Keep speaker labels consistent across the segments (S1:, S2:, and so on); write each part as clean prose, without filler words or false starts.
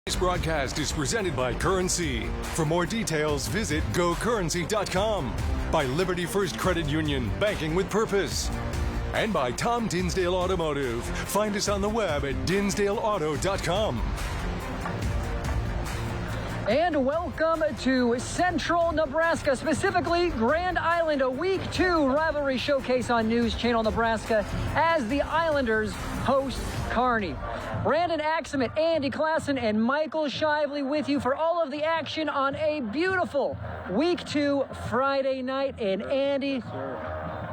S1: This broadcast is presented by Currency. For more details, visit gocurrency.com. By Liberty First Credit Union, banking with purpose. And by Tom Dinsdale Automotive. Find us on the web at dinsdaleauto.com.
S2: And welcome to Central Nebraska, specifically Grand Island, a Week 2 rivalry showcase on News Channel Nebraska as the Islanders host Kearney. Brandon Axemet, Andy Klassen, and Michael Shively with you for all of the action on a beautiful Week 2 Friday night. And Andy,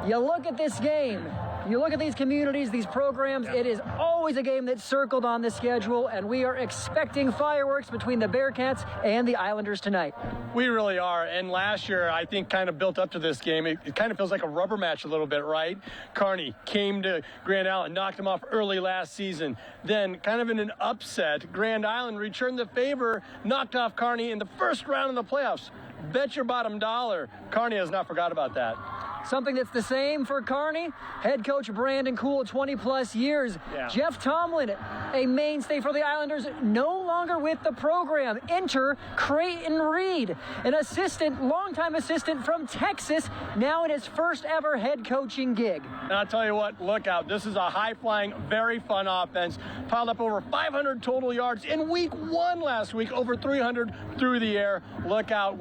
S2: you look at this game, you look at these communities, these programs, it is always a game that's circled on the schedule, and we are expecting fireworks between the Bearcats and the Islanders tonight.
S3: We really are, and last year, I think, kind of built up to this game. It kind of feels like a rubber match a little bit, right? Kearney came to Grand Island, knocked them off early last season. Then, kind of in an upset, Grand Island returned the favor, knocked off Kearney in the first round of the playoffs. Bet your bottom dollar, Kearney has not forgot about that.
S2: Something that's the same for Kearney, head coach Brandon Kuhl, 20-plus years. Yeah. Jeff Tomlin, a mainstay for the Islanders, no longer with the program. Enter Creighton Reed, an assistant, longtime assistant from Texas, now in his first ever head coaching gig.
S3: And I'll tell you what, look out. This is a high-flying, very fun offense. Piled up over 500 total yards in Week 1 last week, over 300 through the air. Look out.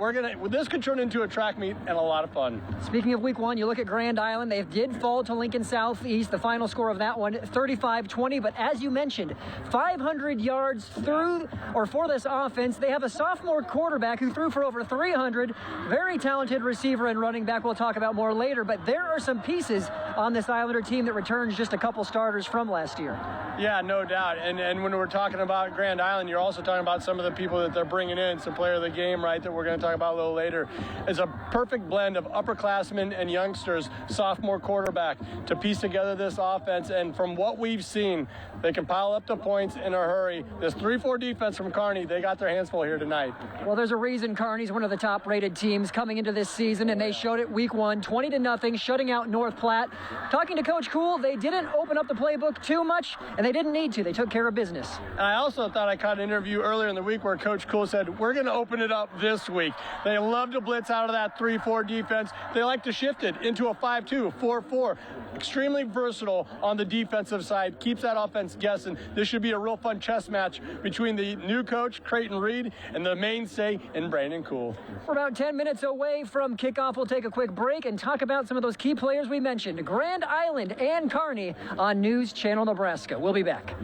S3: This could turn into a track meet and a lot of fun.
S2: Speaking of Week 1, you look at Grand Island, they did fall to Lincoln Southeast. The final score of that one, 35-20. But as you mentioned, 500 yards for this offense. They have a sophomore quarterback who threw for over 300. Very talented receiver and running back we'll talk about more later. But there are some pieces on this Islander team that returns just a couple starters from last year.
S3: Yeah, no doubt. And when we're talking about Grand Island, you're also talking about some of the people that they're bringing in, some player of the game, right, that we're going to talk about a little later. It's a perfect blend of upperclassmen and youngsters, sophomore quarterback, to piece together this offense. And from what we've seen, they can pile up the points in a hurry. This 3-4 defense from Kearney, they got their hands full here tonight.
S2: Well, there's a reason Kearney's one of the top-rated teams coming into this season, and they showed it Week 1, 20-0, shutting out North Platte. Talking to Coach Kuhl, they didn't open up the playbook too much, and they didn't need to. They took care of business.
S3: And I also thought I caught an interview earlier in the week where Coach Kuhl said, we're going to open it up this week. They love to blitz out of that 3-4 defense. They like to shift it into a 5-2, 4-4. Extremely versatile on the defensive side. Keeps that offense guessing. This should be a real fun chess match between the new coach, Creighton Reed, and the mainstay in Brandon Kuhl.
S2: We're about 10 minutes away from kickoff. We'll take a quick break and talk about some of those key players we mentioned, Grand Island and Kearney, on News Channel Nebraska. We'll be back.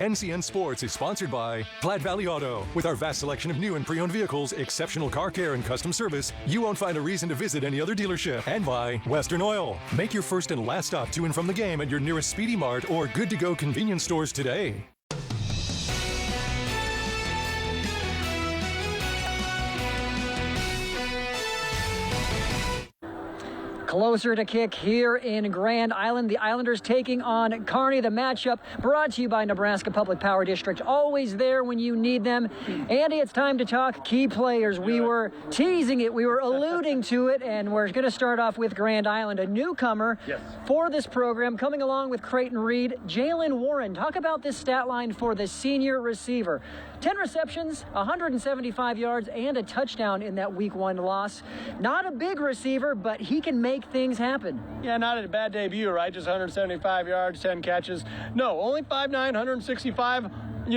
S1: NCN Sports is sponsored by Glad Valley Auto. With our vast selection of new and pre-owned vehicles, exceptional car care, and custom service, you won't find a reason to visit any other dealership. And by Western Oil. Make your first and last stop to and from the game at your nearest Speedy Mart or Good to Go convenience stores today.
S2: Closer to kick here in Grand Island. The Islanders taking on Kearney. The matchup brought to you by Nebraska Public Power District. Always there when you need them. Andy, it's time to talk key players. We were teasing it. We were alluding to it. And we're going to start off with Grand Island, a newcomer for this program, coming along with Creighton Reed. Jalen Warren, talk about this stat line for the senior receiver. 10 receptions, 175 yards, and a touchdown in that Week 1 loss. Not a big receiver, but he can make things happen.
S3: Yeah, not a bad debut, right? Just 175 yards, 10 catches. No, only 5'9", 165,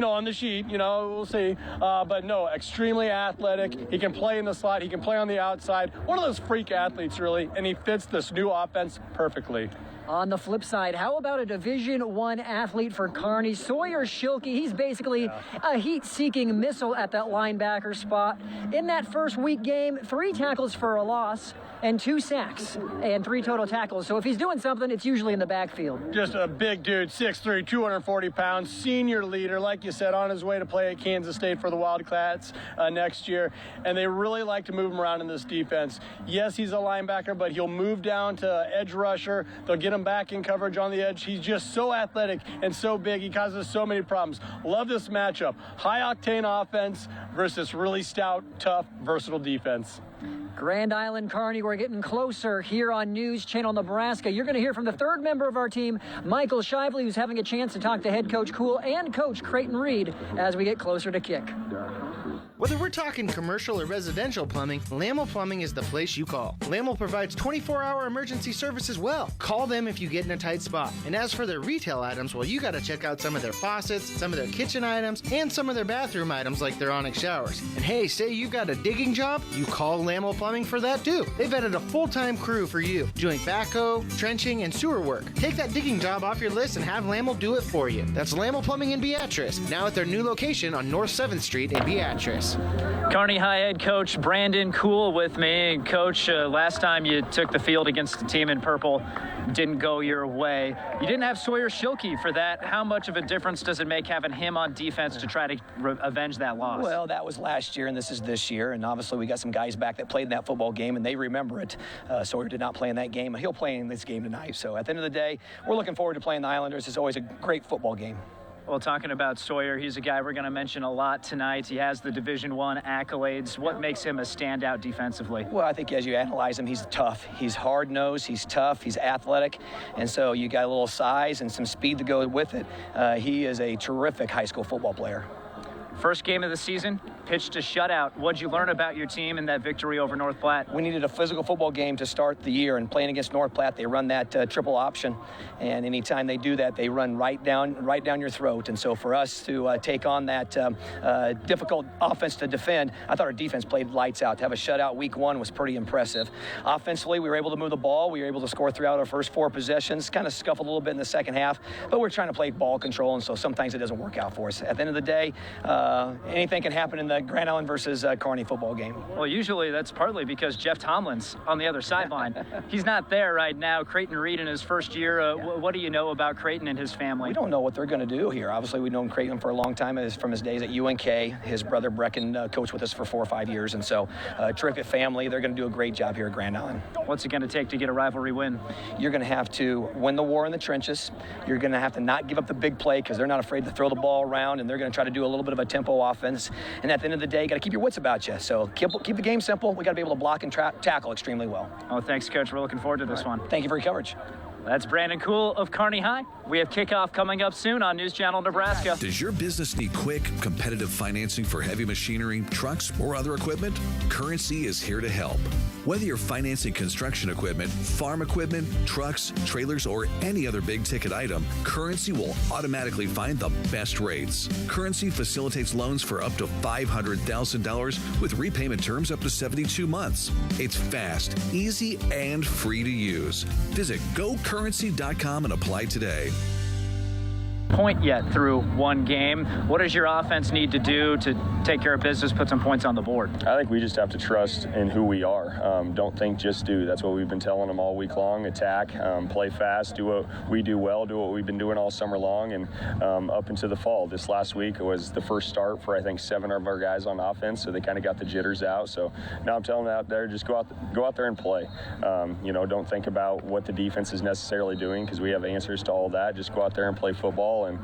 S3: on the sheet, we'll see. But no, extremely athletic. He can play in the slot. He can play on the outside. One of those freak athletes, really, and he fits this new offense perfectly.
S2: On the flip side, how about a Division I athlete for Kearney, Sawyer Schilke? He's basically a heat-seeking missile at that linebacker spot. In that first week game, 3 tackles for a loss and 2 sacks and 3 total tackles. So if he's doing something, it's usually in the backfield.
S3: Just a big dude, 6'3", 240 pounds, senior leader, like you said, on his way to play at Kansas State for the Wildcats next year. And they really like to move him around in this defense. Yes, he's a linebacker, but he'll move down to edge rusher. They'll get him back in coverage on the edge. He's just so athletic and so big. He causes so many problems. Love this matchup. High-octane offense versus really stout, tough, versatile defense.
S2: Grand Island Kearney, we're getting closer here on News Channel Nebraska. You're going to hear from the third member of our team, Michael Shively, who's having a chance to talk to head coach Cool and coach Creighton Reed as we get closer to kick.
S4: Whether we're talking commercial or residential plumbing, Lamel Plumbing is the place you call. Lamel provides 24-hour emergency service as well. Call them if you get in a tight spot. And as for their retail items, well, you got to check out some of their faucets, some of their kitchen items, and some of their bathroom items like their Onyx showers. And hey, say you've got a digging job, you call Lamel Plumbing for that too. They've added a full-time crew for you, doing backhoe, trenching, and sewer work. Take that digging job off your list and have Lamel do it for you. That's Lamel Plumbing in Beatrice, now at their new location on North 7th Street in Beatrice.
S5: Kearney High head coach Brandon Cool with me. Coach, last time you took the field against the team in purple, didn't go your way. You didn't have Sawyer Schilke for that. How much of a difference does it make having him on defense to try to avenge that loss?
S6: Well, that was last year, and this is this year. And obviously, we got some guys back that played in that football game, and they remember it. Sawyer did not play in that game. He'll play in this game tonight. So at the end of the day, we're looking forward to playing the Islanders. It's always a great football game.
S5: Well, talking about Sawyer, he's a guy we're going to mention a lot tonight. He has the Division I accolades. What makes him a standout defensively?
S6: Well, I think as you analyze him, he's tough. He's hard-nosed, he's tough, he's athletic, and so you got a little size and some speed to go with it. He is a terrific high school football player.
S5: First game of the season, pitched a shutout. What'd you learn about your team in that victory over North Platte?
S6: We needed a physical football game to start the year, and playing against North Platte, they run that triple option, and anytime they do that, they run right down your throat. And so for us to take on that difficult offense to defend, I thought our defense played lights out. To have a shutout week 1 was pretty impressive. Offensively, we were able to move the ball. We were able to score throughout our first 4 possessions, kind of scuffled a little bit in the second half, but we're trying to play ball control, and so sometimes it doesn't work out for us. At the end of the day, anything can happen in the Grand Island versus Kearney football game.
S5: Well, usually that's partly because Jeff Tomlin's on the other sideline. He's not there right now. Creighton Reed in his first year. What do you know about Creighton and his family?
S6: We don't know what they're going to do here. Obviously, we've known Creighton for a long time from his days at UNK. His brother Brecken coached with us for 4 or 5 years, and so terrific family. They're going to do a great job here at Grand Island.
S5: What's it going to take to get a rivalry win?
S6: You're going to have to win the war in the trenches. You're going to have to not give up the big play because they're not afraid to throw the ball around, and they're going to try to do a little bit of a tempo offense. And at the end of the day, you got to keep your wits about you. So keep the game simple. We got to be able to block and tackle extremely well.
S5: Oh, thanks, Coach. We're looking forward to this one.
S6: Thank you for your coverage.
S5: That's Brandon Cool of Kearney High. We have kickoff coming up soon on News Channel Nebraska.
S7: Does your business need quick, competitive financing for heavy machinery, trucks, or other equipment? Currency is here to help. Whether you're financing construction equipment, farm equipment, trucks, trailers, or any other big-ticket item, Currency will automatically find the best rates. Currency facilitates loans for up to $500,000 with repayment terms up to 72 months. It's fast, easy, and free to use. Visit GoCurrency.com and apply today.
S5: Point yet through one game. What does your offense need to do to take care of business, put some points on the board?
S8: I think we just have to trust in who we are. Don't think, just do. That's what we've been telling them all week long. Attack, play fast, do what we do well, do what we've been doing all summer long, and up into the fall. This last week was the first start for, I think, 7 of our guys on offense, so they kind of got the jitters out. So now I'm telling them out there, just go out there and play. Don't think about what the defense is necessarily doing because we have answers to all that. Just go out there and play football and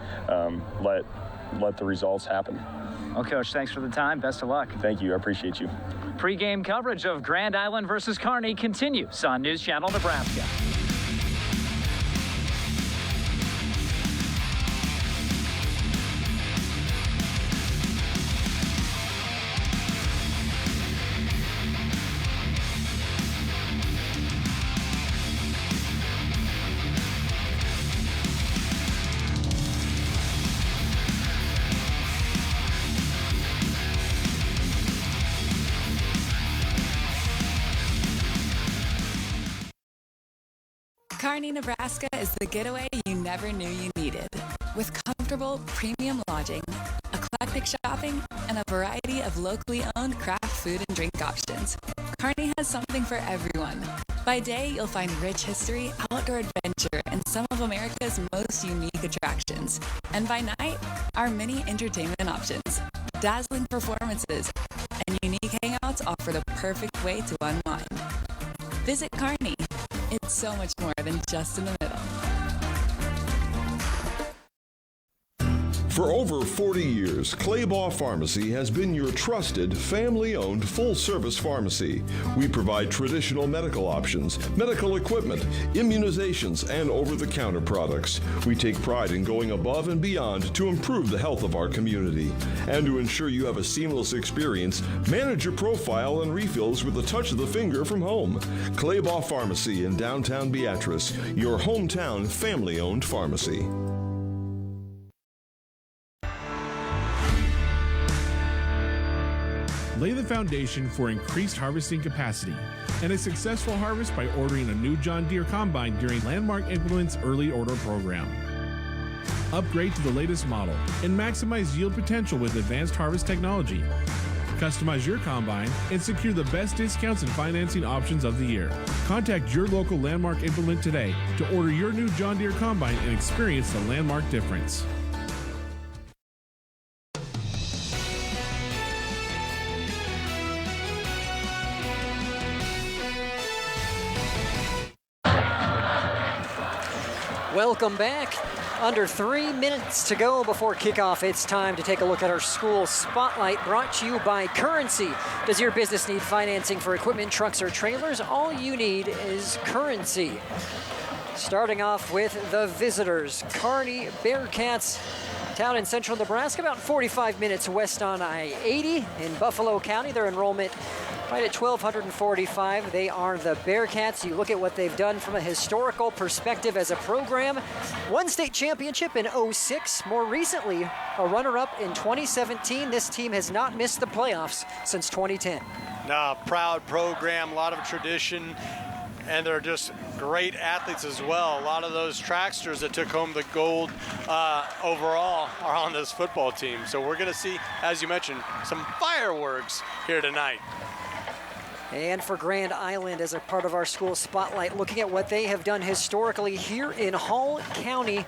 S8: let the results happen.
S5: Well, Coach, thanks for the time. Best of luck.
S8: Thank you. I appreciate you.
S5: Pre-game coverage of Grand Island versus Kearney continues on News Channel Nebraska.
S9: Kearney, Nebraska is the getaway you never knew you needed. With comfortable, premium lodging, eclectic shopping, and a variety of locally owned craft food and drink options, Kearney has something for everyone. By day, you'll find rich history, outdoor adventure, and some of America's most unique attractions. And by night, our many entertainment options, dazzling performances, and unique hangouts offer the perfect way to unwind. Visit Kearney. It's so much more than just in the middle.
S10: For over 40 years, Claybaugh Pharmacy has been your trusted, family-owned, full-service pharmacy. We provide traditional medical options, medical equipment, immunizations, and over-the-counter products. We take pride in going above and beyond to improve the health of our community. And to ensure you have a seamless experience, manage your profile and refills with a touch of the finger from home. Claybaugh Pharmacy in downtown Beatrice, your hometown family-owned pharmacy.
S11: Lay the foundation for increased harvesting capacity and a successful harvest by ordering a new John Deere combine during Landmark Implement's early order program. Upgrade to the latest model and maximize yield potential with advanced harvest technology. Customize your combine and secure the best discounts and financing options of the year. Contact your local Landmark Implement today to order your new John Deere combine and experience the Landmark difference.
S2: Welcome back. Under 3 minutes to go before kickoff. It's time to take a look at our school spotlight, brought to you by Currency. Does your business need financing for equipment, trucks, or trailers? All you need is Currency. Starting off with the visitors, Kearney Bearcats, town in central Nebraska, about 45 minutes west on I-80 in Buffalo County. Their enrollment right at 1,245. They are the Bearcats. You look at what they've done from a historical perspective as a program. One state championship in '06. More recently, a runner-up in 2017. This team has not missed the playoffs since 2010.
S3: No, proud program, a lot of tradition, and they're just great athletes as well. A lot of those tracksters that took home the gold overall are on this football team. So we're going to see, as you mentioned, some fireworks here tonight.
S2: And for Grand Island, as a part of our school spotlight, looking at what they have done historically here in Hall County,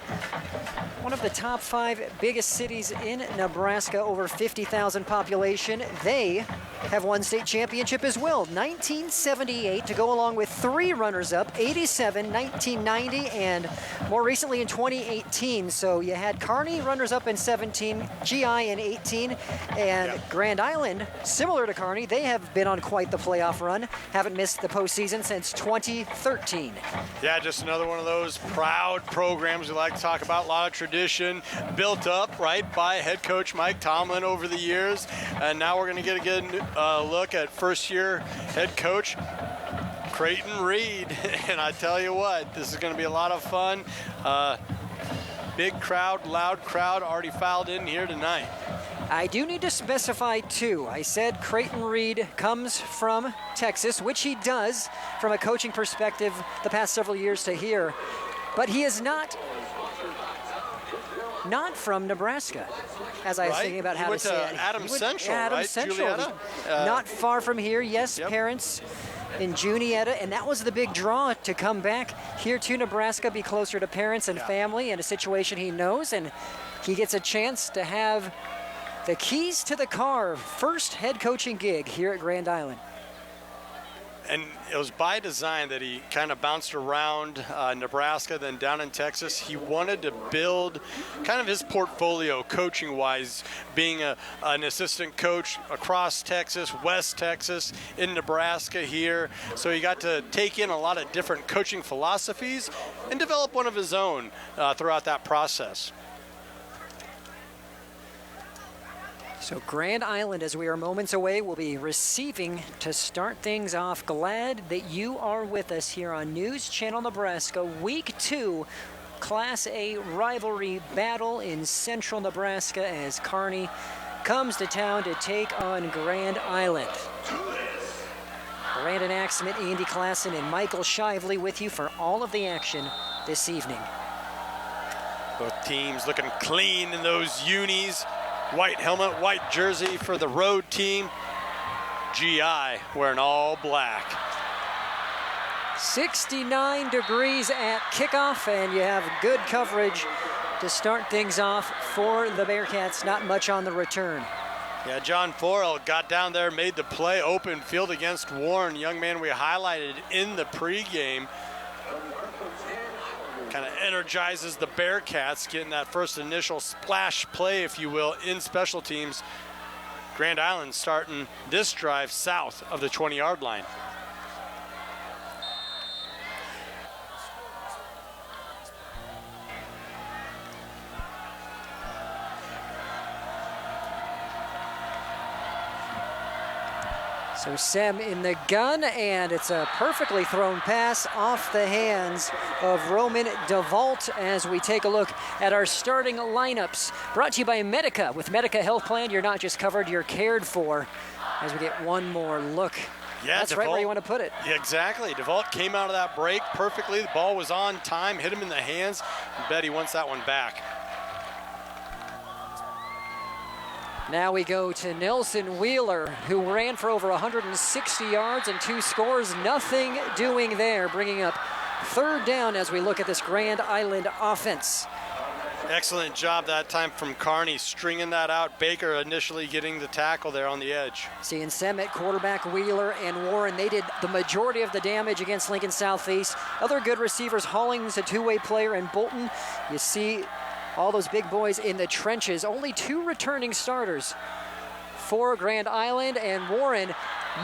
S2: one of the top 5 biggest cities in Nebraska, over 50,000 population. They have won state championship as well, 1978, to go along with 3 runners-up, 87, 1990, and more recently in 2018. So you had Kearney runners-up in 17, GI in 18, and Grand Island, similar to Kearney, they have been on quite the playoff run, haven't missed the postseason since 2013.
S3: Yeah, just another one of those proud programs we like to talk about. A lot of tradition built up, right, by head coach Mike Tomlin over the years. And now we're going to get a good look at first-year head coach Creighton Reed. And I tell you what, this is going to be a lot of fun. Big crowd, loud crowd already filed in here tonight.
S2: I do need to specify, too. I said Creighton Reed comes from Texas, which he does from a coaching perspective the past several years to here. But he is not from Nebraska, as I was thinking about how to say it.
S3: Adams Central,
S2: Adams Central.
S3: Julietta?
S2: Not far from here, yes, parents in Junietta, and that was the big draw to come back here to Nebraska, be closer to parents and family in a situation he knows, and he gets a chance to have the keys to the car, first head coaching gig here at Grand Island.
S3: And it was by design that he kind of bounced around Nebraska, then down in Texas. He wanted to build kind of his portfolio coaching-wise, being an assistant coach across Texas, West Texas, in Nebraska here. So he got to take in a lot of different coaching philosophies and develop one of his own throughout that process.
S2: So Grand Island, as we are moments away, will be receiving to start things off. Glad that you are with us here on News Channel Nebraska. Week 2, Class A rivalry battle in central Nebraska as Kearney comes to town to take on Grand Island. Brandon Axman, Andy Klassen, and Michael Shively with you for all of the action this evening.
S3: Both teams looking clean in those unis. White helmet, white jersey for the road team. GI wearing all black.
S2: 69 degrees at kickoff, and you have good coverage to start things off for the Bearcats. Not much on the return.
S3: Yeah, John Forrell got down there, made the play, open field against Warren, young man we highlighted in the pregame. Kind of energizes the Bearcats, getting that first initial splash play, if you will, in special teams. Grand Island starting this drive south of the 20-yard line.
S2: So Sem in the gun, and it's a perfectly thrown pass off the hands of Roman DeVault as we take a look at our starting lineups. Brought to you by Medica. With Medica Health Plan, you're not just covered, you're cared for. As we get one more look.
S3: Yeah,
S2: that's
S3: DeVault,
S2: right where you want to put it.
S3: Yeah, exactly. DeVault came out of that break perfectly. The ball was on time, hit him in the hands. I bet he wants that one back.
S2: Now we go to Nelson Wheeler, who ran for over 160 yards and 2 scores. Nothing doing there, bringing up third down as we look at this Grand Island offense.
S3: Excellent job that time from Kearney, stringing that out. Baker initially getting the tackle there on the edge.
S2: Seeing Sem at quarterback, Wheeler and Warren, they did the majority of the damage against Lincoln Southeast. Other good receivers, Hollings, a two-way player, and Bolton. You see all those big boys in the trenches. Only 2 returning starters for Grand Island, and Warren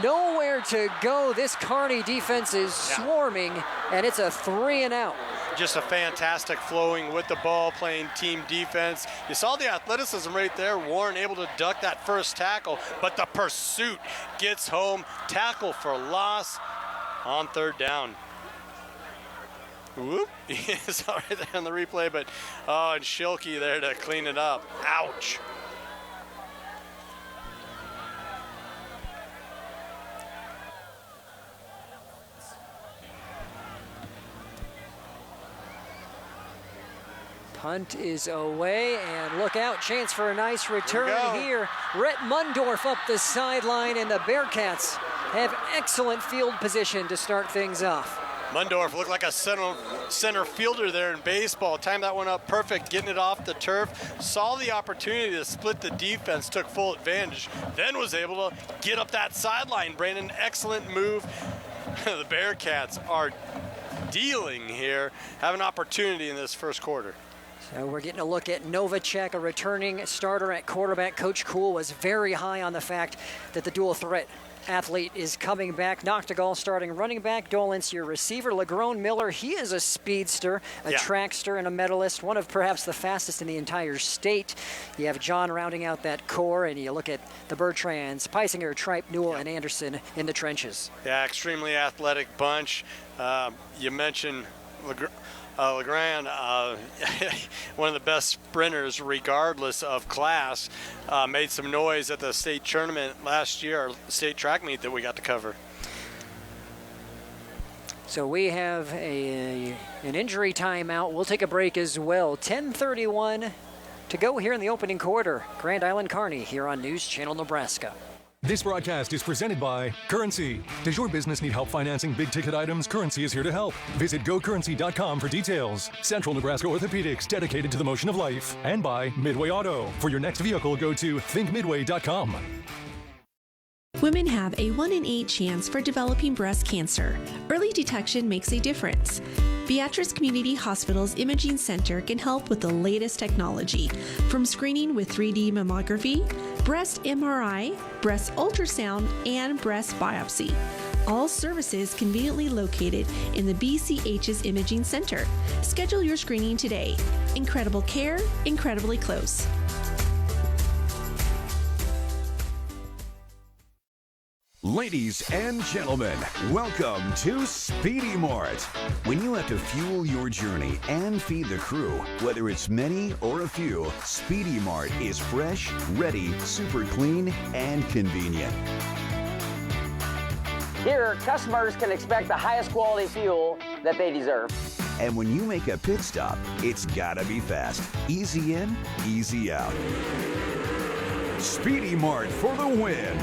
S2: nowhere to go. This Kearney defense is swarming, and it's a 3 and out.
S3: Just a fantastic flowing with the ball, playing team defense. You saw the athleticism right there. Warren able to duck that first tackle, but the pursuit gets home. Tackle for loss on third down. Whoop, he is right there on the replay, but and Schilke there to clean it up. Ouch.
S2: Punt is away, and look out, chance for a nice return here. Rhett Mundorf up the sideline, and the Bearcats have excellent field position to start things off.
S3: Mundorf looked like a center fielder there in baseball. Timed that one up perfect, getting it off the turf. Saw the opportunity to split the defense, took full advantage, then was able to get up that sideline. Brandon, excellent move. The Bearcats are dealing here, have an opportunity in this first quarter.
S2: So we're getting a look at Novacek, a returning starter at quarterback. Coach Kuhl was very high on the fact that the dual threat athlete is coming back. Noctegal starting running back. Dolence your receiver. Lagrone Miller, he is a speedster, a trackster, and a medalist. One of perhaps the fastest in the entire state. You have John rounding out that core, and you look at the Bertrands, Peisinger, Tripe, Newell, and Anderson in the trenches.
S3: Yeah, extremely athletic bunch. You mentioned Legrand, one of the best sprinters regardless of class, made some noise at the state tournament last year, our state track meet that we got to cover.
S2: So we have an injury timeout. We'll take a break as well. 10:31 to go here in the opening quarter. Grand Island Kearney here on News Channel Nebraska.
S1: This broadcast is presented by Currency. Does your business need help financing big-ticket items? Currency is here to help. Visit gocurrency.com for details. Central Nebraska Orthopedics, dedicated to the motion of life. And by Midway Auto. For your next vehicle, go to thinkmidway.com.
S12: Women have a 1 in 8 chance for developing breast cancer. Early detection makes a difference. Beatrice Community Hospital's Imaging Center can help with the latest technology, from screening with 3D mammography, breast MRI, breast ultrasound, and breast biopsy. All services conveniently located in the BCH's Imaging Center. Schedule your screening today. Incredible care, incredibly close.
S13: Ladies and gentlemen, welcome to Speedy Mart. When you have to fuel your journey and feed the crew, whether it's many or a few, Speedy Mart is fresh, ready, super clean, and convenient.
S14: Here, customers can expect the highest quality fuel that they deserve.
S13: And when you make a pit stop, it's gotta be fast. Easy in, easy out. Speedy Mart for the win.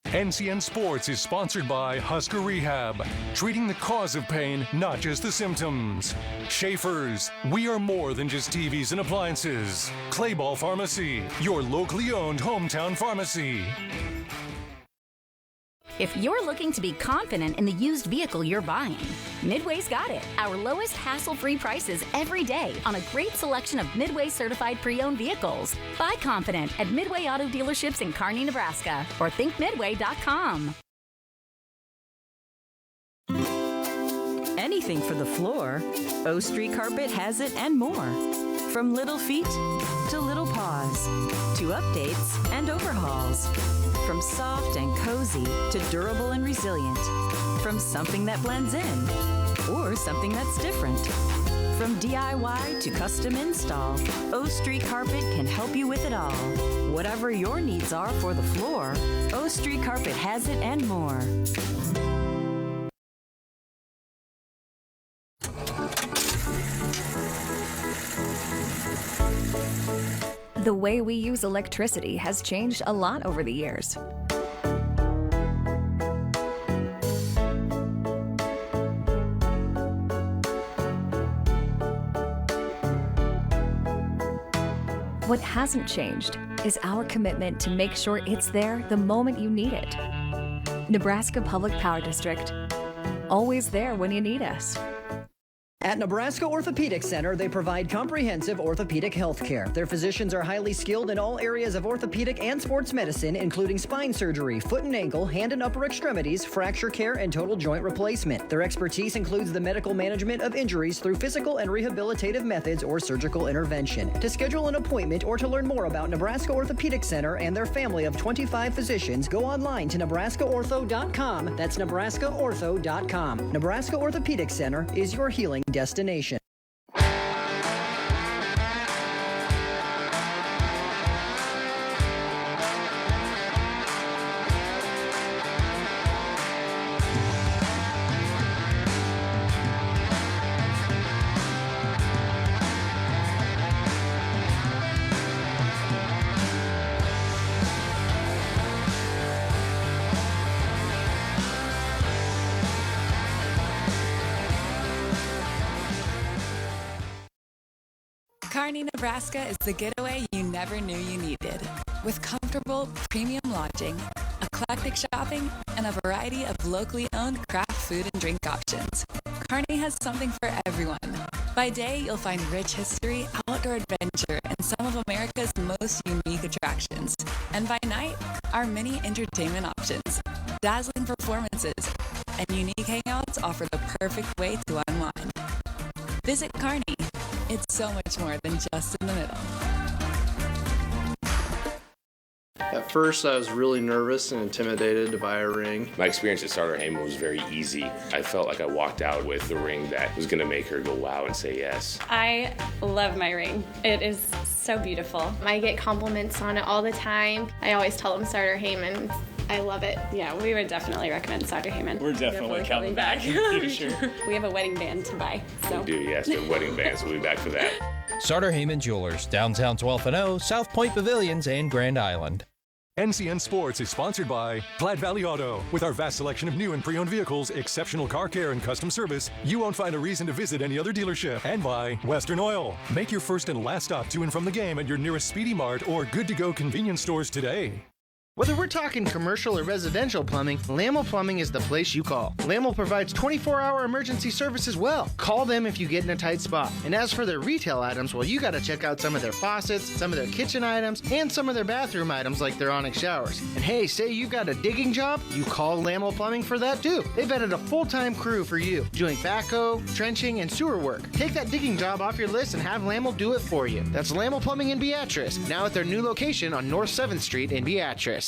S1: NCN Sports is sponsored by Husker Rehab, treating the cause of pain, not just the symptoms. Schaefer's, we are more than just TVs and appliances. Clayball Pharmacy, your locally owned hometown pharmacy.
S15: If you're looking to be confident in the used vehicle you're buying, Midway's got it. Our lowest hassle-free prices every day on a great selection of Midway certified pre-owned vehicles. Buy confident at Midway Auto Dealerships in Kearney, Nebraska, or thinkmidway.com.
S16: Anything for the floor, O Street Carpet has it and more. From little feet to little paws, to updates and overhauls. From soft and cozy to durable and resilient. From something that blends in or something that's different. From DIY to custom install, O Street Carpet can help you with it all. Whatever your needs are for the floor, O Street Carpet has it and more.
S17: The way we use electricity has changed a lot over the years. What hasn't changed is our commitment to make sure it's there the moment you need it. Nebraska Public Power District, always there when you need us.
S2: At Nebraska Orthopedic Center, they provide comprehensive orthopedic health care. Their physicians are highly skilled in all areas of orthopedic and sports medicine, including spine surgery, foot and ankle, hand and upper extremities, fracture care, and total joint replacement. Their expertise includes the medical management of injuries through physical and rehabilitative methods or surgical intervention. To schedule an appointment or to learn more about Nebraska Orthopedic Center and their family of 25 physicians, go online to nebraskaortho.com. That's nebraskaortho.com. Nebraska Orthopedic Center is your healing destination.
S9: Kearney, Nebraska is the getaway you never knew you needed. With comfortable, premium lodging, eclectic shopping, and a variety of locally owned craft food and drink options, Kearney has something for everyone. By day, you'll find rich history, outdoor adventure, and some of America's most unique attractions. And by night, our many entertainment options, dazzling performances, and unique hangouts offer the perfect way to unwind. Visit Kearney. It's so much more than just in the middle.
S3: At first, I was really nervous and intimidated to buy a ring.
S18: My experience at Starter Heyman was very easy. I felt like I walked out with the ring that was going to make her go wow and say yes.
S19: I love my ring. It is so beautiful. I get compliments on it all the time. I always tell them Starter Heyman. I love it. Yeah, we would definitely recommend Starter Heyman.
S18: We're definitely coming back.
S19: Pretty sure. We have a wedding band to buy. So.
S18: We do, yes. The wedding bands will be back for that.
S20: Starter Heyman Jewelers, downtown 12th and O, South Point Pavilions, and Grand Island.
S1: NCN Sports is sponsored by Platte Valley Auto. With our vast selection of new and pre-owned vehicles, exceptional car care, and custom service, you won't find a reason to visit any other dealership. And by Western Oil. Make your first and last stop to and from the game at your nearest Speedy Mart or good-to-go convenience stores today.
S4: Whether we're talking commercial or residential plumbing, Lamel Plumbing is the place you call. Lamel provides 24-hour emergency service as well. Call them if you get in a tight spot. And as for their retail items, well, you gotta check out some of their faucets, some of their kitchen items, and some of their bathroom items like their Onyx showers. And hey, say you got a digging job, you call Lamel Plumbing for that too. They've added a full-time crew for you, doing backhoe, trenching, and sewer work. Take that digging job off your list and have Lamel do it for you. That's Lamel Plumbing in Beatrice, now at their new location on North 7th Street in Beatrice.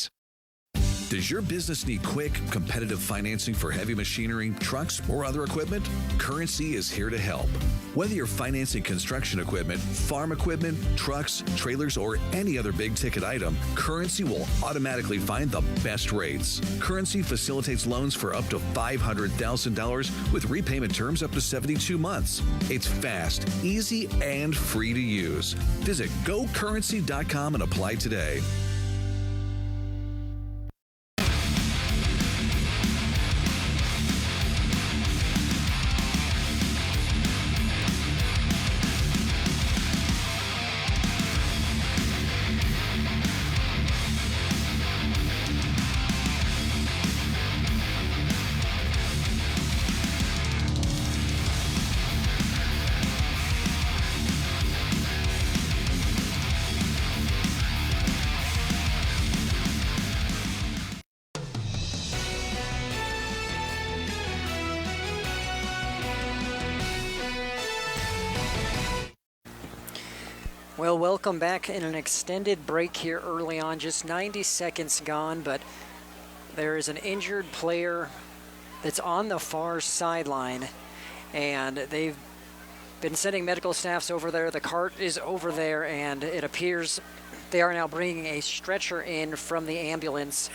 S7: Does your business need quick, competitive financing for heavy machinery, trucks, or other equipment? Currency is here to help. Whether you're financing construction equipment, farm equipment, trucks, trailers, or any other big-ticket item, Currency will automatically find the best rates. Currency facilitates loans for up to $500,000 with repayment terms up to 72 months. It's fast, easy, and free to use. Visit gocurrency.com and apply today.
S2: Well, welcome back in an extended break here early on, just 90 seconds gone, but there is an injured player that's on the far sideline, and they've been sending medical staffs over there. The cart is over there, and it appears they are now bringing a stretcher in from the ambulance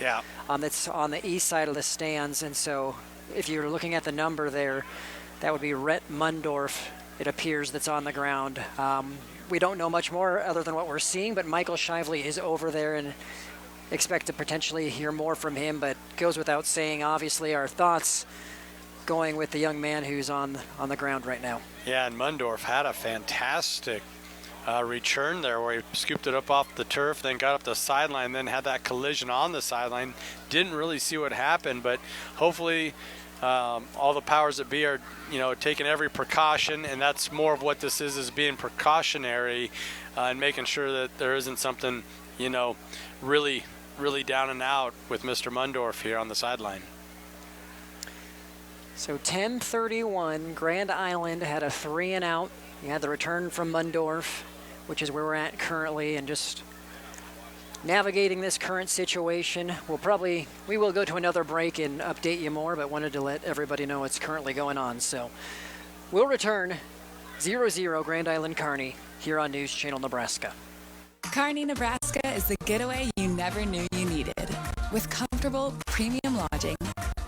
S2: that's on the east side of the stands. And so if you're looking at the number there, that would be Rhett Mundorf, it appears, that's on the ground. We don't know much more other than what we're seeing, but Michael Shively is over there and expect to potentially hear more from him, but goes without saying, obviously, our thoughts going with the young man who's on the ground right now.
S3: Yeah, and Mundorf had a fantastic return there where he scooped it up off the turf, then got up the sideline, then had that collision on the sideline. Didn't really see what happened, but hopefully all the powers that be are, taking every precaution, and that's more of what this is being precautionary and making sure that there isn't something, really, really down and out with Mr. Mundorf here on the sideline.
S2: So 10:31, Grand Island had a 3-and-out. You had the return from Mundorf, which is where we're at currently, and just navigating this current situation. We will go to another break and update you more, but wanted to let everybody know what's currently going on. So we'll return 0-0 Grand Island Kearney here on News Channel Nebraska.
S9: Kearney, Nebraska is the getaway you never knew you needed. With comfortable, premium lodging,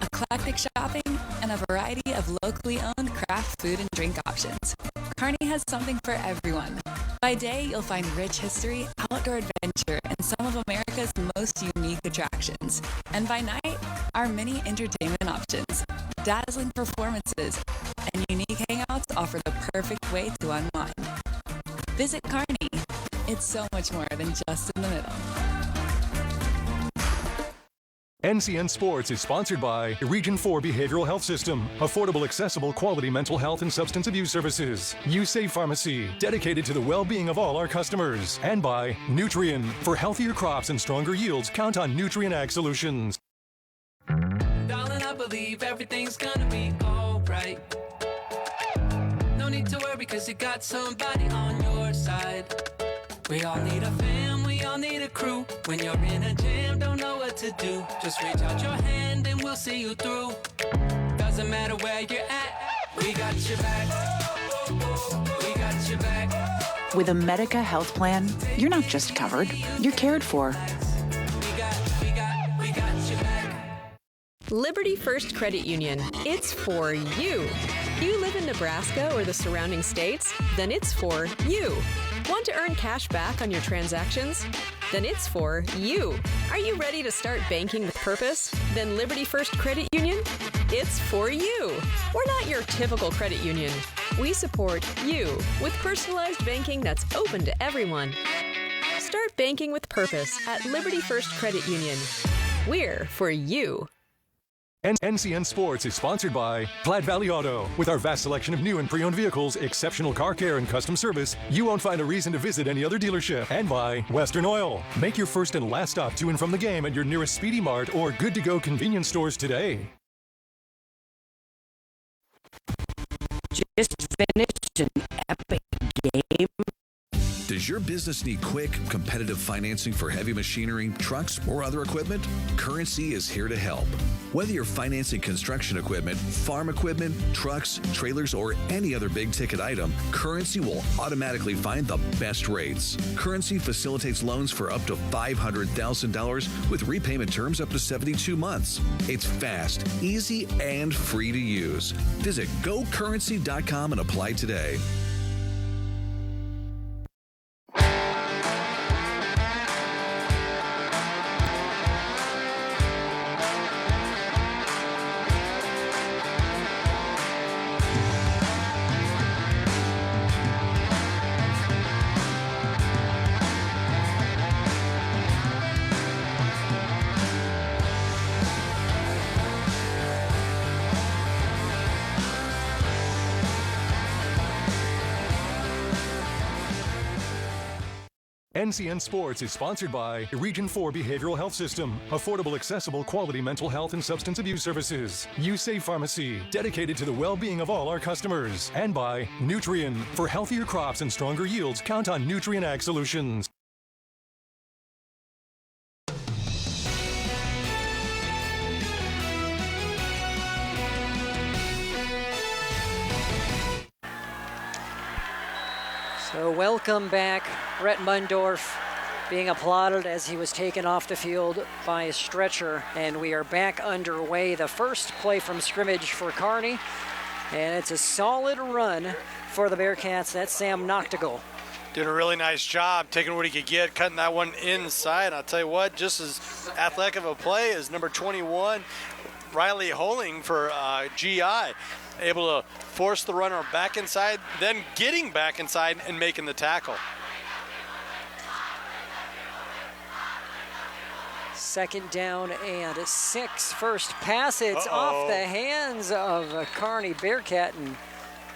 S9: eclectic shopping, and a variety of locally owned craft food and drink options, Kearney has something for everyone. By day, you'll find rich history, outdoor adventure, and some of America's most unique attractions. And by night, our many entertainment options, dazzling performances, and unique hangouts offer the perfect way to unwind. Visit Kearney. It's so much more than just in the middle.
S1: NCN Sports is sponsored by Region 4 Behavioral Health System. Affordable, accessible, quality mental health and substance abuse services. USAVE Pharmacy, dedicated to the well-being of all our customers. And by Nutrien. For healthier crops and stronger yields, count on Nutrien Ag Solutions.
S21: Darling, I believe everything's gonna be alright. No need to worry, cause you got somebody on your side. We all need a fam, we all need a crew. When you're in a jam, don't know what to do, just reach out your hand and we'll see you through. Doesn't matter where you're at, we got your back. We got your back.
S22: With a Medica health plan, you're not just covered, you're cared for.
S23: Liberty First Credit Union. It's for you. You live in Nebraska or the surrounding states? Then it's for you. Want to earn cash back on your transactions? Then it's for you. Are you ready to start banking with purpose? Then Liberty First Credit Union? It's for you. We're not your typical credit union. We support you with personalized banking that's open to everyone. Start banking with purpose at Liberty First Credit Union. We're for you.
S1: NCN Sports is sponsored by Platte Valley Auto. With our vast selection of new and pre-owned vehicles, exceptional car care, and custom service, you won't find a reason to visit any other dealership. And by Western Oil. Make your first and last stop to and from the game at your nearest Speedy Mart or good-to-go convenience stores today.
S24: Just finished an epic game.
S7: Does Does your business need quick, competitive financing for heavy machinery, trucks, or other equipment? Currency is here to help. Whether you're financing construction equipment, farm equipment, trucks, trailers, or any other big-ticket item, Currency will automatically find the best rates. Currency facilitates loans for up to $500,000 with repayment terms up to 72 months. It's fast, easy, and free to use. Visit GoCurrency.com and apply today.
S1: NCN Sports is sponsored by Region 4 Behavioral Health System, affordable, accessible, quality mental health and substance abuse services. USAVE Pharmacy, dedicated to the well-being of all our customers. And by Nutrien, for healthier crops and stronger yields, count on Nutrien Ag Solutions.
S2: So welcome back, Rhett Mundorf being applauded as he was taken off the field by a stretcher, and we are back underway. The first play from scrimmage for Kearney, and it's a solid run for the Bearcats. That's Sam Noctegal.
S3: Did a really nice job taking what he could get, cutting that one inside. I'll tell you what, just as athletic of a play as number 21, Riley Holing for GI. Able to force the runner back inside, then getting back inside and making the tackle.
S2: Second down and 6. First pass, it's off the hands of a Kearney Bearcat and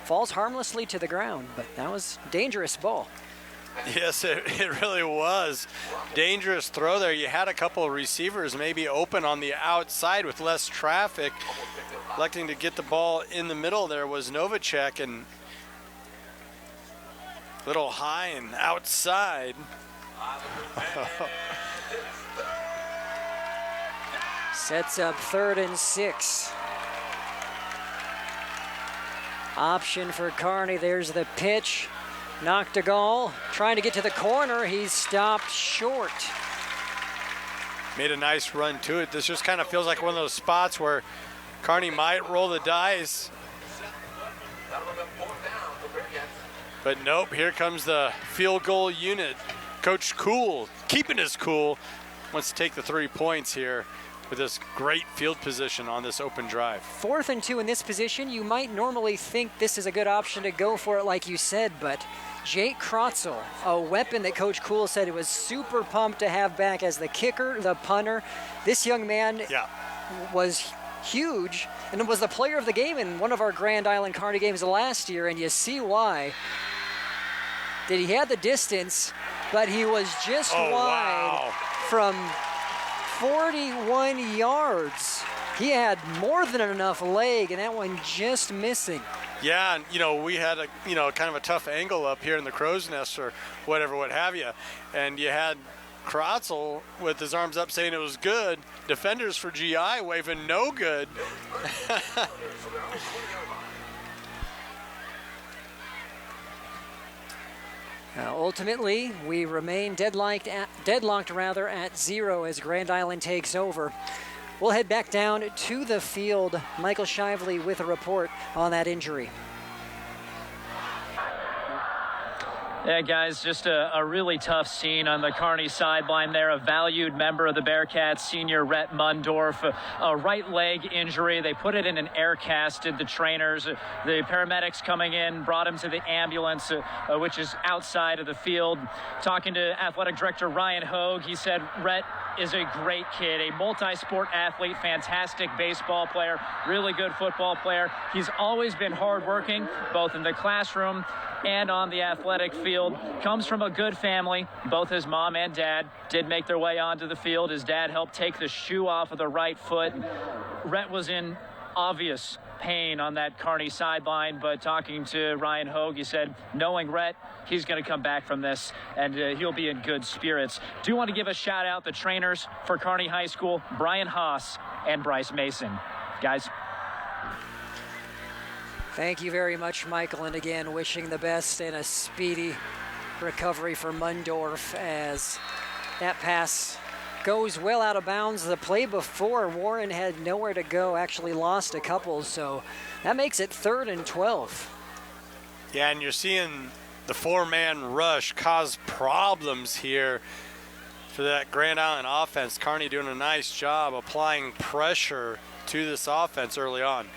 S2: falls harmlessly to the ground, but that was a dangerous ball.
S3: Yes, it really was. Dangerous throw there. You had a couple of receivers maybe open on the outside with less traffic. Electing to get the ball in the middle there was Novacek, and little high and outside.
S2: Sets up 3rd and 6. Option for Kearney. There's the pitch. Noctegal trying to get to the corner. He's stopped short.
S3: Made a nice run to it. This just kind of feels like one of those spots where Kearney might roll the dice. But nope, here comes the field goal unit. Coach Cool, keeping his cool, wants to take the 3 points here with this great field position on this open drive.
S2: 4th and 2 in this position. You might normally think this is a good option to go for it like you said, but Jake Krotzel, a weapon that Coach Cool said he was super pumped to have back as the kicker, the punter. This young man was huge and was the player of the game in one of our Grand Island Kearney games last year, and you see why. That he had the distance, but he was just wide from 41 yards. He had more than enough leg, and that one just missing.
S3: Yeah, and you know, we had a kind of a tough angle up here in the crow's nest or whatever, what have you, and you had Krotzel with his arms up saying it was good. Defenders for GI waving no good.
S2: Ultimately, we remain deadlocked at 0 as Grand Island takes over. We'll head back down to the field. Michael Shively with a report on that injury.
S5: Yeah, guys, just a really tough scene on the Kearney sideline there. A valued member of the Bearcats, senior Rhett Mundorf, a right leg injury. They put it in an air cast, did the trainers. The paramedics coming in brought him to the ambulance, which is outside of the field. Talking to athletic director Ryan Hogue, he said Rhett is a great kid, a multi-sport athlete, fantastic baseball player, really good football player. He's always been hardworking, both in the classroom and on the athletic field. Comes from a good family. Both his mom and dad did make their way onto the field. His dad helped take the shoe off of the right foot. Rhett was in obvious pain on that Kearney sideline, but talking to Ryan Hogue, he said, knowing Rhett, he's going to come back from this, and he'll be in good spirits. Do want to give a shout-out the trainers for Kearney High School, Brian Haas and Bryce Mason. Guys.
S2: Thank you very much, Michael, and again, wishing the best and a speedy recovery for Mundorf as that pass goes well out of bounds. The play before, Warren had nowhere to go, actually lost a couple, so that makes it 3rd and 12.
S3: Yeah, and you're seeing the 4-man rush cause problems here for that Grand Island offense. Kearney doing a nice job applying pressure to this offense early on.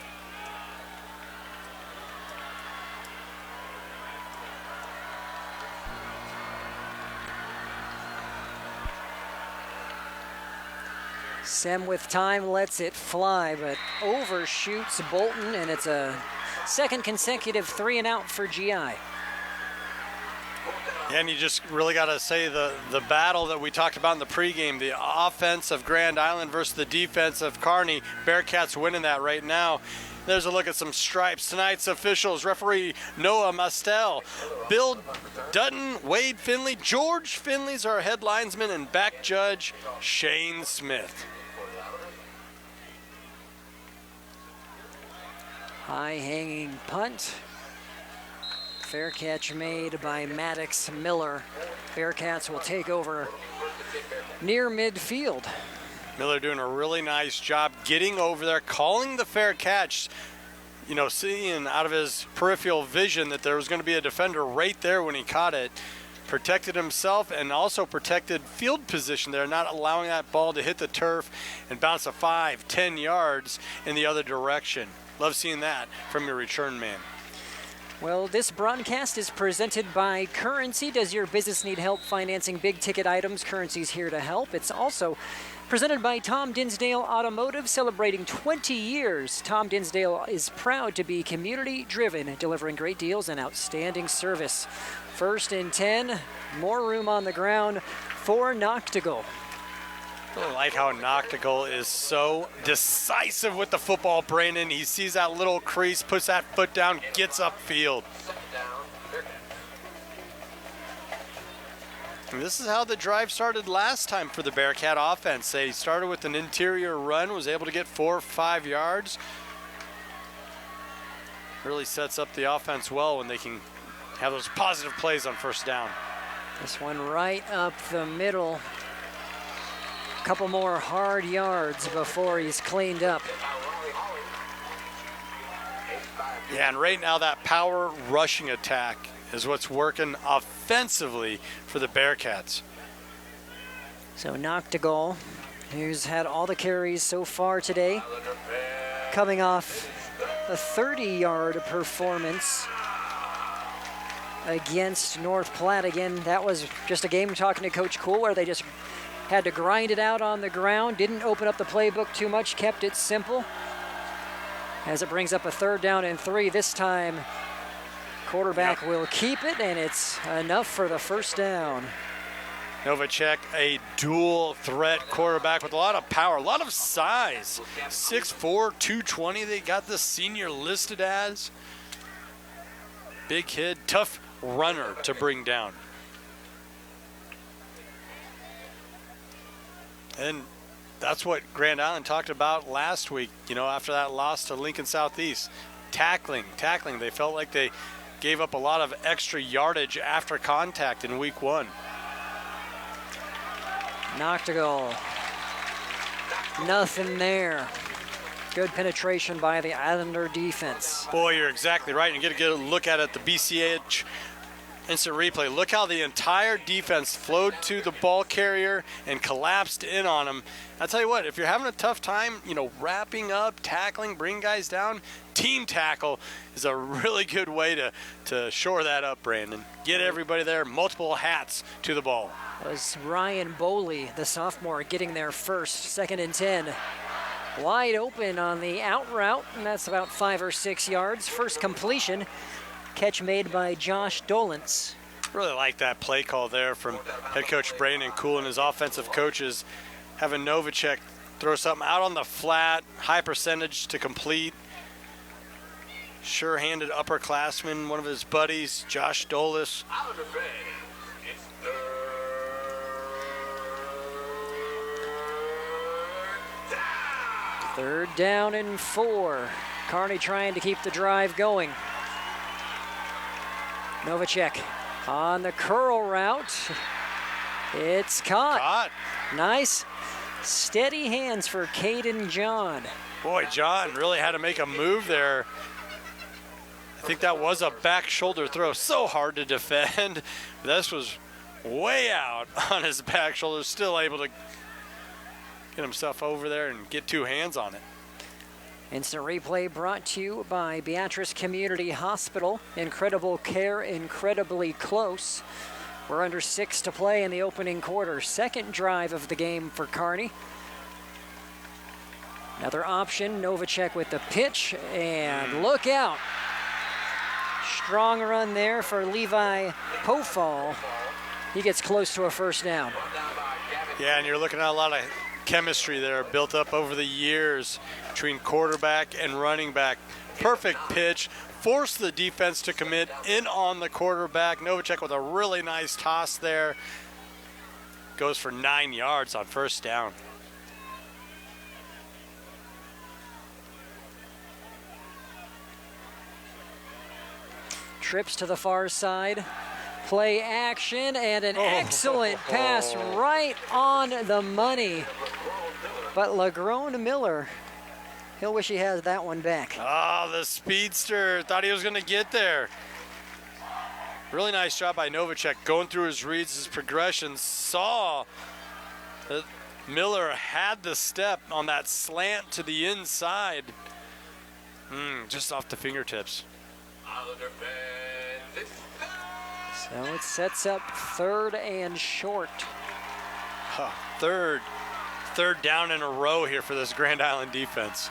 S2: Sem with time lets it fly, but overshoots Bolton, and it's a second consecutive 3-and-out for GI.
S3: And you just really got to say the battle that we talked about in the pregame, the offense of Grand Island versus the defense of Kearney. Bearcats winning that right now. There's a look at some stripes. Tonight's officials, referee Noah Mastel, Bill Dutton, Wade Finley, George Finley's our head linesman, and back judge Shane Smith.
S2: High hanging punt. Fair catch made by Maddox Miller. Bearcats will take over near midfield.
S3: Miller doing a really nice job getting over there, calling the fair catch. You know, seeing out of his peripheral vision that there was going to be a defender right there when he caught it. Protected himself and also protected field position there, not allowing that ball to hit the turf and bounce a 5-10 yards in the other direction. Love seeing that from your return man.
S2: Well, this broadcast is presented by Currency. Does your business need help financing big ticket items? Currency's here to help. It's also presented by Tom Dinsdale Automotive, celebrating 20 years. Tom Dinsdale is proud to be community driven, delivering great deals and outstanding service. 1st and 10, more room on the ground for Noctigal.
S3: I really like how Noctigal is so decisive with the football, Brandon. He sees that little crease, puts that foot down, gets upfield. And this is how the drive started last time for the Bearcat offense. They started with an interior run, was able to get 4 or 5 yards. Really sets up the offense well when they can have those positive plays on 1st down.
S2: This one right up the middle. Couple more hard yards before he's cleaned up.
S3: Yeah, and right now that power rushing attack is what's working offensively for the Bearcats.
S2: So Noctigal, who's had all the carries so far today, coming off a 30-yard performance against North Platte. Again, that was just a game talking to Coach Cool where they just had to grind it out on the ground, didn't open up the playbook too much, kept it simple. As it brings up a 3rd down and 3, this time quarterback will keep it, and it's enough for the 1st down.
S3: Novacek, a dual threat quarterback with a lot of power, a lot of size. 6'4", 220 they got the senior listed as. Big kid, tough runner to bring down. And that's what Grand Island talked about last week, you know, after that loss to Lincoln Southeast. Tackling. They felt like they gave up a lot of extra yardage after contact in week 1.
S2: Noctigal. Nothing there. Good penetration by the Islander defense.
S3: Boy, you're exactly right. You get to get a look at it, the BCH instant replay. Look how the entire defense flowed to the ball carrier and collapsed in on him. I'll tell you what, if you're having a tough time, you know, wrapping up, tackling, bring guys down, team tackle is a really good way to shore that up, Brandon. Get everybody there, multiple hats to the ball.
S2: It was Ryan Boley, the sophomore, getting there first. 2nd and 10. Wide open on the out route, and that's about 5 or 6 yards. First completion. Catch made by Josh Dolence.
S3: Really like that play call there from head coach Brandon Cool and his offensive coaches, having Novacek throw something out on the flat, high percentage to complete. sure-handed upperclassman, one of his buddies, Josh Dolis.
S2: Third down and 4. Kearney trying to keep the drive going. Novacek on the curl route. It's caught. Nice, steady hands for Caden John.
S3: Boy, John really had to make a move there. I think that was a back shoulder throw. So hard to defend. This was way out on his back shoulder. Still able to get himself over there and get 2 hands on it.
S2: Instant replay brought to you by Beatrice Community Hospital. Incredible care, incredibly close. We're under 6 to play in the opening quarter. Second drive of the game for Kearney. Another option, Novacek with the pitch, and look out. Strong run there for Levi Pofall. He gets close to a first down.
S3: Yeah, and you're looking at a lot of chemistry there built up over the years between quarterback and running back. Perfect pitch, forced the defense to commit in on the quarterback. Novacek with a really nice toss there. Goes for 9 yards on first down.
S2: Trips to the far side. Play action and an excellent pass right on the money. But LaGrone Miller, he'll wish he has that one back.
S3: The speedster, thought he was going to get there. Really nice job by Novacek going through his reads, his progressions. Saw that Miller had the step on that slant to the inside. Just off the fingertips.
S2: So it sets up 3rd and short.
S3: Third down in a row here for this Grand Island defense.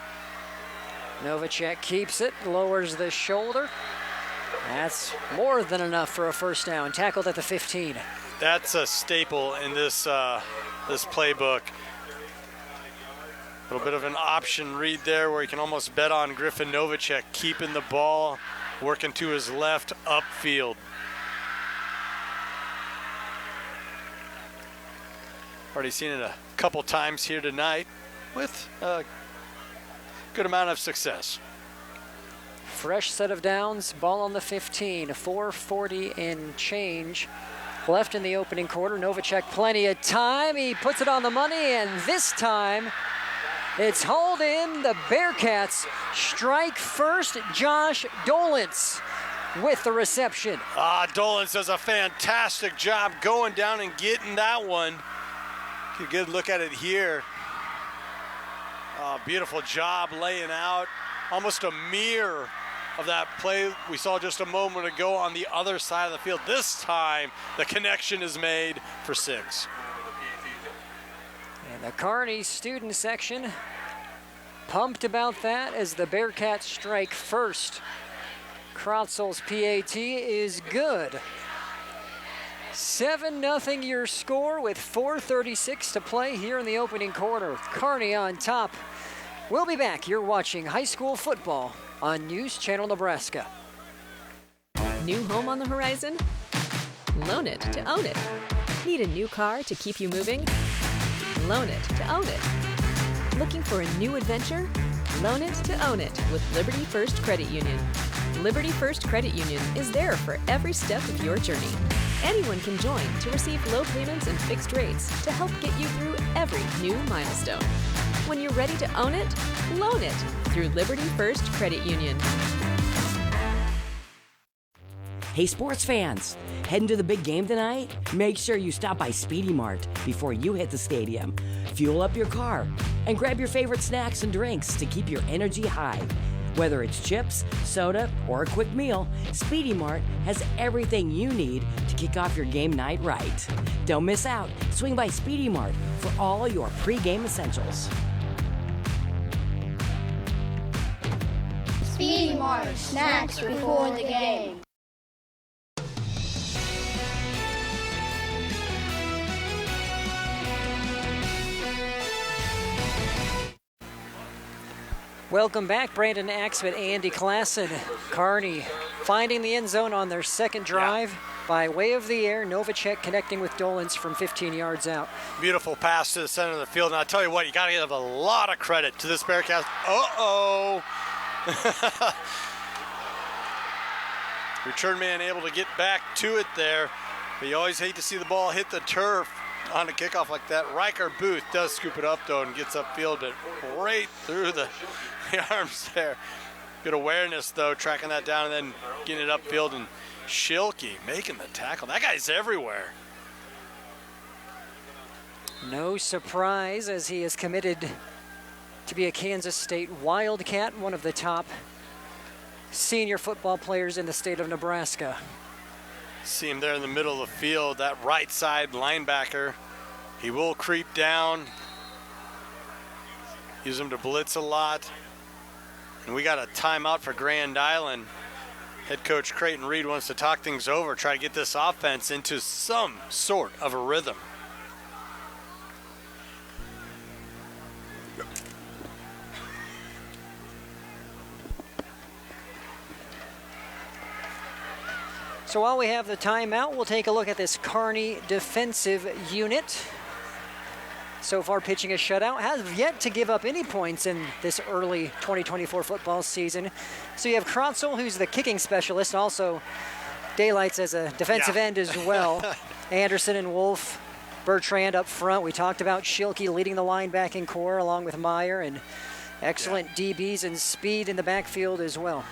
S2: Novacek keeps it, lowers the shoulder. That's more than enough for a first down. Tackled at the 15.
S3: That's a staple in this this playbook. A little bit of an option read there where you can almost bet on Griffin Novacek keeping the ball, working to his left upfield. Already seen it a couple times here tonight with a good amount of success.
S2: Fresh set of downs, ball on the 15, 4:40 and change left in the opening quarter. Novacek plenty of time. He puts it on the money, and this time it's hauled in. The Bearcats strike first. Josh Dolence with the reception.
S3: Dolence does a fantastic job going down and getting that one. Get a good look at it here. Beautiful job laying out. Almost a mirror of that play we saw just a moment ago on the other side of the field. This time, the connection is made for 6.
S2: And the Kearney student section pumped about that as the Bearcats strike first. Krotzel's PAT is good. 7-0 your score with 4:36 to play here in the opening quarter. Kearney on top. We'll be back. You're watching high school football on News Channel Nebraska.
S23: New home on the horizon? Loan it to own it. Need a new car to keep you moving? Loan it to own it. Looking for a new adventure? Loan it to own it with Liberty First Credit Union. Liberty First Credit Union is there for every step of your journey. Anyone can join to receive low payments and fixed rates to help get you through every new milestone. When you're ready to own it, loan it through Liberty First Credit Union.
S6: Hey sports fans, heading to the big game tonight? Make sure you stop by Speedy Mart before you hit the stadium. Fuel up your car and grab your favorite snacks and drinks to keep your energy high. Whether it's chips, soda, or a quick meal, Speedy Mart has everything you need to kick off your game night right. Don't miss out. Swing by Speedy Mart for all your pre-game essentials.
S8: Speedy Mart, snacks before the game.
S2: Welcome back, Brandon Axman, Andy Klassen. Kearney finding the end zone on their second drive by way of the air. Novacek connecting with Dolans from 15 yards out.
S3: Beautiful pass to the center of the field. And I'll tell you what, you got to give a lot of credit to this Bearcats. Uh-oh. Return man able to get back to it there. But you always hate to see the ball hit the turf on a kickoff like that. Riker Booth does scoop it up, though, and gets upfield, but right through the arms there. Good awareness, though, tracking that down and then getting it upfield. And Schilke making the tackle. That guy's everywhere.
S2: No surprise, as he is committed to be a Kansas State Wildcat, one of the top senior football players in the state of Nebraska.
S3: See him there in the middle of the field, that right side linebacker. He will creep down. Use him to blitz a lot. And we got a timeout for Grand Island. Head coach Creighton Reed wants to talk things over, try to get this offense into some sort of a rhythm.
S2: So while we have the timeout, we'll take a look at this Kearney defensive unit. So far pitching a shutout, has yet to give up any points in this early 2024 football season. So you have Krotzel, who's the kicking specialist, also daylights as a defensive end as well. Anderson and Wolf, Bertrand up front. We talked about Schilke leading the linebacking core along with Meyer, and excellent DBs and speed in the backfield as well.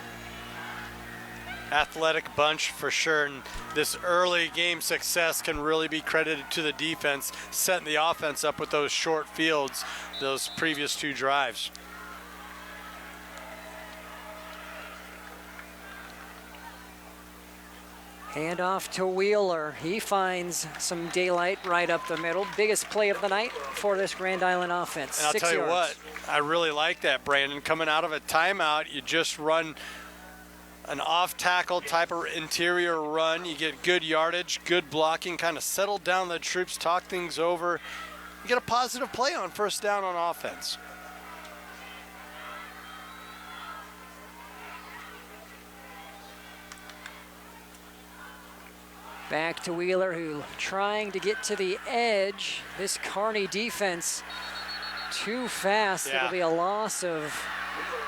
S3: Athletic bunch for sure, and this early game success can really be credited to the defense, setting the offense up with those short fields, those previous two drives.
S2: Hand off to Wheeler. He finds some daylight right up the middle. Biggest play of the night for this Grand Island offense.
S3: And I'll tell you what, I really like that, Brandon. Coming out of a timeout, you just run an off-tackle type of interior run. You get good yardage, good blocking, kind of settle down the troops, talk things over. You get a positive play on first down on offense.
S2: Back to Wheeler, who trying to get to the edge. This Kearney defense too fast. It'll be a loss of,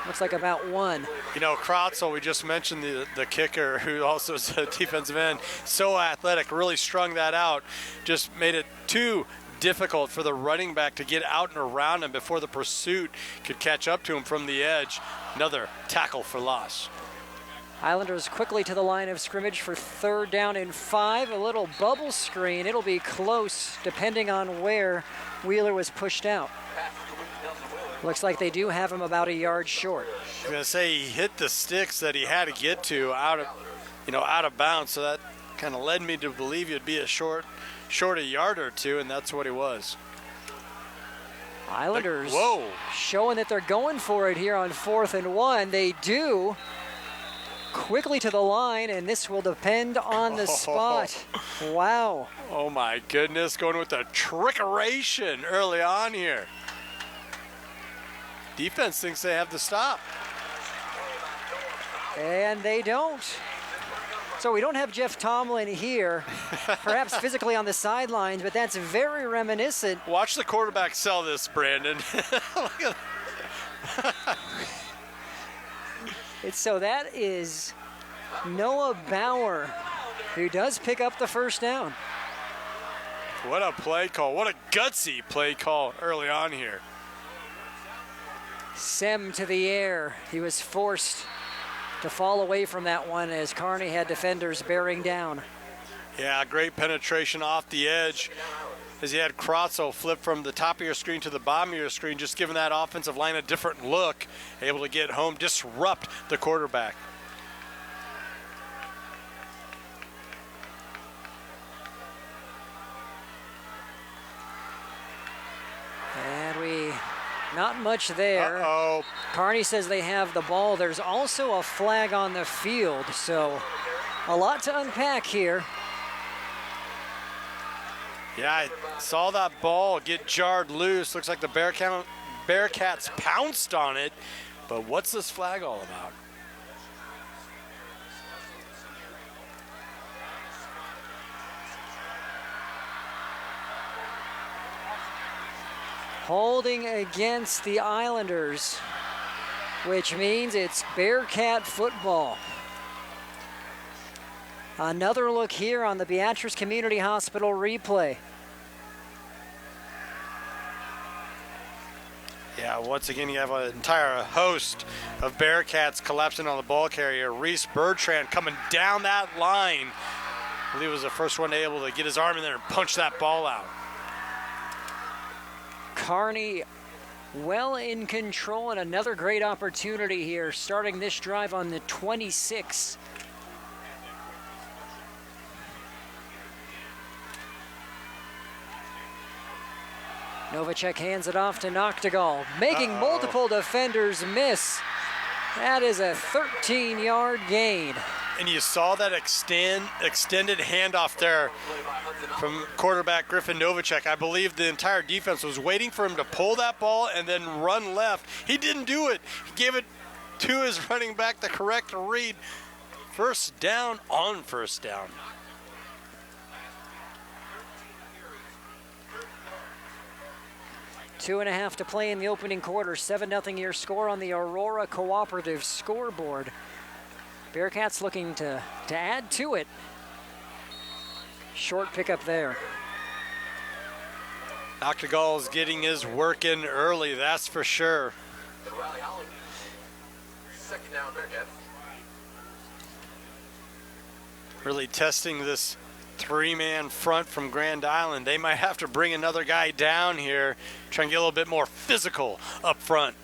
S2: looks like about one.
S3: You know, Krotzel, we just mentioned the kicker, who also is a defensive end. So athletic, really strung that out. Just made it too difficult for the running back to get out and around him before the pursuit could catch up to him from the edge. Another tackle for loss.
S2: Islanders quickly to the line of scrimmage for 3rd down and 5. A little bubble screen. It'll be close depending on where Wheeler was pushed out. Looks like they do have him about a yard short.
S3: I was going to say he hit the sticks that he had to get to out of bounds, so that kind of led me to believe he'd be short a yard or two, and that's what he was.
S2: Islanders showing that they're going for it here on 4th and 1. They do. Quickly to the line, and this will depend on the spot. Wow.
S3: Oh my goodness, going with the trickeration early on here. Defense thinks they have the stop.
S2: And they don't. So we don't have Jeff Tomlin here, perhaps physically on the sidelines, but that's very reminiscent.
S3: Watch the quarterback sell this, Brandon.
S2: So that is Noah Bauer, who does pick up the first down.
S3: What a play call. What a gutsy play call early on here.
S2: Sem to the air. He was forced to fall away from that one as Kearney had defenders bearing down.
S3: Yeah, great penetration off the edge as you had Krotzel flip from the top of your screen to the bottom of your screen, just giving that offensive line a different look, able to get home, disrupt the quarterback.
S2: And not much there. Kearney says they have the ball. There's also a flag on the field, so a lot to unpack here.
S3: Yeah, I saw that ball get jarred loose. Looks like the Bearcats pounced on it, But what's this flag all about?
S2: Holding against the Islanders, which means it's Bearcat football. Another look here on the Beatrice Community Hospital replay.
S3: Yeah, once again, you have an entire host of Bearcats collapsing on the ball carrier. Reese Bertrand coming down that line. I believe he was the first one able to get his arm in there and punch that ball out.
S2: Kearney well in control, and another great opportunity here, starting this drive on the 26. Novacek hands it off to Noctegal, making multiple defenders miss. That is a 13-yard gain.
S3: And you saw that extended handoff there from quarterback Griffin Novacek. I believe the entire defense was waiting for him to pull that ball and then run left. He didn't do it. He gave it to his running back, the correct read. First down on first down.
S2: Two and a half to play in the opening quarter. 7-0 your score on the Aurora Cooperative scoreboard. Bearcats looking to add to it. Short pickup there.
S3: Noctegal is getting his work in early, that's for sure. Really testing this three-man front from Grand Island. They might have to bring another guy down here, try and get a little bit more physical up front.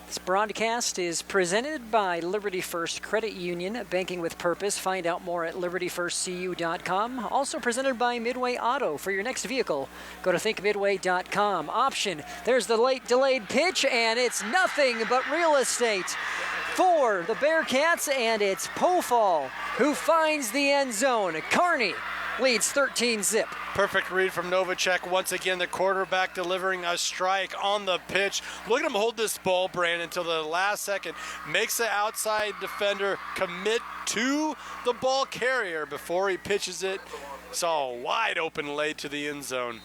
S2: This broadcast is presented by Liberty First Credit Union, banking with purpose. Find out more at libertyfirstcu.com. Also presented by Midway Auto. For your next vehicle, go to thinkmidway.com. Option, there's the late delayed pitch, and it's nothing but real estate for the Bearcats, and it's Pofall who finds the end zone. Kearney leads 13-zip.
S3: Perfect read from Novacek. Once again, the quarterback delivering a strike on the pitch. Look at him hold this ball, Brandon, until the last second. Makes the outside defender commit to the ball carrier before he pitches it. Saw a wide open lay to the end zone.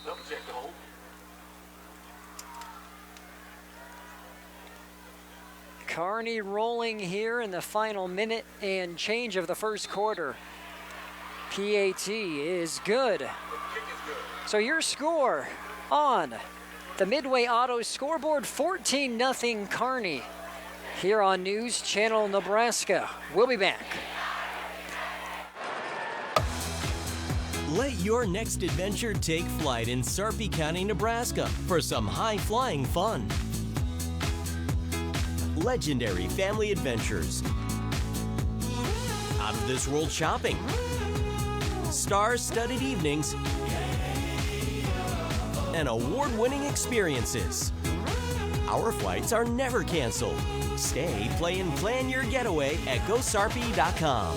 S2: Kearney rolling here in the final minute and change of the first quarter. PAT is good. So your score on the Midway Auto scoreboard, 14-0 Kearney here on News Channel Nebraska. We'll be back.
S10: Let your next adventure take flight in Sarpy County, Nebraska for some high-flying fun. Legendary family adventures. Out-of-this-world shopping. Star-studded evenings. And award-winning experiences. Our flights are never canceled. Stay, play, and plan your getaway at GoSarpy.com.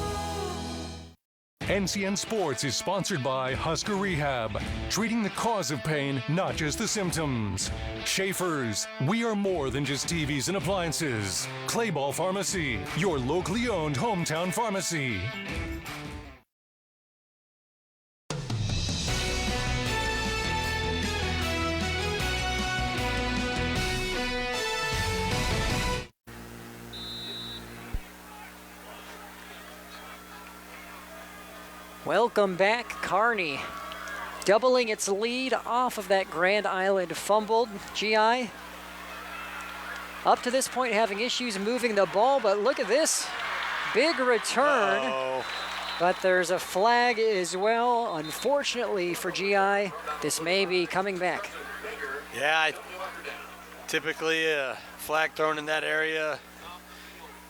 S1: NCN Sports is sponsored by Husker Rehab, treating the cause of pain, not just the symptoms. Schaefer's, we are more than just TVs and appliances. Clayball Pharmacy, your locally owned hometown pharmacy.
S2: Welcome back, Kearney. Doubling its lead off of that Grand Island fumbled. GI, up to this point, having issues moving the ball, but look at this. Big return.
S3: Uh-oh.
S2: But there's a flag as well. Unfortunately for GI, this may be coming back.
S3: Yeah, typically a flag thrown in that area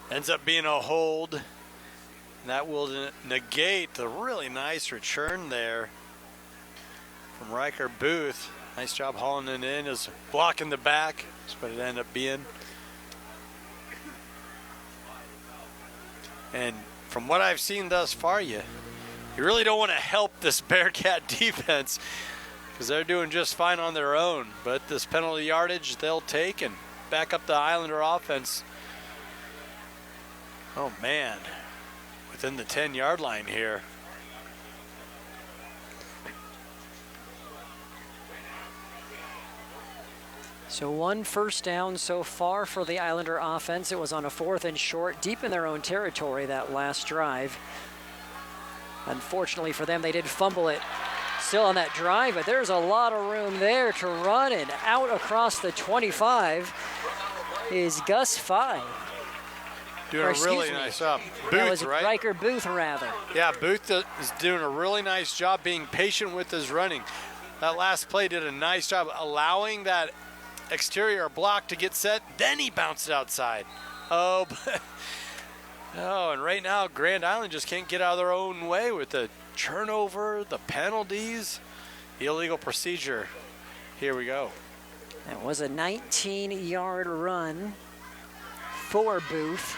S3: ends up being a hold. That will negate the really nice return there from Riker Booth. Nice job hauling it in, is blocking the back. That's what it ended up being. And from what I've seen thus far, you really don't want to help this Bearcat defense,
S11: because they're doing just fine on their own. But this penalty yardage they'll take and back up the Islander offense. Oh, man. Within the 10-yard line here.
S2: So 1 first down so far for the Islander offense. It was on a 4th and short, deep in their own territory that last drive. Unfortunately for them, they did fumble it still on that drive, but there's a lot of room there to run, and out across the 25 is Gus Fye.
S11: Doing a really nice job.
S2: That was
S11: Booth, right?
S2: Riker Booth, rather.
S11: Yeah, Booth is doing a really nice job being patient with his running. That last play did a nice job allowing that exterior block to get set, then he bounced it outside. Oh, and right now Grand Island just can't get out of their own way with the turnover, the penalties, the illegal procedure. Here we go.
S2: That was a 19-yard run for Booth.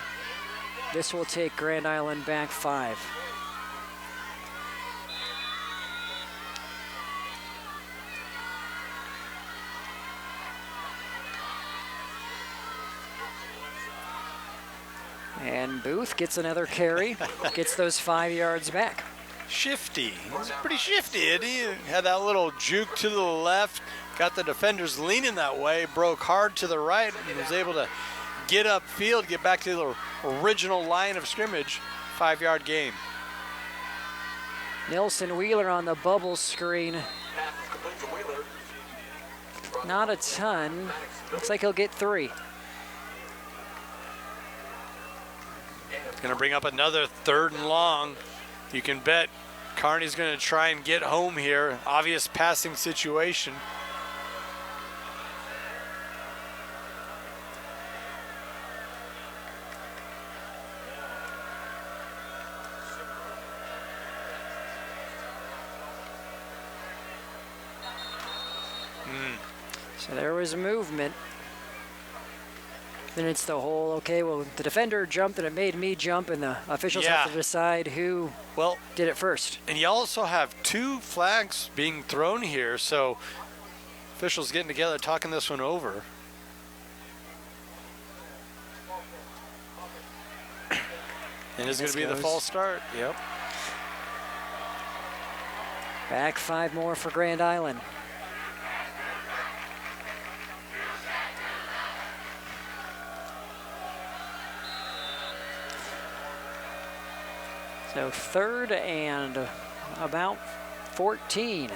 S2: This will take Grand Island back 5. And Booth gets another carry, gets those 5 yards back.
S11: Shifty. He's pretty shifty, isn't he? Had that little juke to the left, got the defenders leaning that way, broke hard to the right, and was able to get upfield, get back to the original line of scrimmage. 5-yard gain.
S2: Nelson Wheeler on the bubble screen. Not a ton. Looks like he'll get 3.
S11: Going to bring up another 3rd and long. You can bet Kearney's going to try and get home here. Obvious passing situation.
S2: So there was movement. Then it's the whole, okay, well, the defender jumped and it made me jump, and the officials have to decide who did it first.
S11: And you also have 2 flags being thrown here, so officials getting together, talking this one over. And it's going to be the false start. Yep.
S2: Back 5 more for Grand Island. So 3rd and about 14.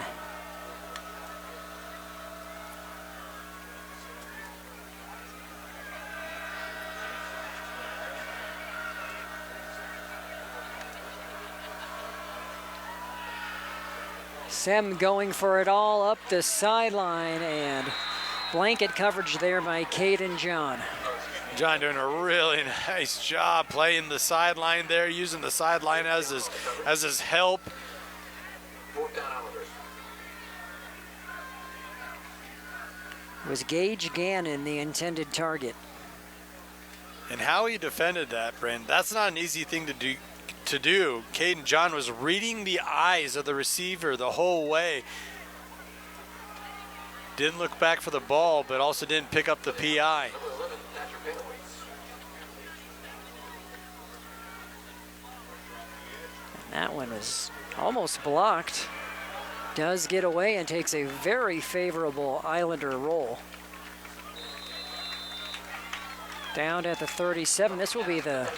S2: Sem going for it all up the sideline, and blanket coverage there by Caden John.
S11: John doing a really nice job playing the sideline there, using the sideline as his help.
S2: Was Gage Gannon the intended target?
S11: And how he defended that, Brent, that's not an easy thing to do. Caden John was reading the eyes of the receiver the whole way. Didn't look back for the ball, but also didn't pick up the PI.
S2: That one is almost blocked. Does get away and takes a very favorable Islander roll. Down at the 37. This will be the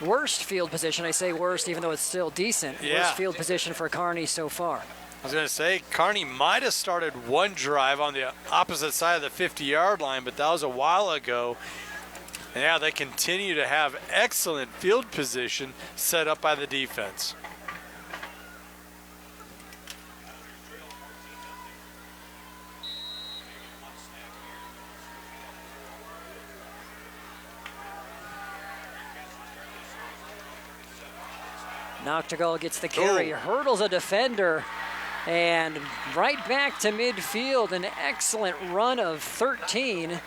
S2: worst field position. I say worst even though it's still decent.
S11: Yeah.
S2: Worst field position for Kearney so far.
S11: I was going to say, Kearney might have started one drive on the opposite side of the 50-yard line, but that was a while ago. And yeah, they continue to have excellent field position set up by the defense.
S2: Noctegal gets the carry, hurdles a defender, and right back to midfield. An excellent run of 13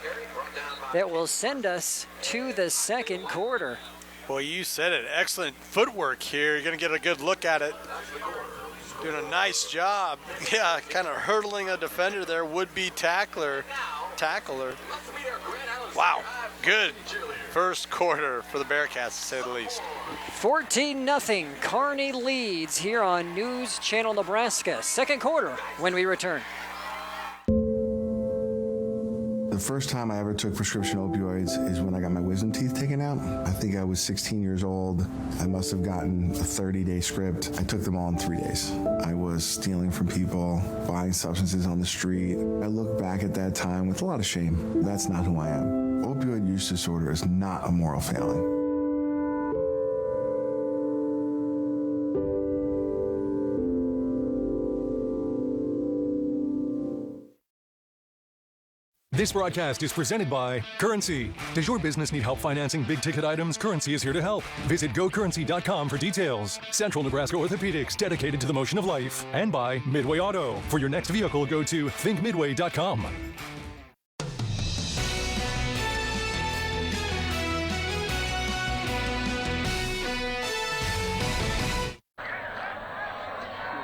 S2: that will send us to the second quarter.
S11: Well, you said it. Excellent footwork here. You're going to get a good look at it. doing a nice job. Yeah, kind of hurdling a defender there, would-be tackler. Wow, good first quarter for the Bearcats, to say the least.
S2: 14-0. Kearney leads here on News Channel Nebraska. Second quarter when we return.
S12: The first time I ever took prescription opioids is when I got my wisdom teeth taken out. I think I was 16 years old. I must have gotten a 30-day script. I took them all in 3 days. I was stealing from people, buying substances on the street. I look back at that time with a lot of shame. That's not who I am. Opioid use disorder is not a moral failing.
S1: This broadcast is presented by Currency. Does your business need help financing big-ticket items? Currency is here to help. Visit gocurrency.com for details. Central Nebraska Orthopedics, dedicated to the motion of life. And by Midway Auto. For your next vehicle, go to thinkmidway.com.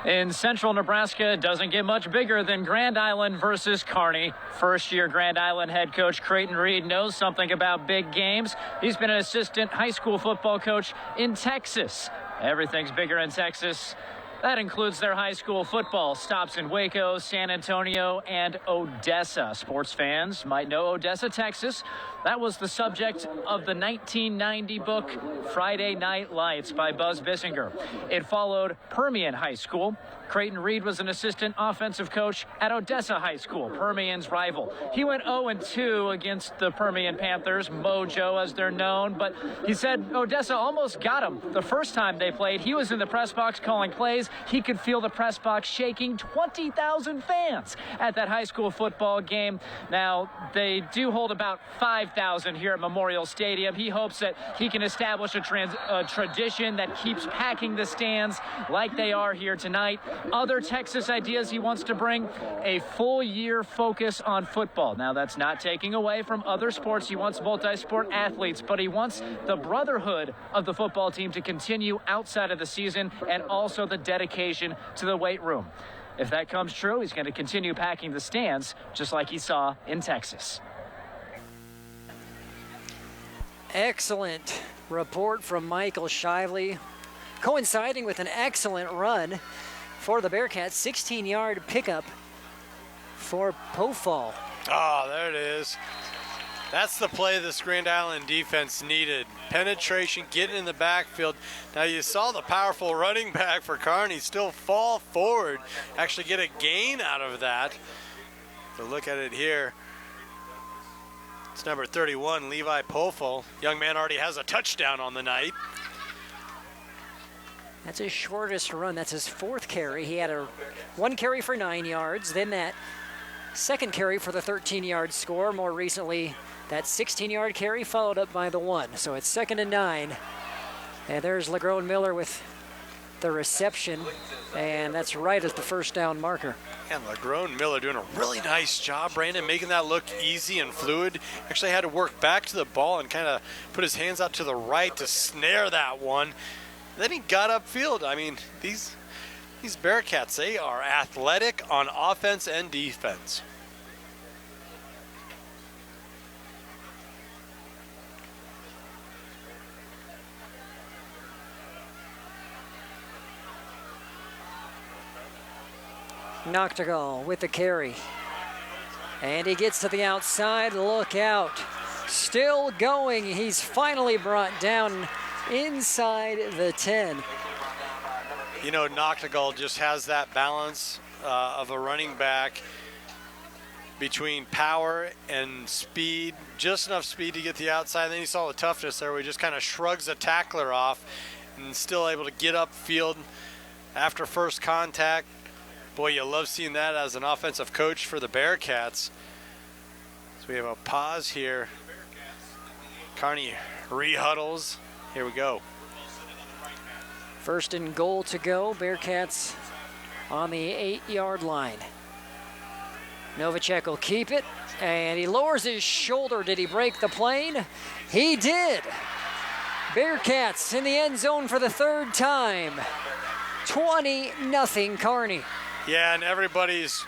S5: In central Nebraska, it doesn't get much bigger than Grand Island versus Kearney. First-year Grand Island head coach Creighton Reed knows something about big games. He's been an assistant high school football coach in Texas. Everything's bigger in Texas. That includes their high school football stops in Waco, San Antonio, and Odessa. Sports fans might know Odessa, Texas. That was the subject of the 1990 book, Friday Night Lights by Buzz Bissinger. It followed Permian High School. Creighton Reed was an assistant offensive coach at Odessa High School, Permian's rival. He went 0-2 against the Permian Panthers, Mojo as they're known, but he said Odessa almost got him the first time they played. He was in the press box calling plays. He could feel the press box shaking. 20,000 fans at that high school football game. Now, they do hold about 5,000 here at Memorial Stadium. He hopes that he can establish a tradition that keeps packing the stands like they are here tonight. Other Texas ideas he wants to bring: a full-year focus on football. Now, that's not taking away from other sports. He wants multi-sport athletes, but he wants the brotherhood of the football team to continue outside of the season, and also the dedication to the weight room. If that comes true, he's going to continue packing the stands just like he saw in Texas.
S2: Excellent report from Michael Shively, coinciding with an excellent run for the Bearcats. 16-yard pickup for Pofall.
S11: Oh, there it is. That's the play this Grand Island defense needed. Penetration, getting in the backfield. Now you saw the powerful running back for Kearney still fall forward, actually get a gain out of that. So look at it here. It's number 31, Levi Pofall. Young man already has a touchdown on the night.
S2: That's his shortest run. That's his fourth carry. He had one carry for 9 yards, then that second carry for the 13-yard score. More recently, that 16-yard carry followed up by the 1. So it's 2nd and 9. And there's LeGrone Miller with the reception, and that's right at the first down marker.
S11: And LeGrone Miller doing a really nice job, Brandon, making that look easy and fluid. Actually had to work back to the ball and kind of put his hands out to the right to snare that one. Then he got upfield. I mean, these Bearcats, they are athletic on offense and defense.
S2: Noctegal with the carry. And he gets to the outside. Look out. Still going. He's finally brought down inside the 10.
S11: You know, Noctegal just has that balance of a running back between power and speed, just enough speed to get the outside. And then you saw the toughness there where he just kind of shrugs a tackler off and still able to get upfield after first contact. Boy, you love seeing that as an offensive coach for the Bearcats. So we have a pause here. Kearney re-huddles. Here we go.
S2: 1st and goal to go. Bearcats on the 8-yard line. Novacek will keep it, and he lowers his shoulder. Did he break the plane? He did. Bearcats in the end zone for the 3rd time. 20-0 Kearney.
S11: Yeah, and everybody's,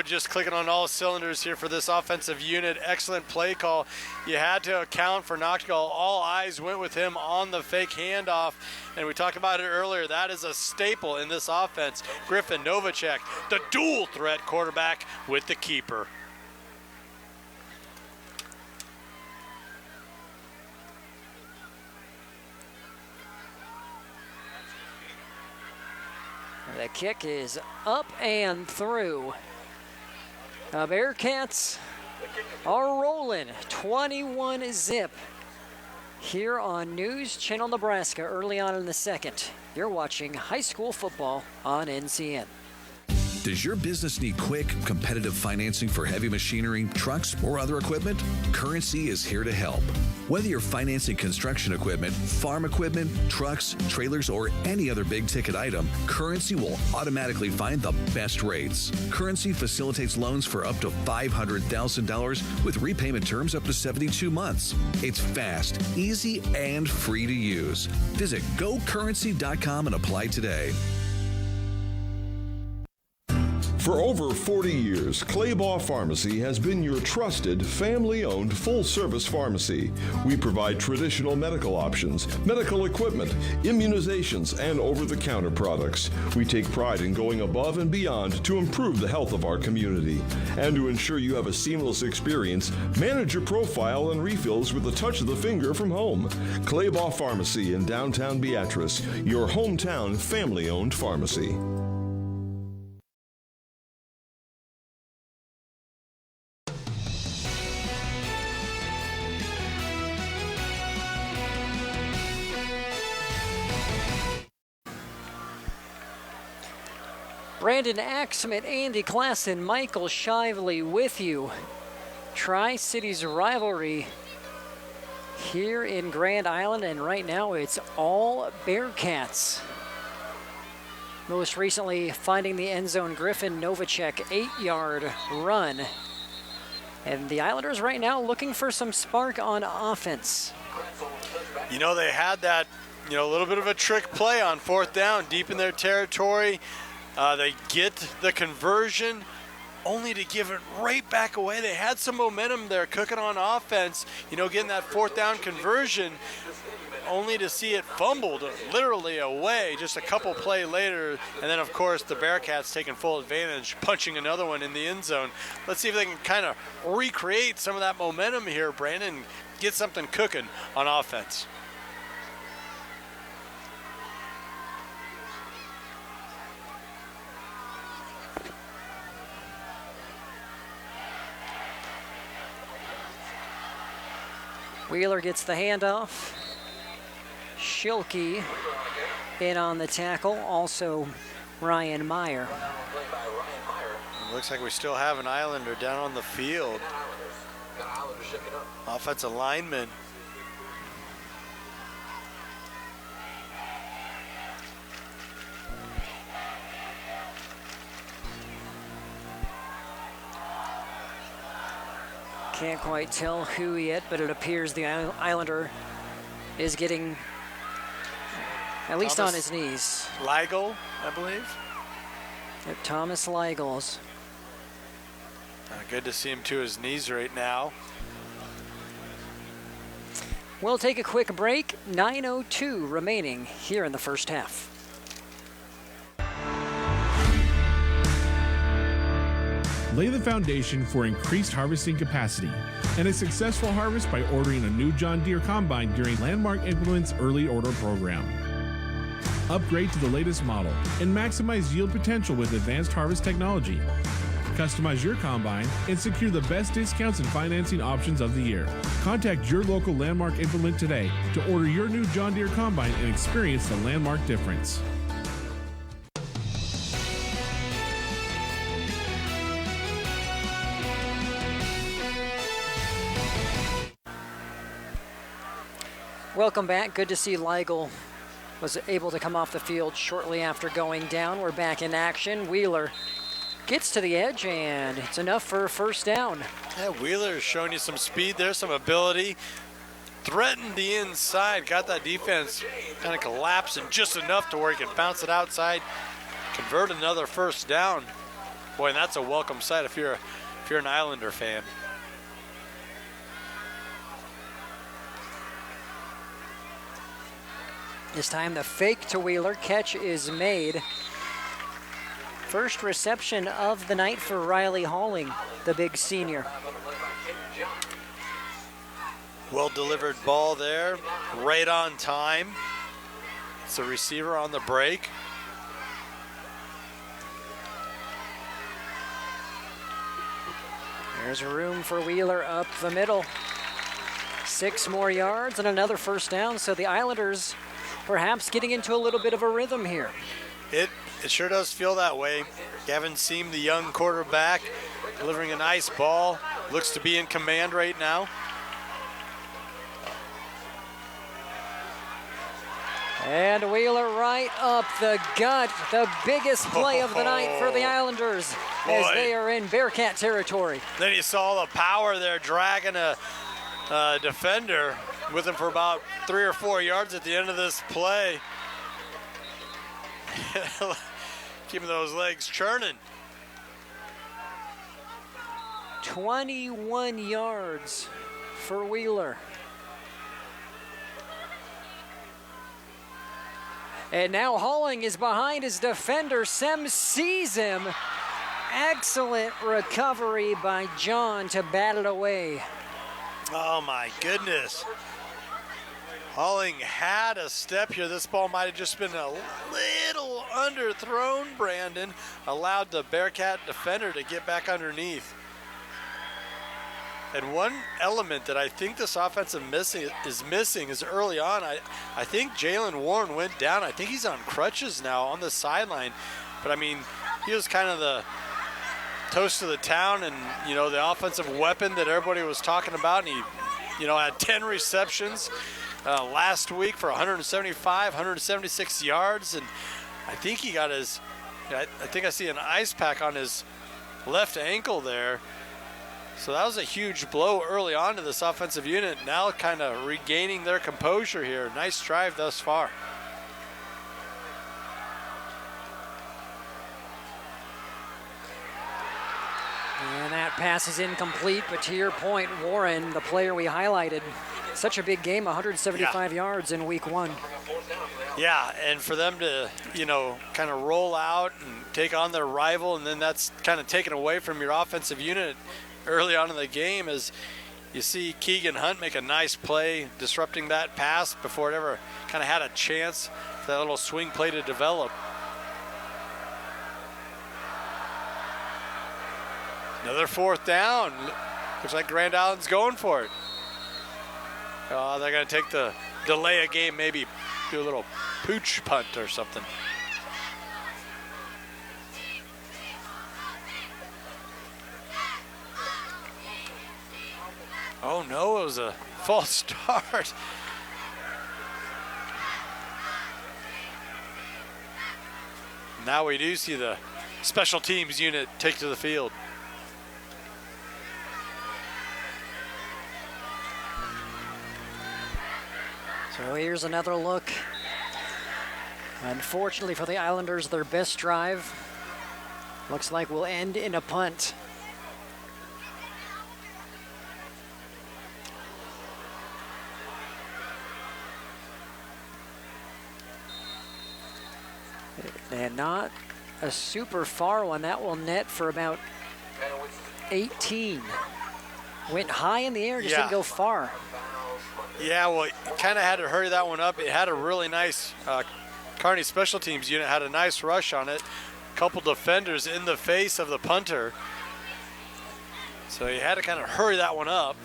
S11: just clicking on all cylinders here for this offensive unit. Excellent play call. You had to account for Noctigal. All eyes went with him on the fake handoff. And we talked about it earlier. That is a staple in this offense. Griffin Novacek, the dual threat quarterback with the keeper.
S2: The kick is up and through. The Bearcats are rolling 21-0 here on News Channel Nebraska early on in the second. You're watching high school football on NCN.
S7: Does your business need quick, competitive financing for heavy machinery, trucks, or other equipment? Currency is here to help. Whether you're financing construction equipment, farm equipment, trucks, trailers, or any other big-ticket item, Currency will automatically find the best rates. Currency facilitates loans for up to $500,000 with repayment terms up to 72 months. It's fast, easy, and free to use. Visit gocurrency.com and apply today.
S13: For over 40 years, Claybaugh Pharmacy has been your trusted, family-owned, full-service pharmacy. We provide traditional medical options, medical equipment, immunizations, and over-the-counter products. We take pride in going above and beyond to improve the health of our community. And to ensure you have a seamless experience, manage your profile and refills with a touch of the finger from home. Claybaugh Pharmacy in downtown Beatrice, your hometown family-owned pharmacy.
S2: Brandon Axman, Andy Klassen, Michael Shively with you. Tri-Cities rivalry here in Grand Island, and right now it's all Bearcats. Most recently finding the end zone, Griffin Novacek, 8-yard run. And the Islanders right now looking for some spark on offense.
S11: They had that, little bit of a trick play on fourth down deep in their territory. They get the conversion only to give it right back away. They had some momentum there cooking on offense, getting that fourth down conversion, only to see it fumbled literally away just a couple play later. And then, of course, the Bearcats taking full advantage, punching another one in the end zone. Let's see if they can kind of recreate some of that momentum here, Brandon, get something cooking on offense.
S2: Wheeler gets the handoff. Schilke in on the tackle. Also Ryan Meyer.
S11: Looks like we still have an Islander down on the field. Offensive lineman.
S2: Can't quite tell who yet, but it appears the Islander is getting at least on his knees.
S11: Leigel, I believe.
S2: Yep, Thomas Leigels.
S11: Good to see him to his knees right now.
S2: We'll take a quick break. 9:02 remaining here in the first half.
S14: Lay the foundation for increased harvesting capacity and a successful harvest by ordering a new John Deere combine during Landmark Implement's early order program. Upgrade to the latest model and maximize yield potential with advanced harvest technology. Customize your combine and secure the best discounts and financing options of the year. Contact your local Landmark Implement today to order your new John Deere combine and experience the Landmark difference.
S2: Welcome back. Good to see Leigel was able to come off the field shortly after going down. We're back in action. Wheeler gets to the edge, and it's enough for a first down.
S11: Yeah, Wheeler is showing you some speed there, some ability. threatened the inside, got that defense kind of collapsing just enough to where he could bounce it outside, convert another first down. Boy, and that's a welcome sight if you're an Islander fan.
S2: This time the fake to Wheeler, catch is made. First reception of the night for Riley Halling, the big senior.
S11: Well delivered ball there, right on time. It's the receiver on the break.
S2: There's room for Wheeler up the middle. 6 more yards and another first down, so the Islanders perhaps getting into a little bit of a rhythm here.
S11: It sure does feel that way. Gavin Seam, the young quarterback, delivering a nice ball. Looks to be in command right now.
S2: And Wheeler right up the gut. The biggest play of the night for the Islanders as they are in Bearcat territory.
S11: Then you saw the power there dragging a defender with him for about 3 or 4 yards at the end of this play. Keeping those legs churning.
S2: 21 yards for Wheeler. And now Halling is behind his defender. Sem sees him. Excellent recovery by John to bat it away.
S11: Oh my goodness. Halling had a step here. This ball might have just been a little underthrown, Brandon. Allowed the Bearcat defender to get back underneath. And one element that I think this offense is missing is early on. I think Jalen Warren went down. I think he's on crutches now on the sideline. But I mean, he was kind of the toast of the town and, you know, the offensive weapon that everybody was talking about. And he, you know, had 10 receptions last week for 175, 176 yards. And I think he got his, I think I see an ice pack on his left ankle there. So that was a huge blow early on to this offensive unit. Now kind of regaining their composure here. Nice drive thus far.
S2: And that pass is incomplete, but to your point, Warren, the player we highlighted, such a big game, 175 yards in week 1.
S11: Yeah, and for them to, you know, kind of roll out and take on their rival, and then that's kind of taken away from your offensive unit early on in the game, as you see Keegan Hunt make a nice play disrupting that pass before it ever kind of had a chance for that little swing play to develop. Another 4th down. Looks like Grand Island's going for it. Oh, they're going to take the delay a game, maybe do a little pooch punt or something. Oh no, it was a false start. Now we do see the special teams unit take to the field.
S2: So here's another look. Unfortunately for the Islanders, their best drive looks like will end in a punt. And not a super far one. That will net for about 18. Went high in the air, just didn't go far.
S11: Yeah, well, kind of had to hurry that one up. It had a really nice, Kearney special teams unit had a nice rush on it. A couple defenders in the face of the punter. So you had to kind of hurry that one up.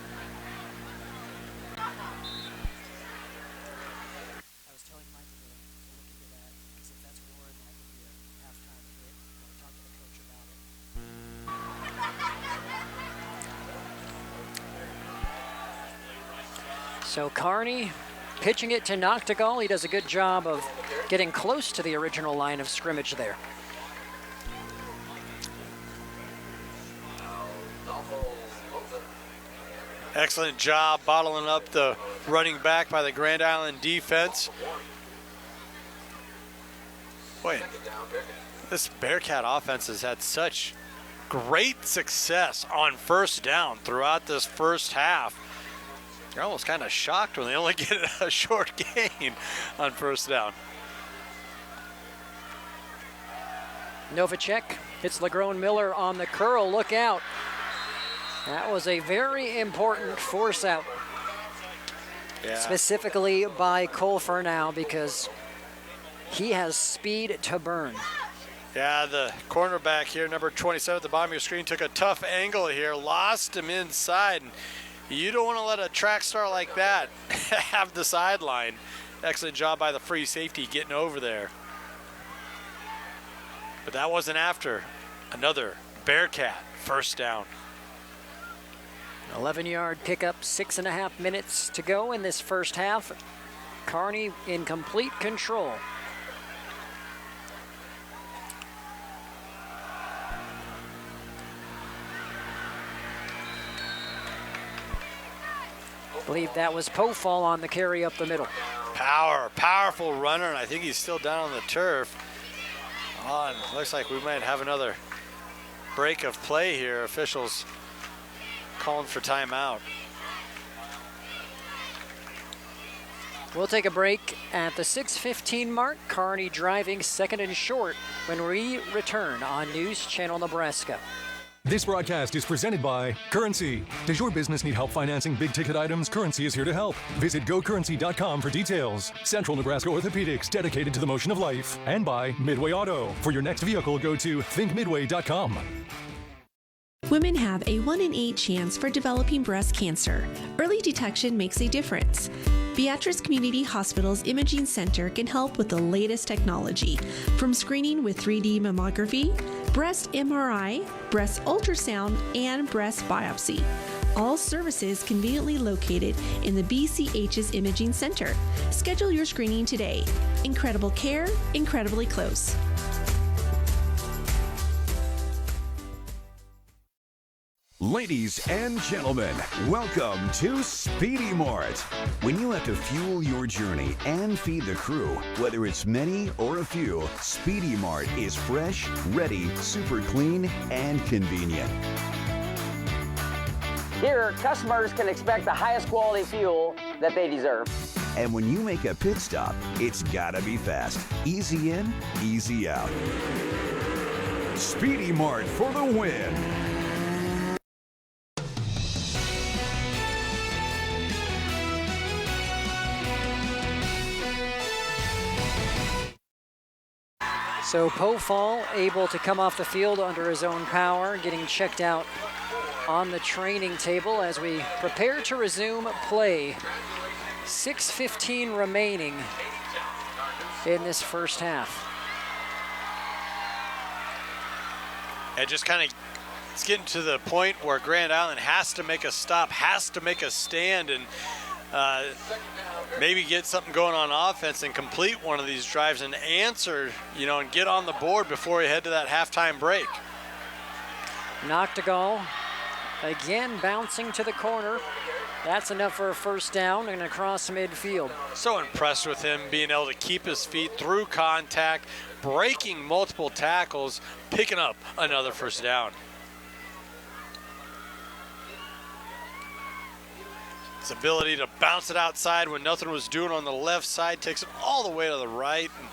S2: So Kearney pitching it to Noctegal. He does a good job of getting close to the original line of scrimmage there.
S11: Excellent job bottling up the running back by the Grand Island defense. Boy, this Bearcat offense has had such great success on first down throughout this first half. You're almost kind of shocked when they only get a short gain on first down.
S2: Novacek hits Lagrone Miller on the curl. Look out. That was a very important force out.
S11: Yeah.
S2: Specifically by Cole Furnow, because he has speed to burn.
S11: Yeah, the cornerback here, number 27 at the bottom of your screen, took a tough angle here, lost him inside. And you don't want to let a track star like that have the sideline. Excellent job by the free safety getting over there. But that wasn't after another Bearcat first down.
S2: 11-yard pickup, 6.5 minutes to go in this first half. Kearney in complete control. I believe that was Pofall on the carry up the middle.
S11: Powerful runner, and I think he's still down on the turf. Oh, and looks like we might have another break of play here. Officials calling for timeout.
S2: We'll take a break at the 6:15 mark. Kearney driving second and short when we return on News Channel Nebraska.
S1: This broadcast is presented by Currency. Does your business need help financing big-ticket items? Currency is here to help. Visit gocurrency.com for details. Central Nebraska Orthopedics, dedicated to the motion of life. And by Midway Auto. For your next vehicle, go to thinkmidway.com.
S15: Women have a 1 in 8 chance for developing breast cancer. Early detection makes a difference. Beatrice Community Hospital's Imaging Center can help with the latest technology, from screening with 3D mammography, breast MRI, breast ultrasound, and breast biopsy. All services conveniently located in the BCH's Imaging Center. Schedule your screening today. Incredible care, incredibly close.
S16: Ladies and gentlemen, welcome to Speedy Mart. When you have to fuel your journey and feed the crew, whether it's many or a few, Speedy Mart is fresh, ready, super clean, and convenient.
S17: Here, customers can expect the highest quality fuel that they deserve.
S16: And when you make a pit stop, it's gotta be fast. Easy in, easy out. Speedy Mart for the win.
S2: So Pofall able to come off the field under his own power, getting checked out on the training table as we prepare to resume play. 6:15 remaining in this first half.
S11: And just kind of, it's getting to the point where Grand Island has to make a stop, has to make a stand, and maybe get something going on offense and complete one of these drives and answer, and get on the board before we head to that halftime break.
S2: Noctegal again bouncing to the corner. That's enough for a first down and across midfield.
S11: So impressed with him being able to keep his feet through contact, breaking multiple tackles, picking up another first down. His ability to bounce it outside when nothing was doing on the left side, takes it all the way to the right. And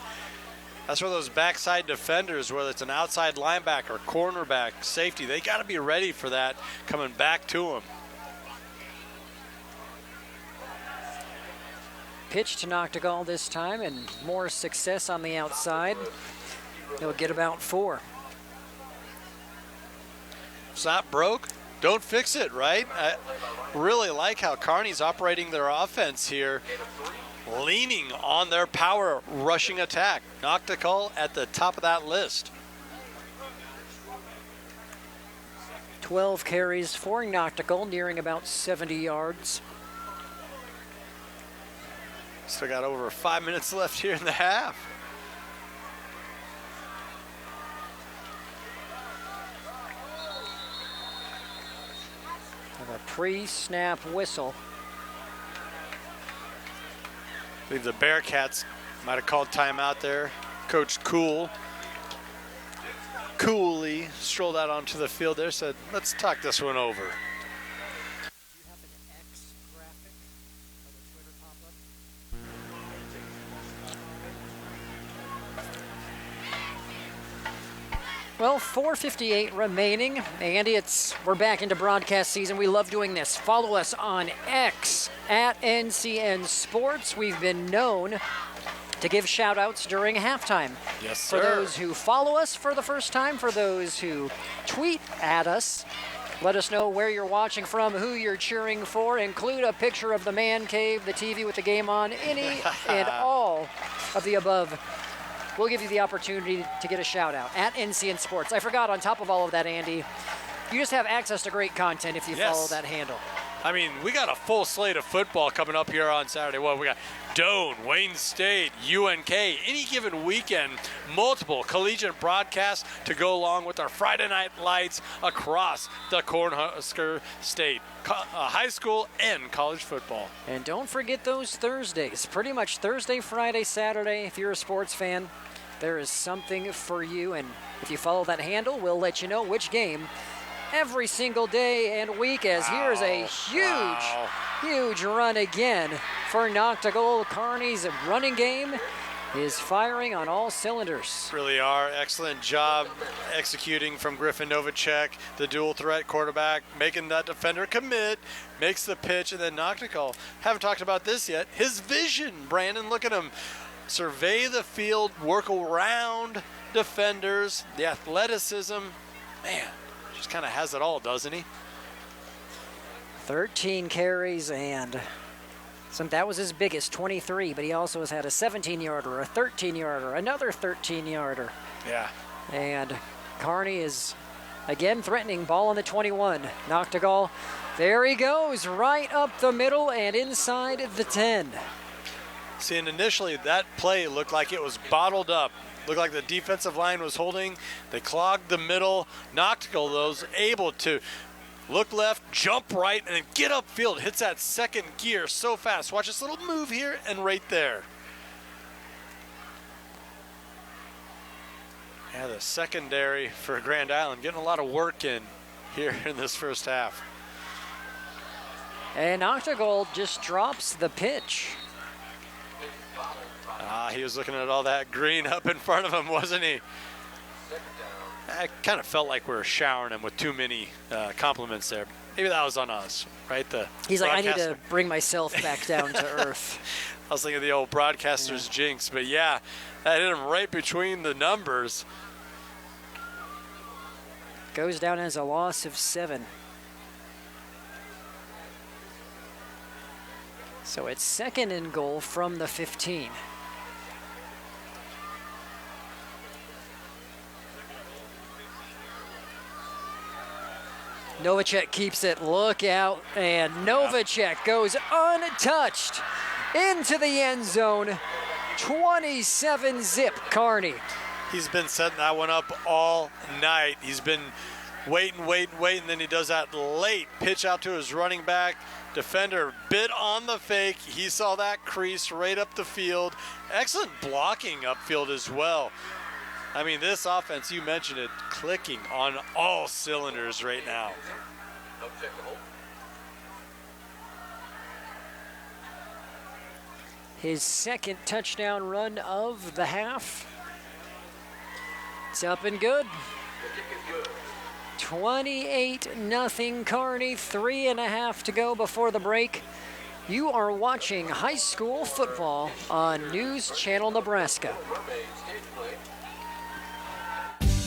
S11: that's where those backside defenders, whether it's an outside linebacker, cornerback, safety, they got to be ready for that coming back to him.
S2: Pitch to Noctegal this time, and more success on the outside. He'll get about 4.
S11: It's not broke, don't fix it, right? I really like how Kearney's operating their offense here, leaning on their power rushing attack. Noctegal at the top of that list.
S2: 12 carries for Noctegal, nearing about 70 yards.
S11: Still got over 5 minutes left here in the half.
S2: Have a pre-snap whistle.
S11: I believe the Bearcats might have called timeout there. Coach Cooley strolled out onto the field there, said, let's talk this one over.
S2: Well, 4:58 remaining. Andy, we're back into broadcast season. We love doing this. Follow us on X at NCN Sports. We've been known to give shout-outs during halftime.
S11: Yes, sir.
S2: For those who follow us for the first time, for those who tweet at us, let us know where you're watching from, who you're cheering for. Include a picture of the man cave, the TV with the game on, any and all of the above. We'll give you the opportunity to get a shout-out at NCN Sports. I forgot, on top of all of that, Andy, you just have access to great content if you follow that handle.
S11: I mean, we got a full slate of football coming up here on Saturday. Well, we got Doane, Wayne State, UNK, any given weekend, multiple collegiate broadcasts to go along with our Friday night lights across the Cornhusker State, high school and college football.
S2: And don't forget those Thursdays. Pretty much Thursday, Friday, Saturday, if you're a sports fan, there is something for you. And if you follow that handle, we'll let you know which game every single day and week, as here's a huge run again for Noctigal. Kearney's running game is firing on all cylinders.
S11: Really are. Excellent job executing from Griffin Novacek, the dual threat quarterback, making that defender commit, makes the pitch, and then Noctigal. Haven't talked about this yet. His vision, Brandon, look at him. Survey the field, work around defenders, the athleticism. Man, just kind of has it all, doesn't he?
S2: 13 carries, and that was his biggest, 23, but he also has had a 17-yarder, a 13-yarder, another 13-yarder.
S11: Yeah.
S2: And Kearney is again threatening, ball on the 21. Noctigal, there he goes, right up the middle and inside the 10.
S11: See, and initially that play looked like it was bottled up. Looked like the defensive line was holding. They clogged the middle. Noctigal, though, was able to look left, jump right, and then get upfield. Hits that second gear so fast. Watch this little move here and right there. Yeah, the secondary for Grand Island getting a lot of work in here in this first half.
S2: And Noctigal just drops the pitch.
S11: He was looking at all that green up in front of him, wasn't he? I kind of felt like we were showering him with too many compliments there. Maybe that was on us, right?
S2: He's like, I need to bring myself back down to earth.
S11: I was thinking of the old broadcaster's jinx, but yeah, that hit him right between the numbers.
S2: Goes down as a loss of 7. So it's second and goal from the 15. Novacek keeps it, look out, and Novacek goes untouched into the end zone. 27-zip Kearney.
S11: He's been setting that one up all night. He's been waiting, and then he does that late pitch out to his running back. Defender bit on the fake. He saw that crease right up the field. Excellent blocking upfield as well. I mean, this offense, you mentioned it, clicking on all cylinders right now.
S2: His second touchdown run of the half. It's up and good. 28-0 Kearney, 3.5 to go before the break. You are watching high school football on News Channel Nebraska.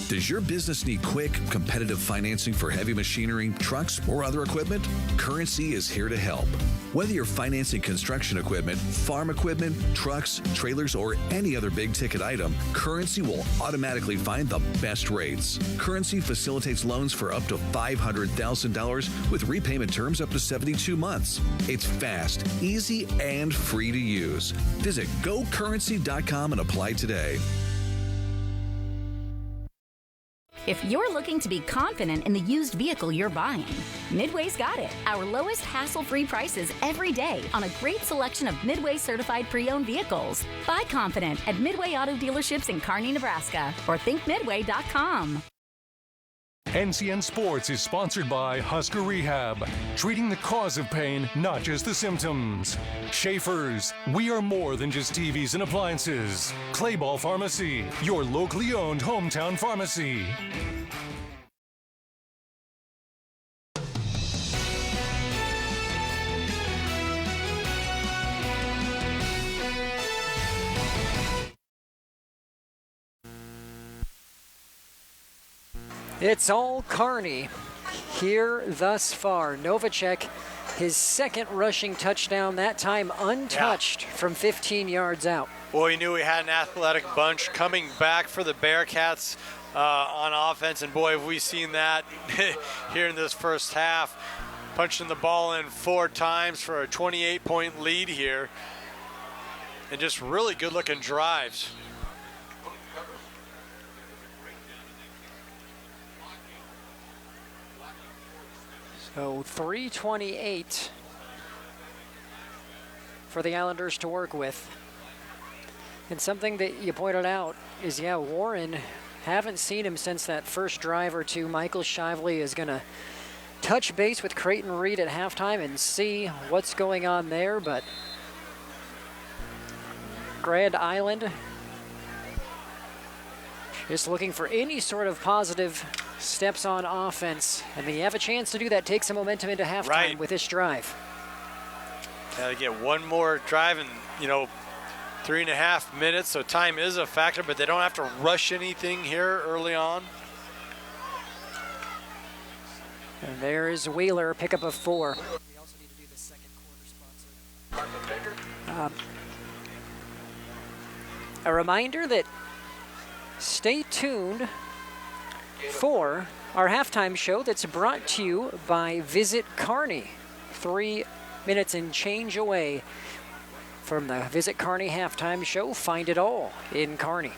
S7: Does your business need quick, competitive financing for heavy machinery, trucks, or other equipment? Currency is here to help. Whether you're financing construction equipment, farm equipment, trucks, trailers, or any other big-ticket item, Currency will automatically find the best rates. Currency facilitates loans for up to $500,000 with repayment terms up to 72 months. It's fast, easy, and free to use. Visit GoCurrency.com and apply today.
S18: If you're looking to be confident in the used vehicle you're buying, Midway's got it. Our lowest hassle-free prices every day on a great selection of Midway certified pre-owned vehicles. Buy confident at Midway Auto Dealerships in Kearney, Nebraska, or thinkmidway.com.
S1: NCN Sports is sponsored by Husker Rehab, treating the cause of pain, not just the symptoms. Schaefer's, we are more than just TVs and appliances. Clayball Pharmacy, your locally owned hometown pharmacy.
S2: It's all Kearney here thus far. Novacek, his second rushing touchdown, that time untouched from 15 yards out.
S11: Well, we knew we had an athletic bunch coming back for the Bearcats on offense, and boy, have we seen that here in this first half. Punching the ball in 4 times for a 28-point lead here, and just really good-looking drives.
S2: So 3:28 for the Islanders to work with. And something that you pointed out is, Warren, haven't seen him since that first drive or two. Michael Shively is going to touch base with Creighton Reed at halftime and see what's going on there. But Grand Island just looking for any sort of positive steps on offense, and they have a chance to do that. Take some momentum into halftime with this drive.
S11: Got to get one more drive in, 3.5 minutes, so time is a factor, but they don't have to rush anything here early on.
S2: And there is Wheeler, pickup of 4. A reminder that stay tuned for our halftime show that's brought to you by Visit Kearney. 3 minutes and change away from the Visit Kearney halftime show. Find it all in Kearney.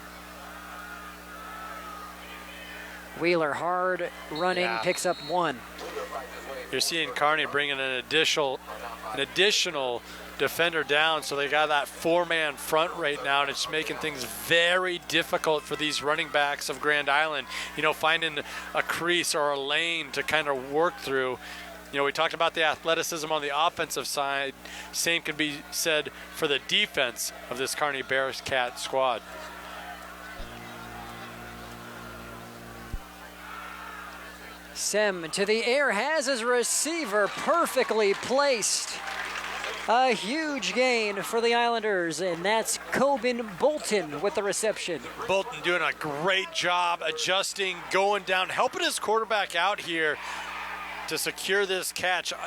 S2: Wheeler hard running, picks up 1.
S11: You're seeing Kearney bringing an additional defender down, so they got that 4-man front right now, and it's making things very difficult for these running backs of Grand Island, finding a crease or a lane to kind of work through. We talked about the athleticism on the offensive side. Same can be said for the defense of this Kearney Bearcat squad.
S2: Sem to the air, has his receiver perfectly placed. A huge gain for the Islanders, and that's Coben Bolton with the reception.
S11: Bolton doing a great job adjusting, going down, helping his quarterback out here to secure this catch. A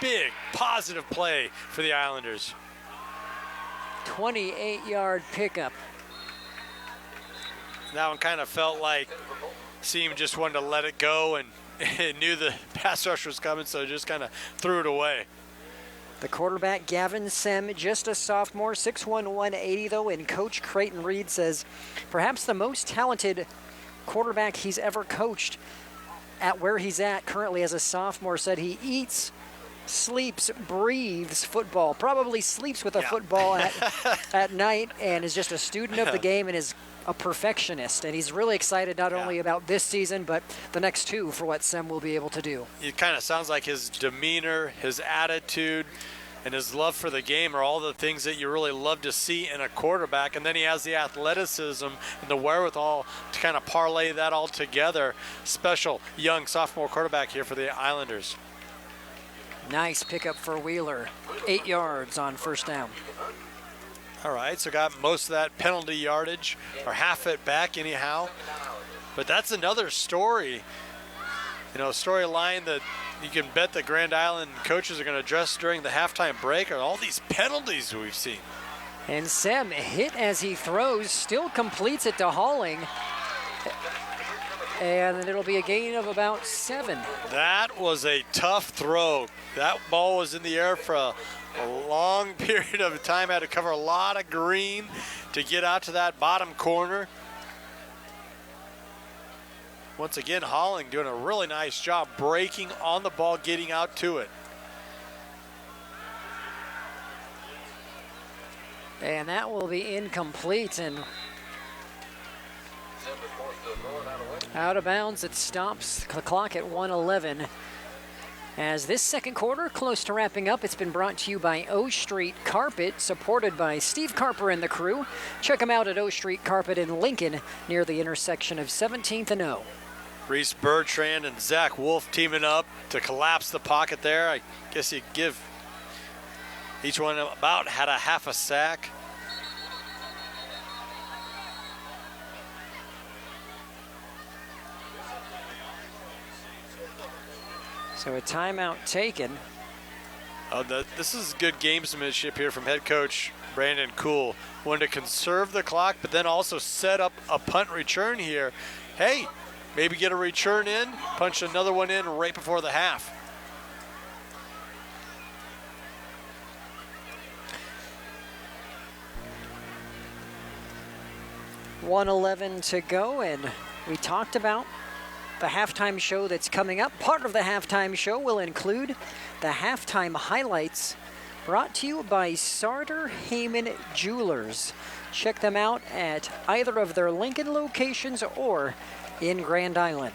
S11: big positive play for the Islanders.
S2: 28-yard pickup.
S11: That one kind of felt like Seam just wanted to let it go and knew the pass rush was coming, so just kind of threw it away.
S2: The quarterback, Gavin Sem, just a sophomore, 6'1", 180 though, and Coach Creighton Reed says perhaps the most talented quarterback he's ever coached at where he's at currently as a sophomore. Said he eats, sleeps, breathes football, probably sleeps with a football at night, and is just a student of the game and is a perfectionist. And he's really excited not only about this season, but the next 2 for what Sem will be able to do.
S11: It kind of sounds like his demeanor, his attitude, and his love for the game are all the things that you really love to see in a quarterback. And then he has the athleticism and the wherewithal to kind of parlay that all together. Special young sophomore quarterback here for the Islanders.
S2: Nice pickup for Wheeler. 8 yards on first down.
S11: All right, so got most of that penalty yardage, or half it back anyhow. But that's another story, storyline that you can bet the Grand Island coaches are going to address during the halftime break, are all these penalties we've seen.
S2: And Sem hit as he throws, still completes it to Halling. And it'll be a gain of about 7.
S11: That was a tough throw. That ball was in the air for a long period of time. Had to cover a lot of green to get out to that bottom corner. once again, Holling doing a really nice job breaking on the ball, getting out to it.
S2: And that will be incomplete and out of bounds. It stops the clock at 1:11. As this second quarter close to wrapping up, it's been brought to you by O Street Carpet, supported by Steve Carper and the crew. Check them out at O Street Carpet in Lincoln, near the intersection of 17th and O.
S11: Reese Bertrand and Zach Wolf teaming up to collapse the pocket there. I guess you give each one about had a half a sack.
S2: So a timeout taken.
S11: This is good gamesmanship here from head coach Brandon Kuhl. Wanted to conserve the clock, but then also set up a punt return here. Hey, maybe get a return in, punch another one in right before the half.
S2: $1:11 to go, and we talked about the halftime show that's coming up. Part of the halftime show will include the halftime highlights, brought to you by Sartor Heyman Jewelers. Check them out at either of their Lincoln locations or in Grand Island.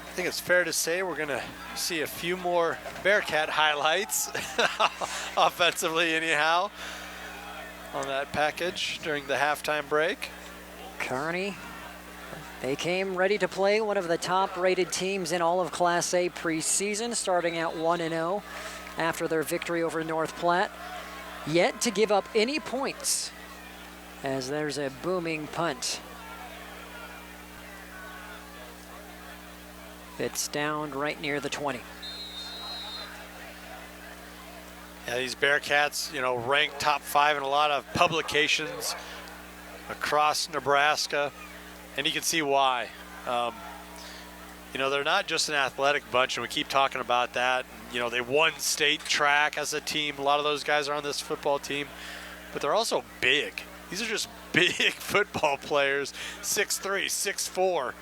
S11: I think it's fair to say we're going to see a few more Bearcat highlights, offensively anyhow, on that package during the halftime break.
S2: Kearney, they came ready to play, one of the top-rated teams in all of Class A preseason, starting out 1-0 after their victory over North Platte. Yet to give up any points, as there's a booming punt. It's down right near the 20.
S11: Yeah, these Bearcats, ranked top 5 in a lot of publications across Nebraska, and you can see why. They're not just an athletic bunch, and we keep talking about that. They won state track as a team. A lot of those guys are on this football team, but they're also big. These are just big football players, 6'3", 6'4".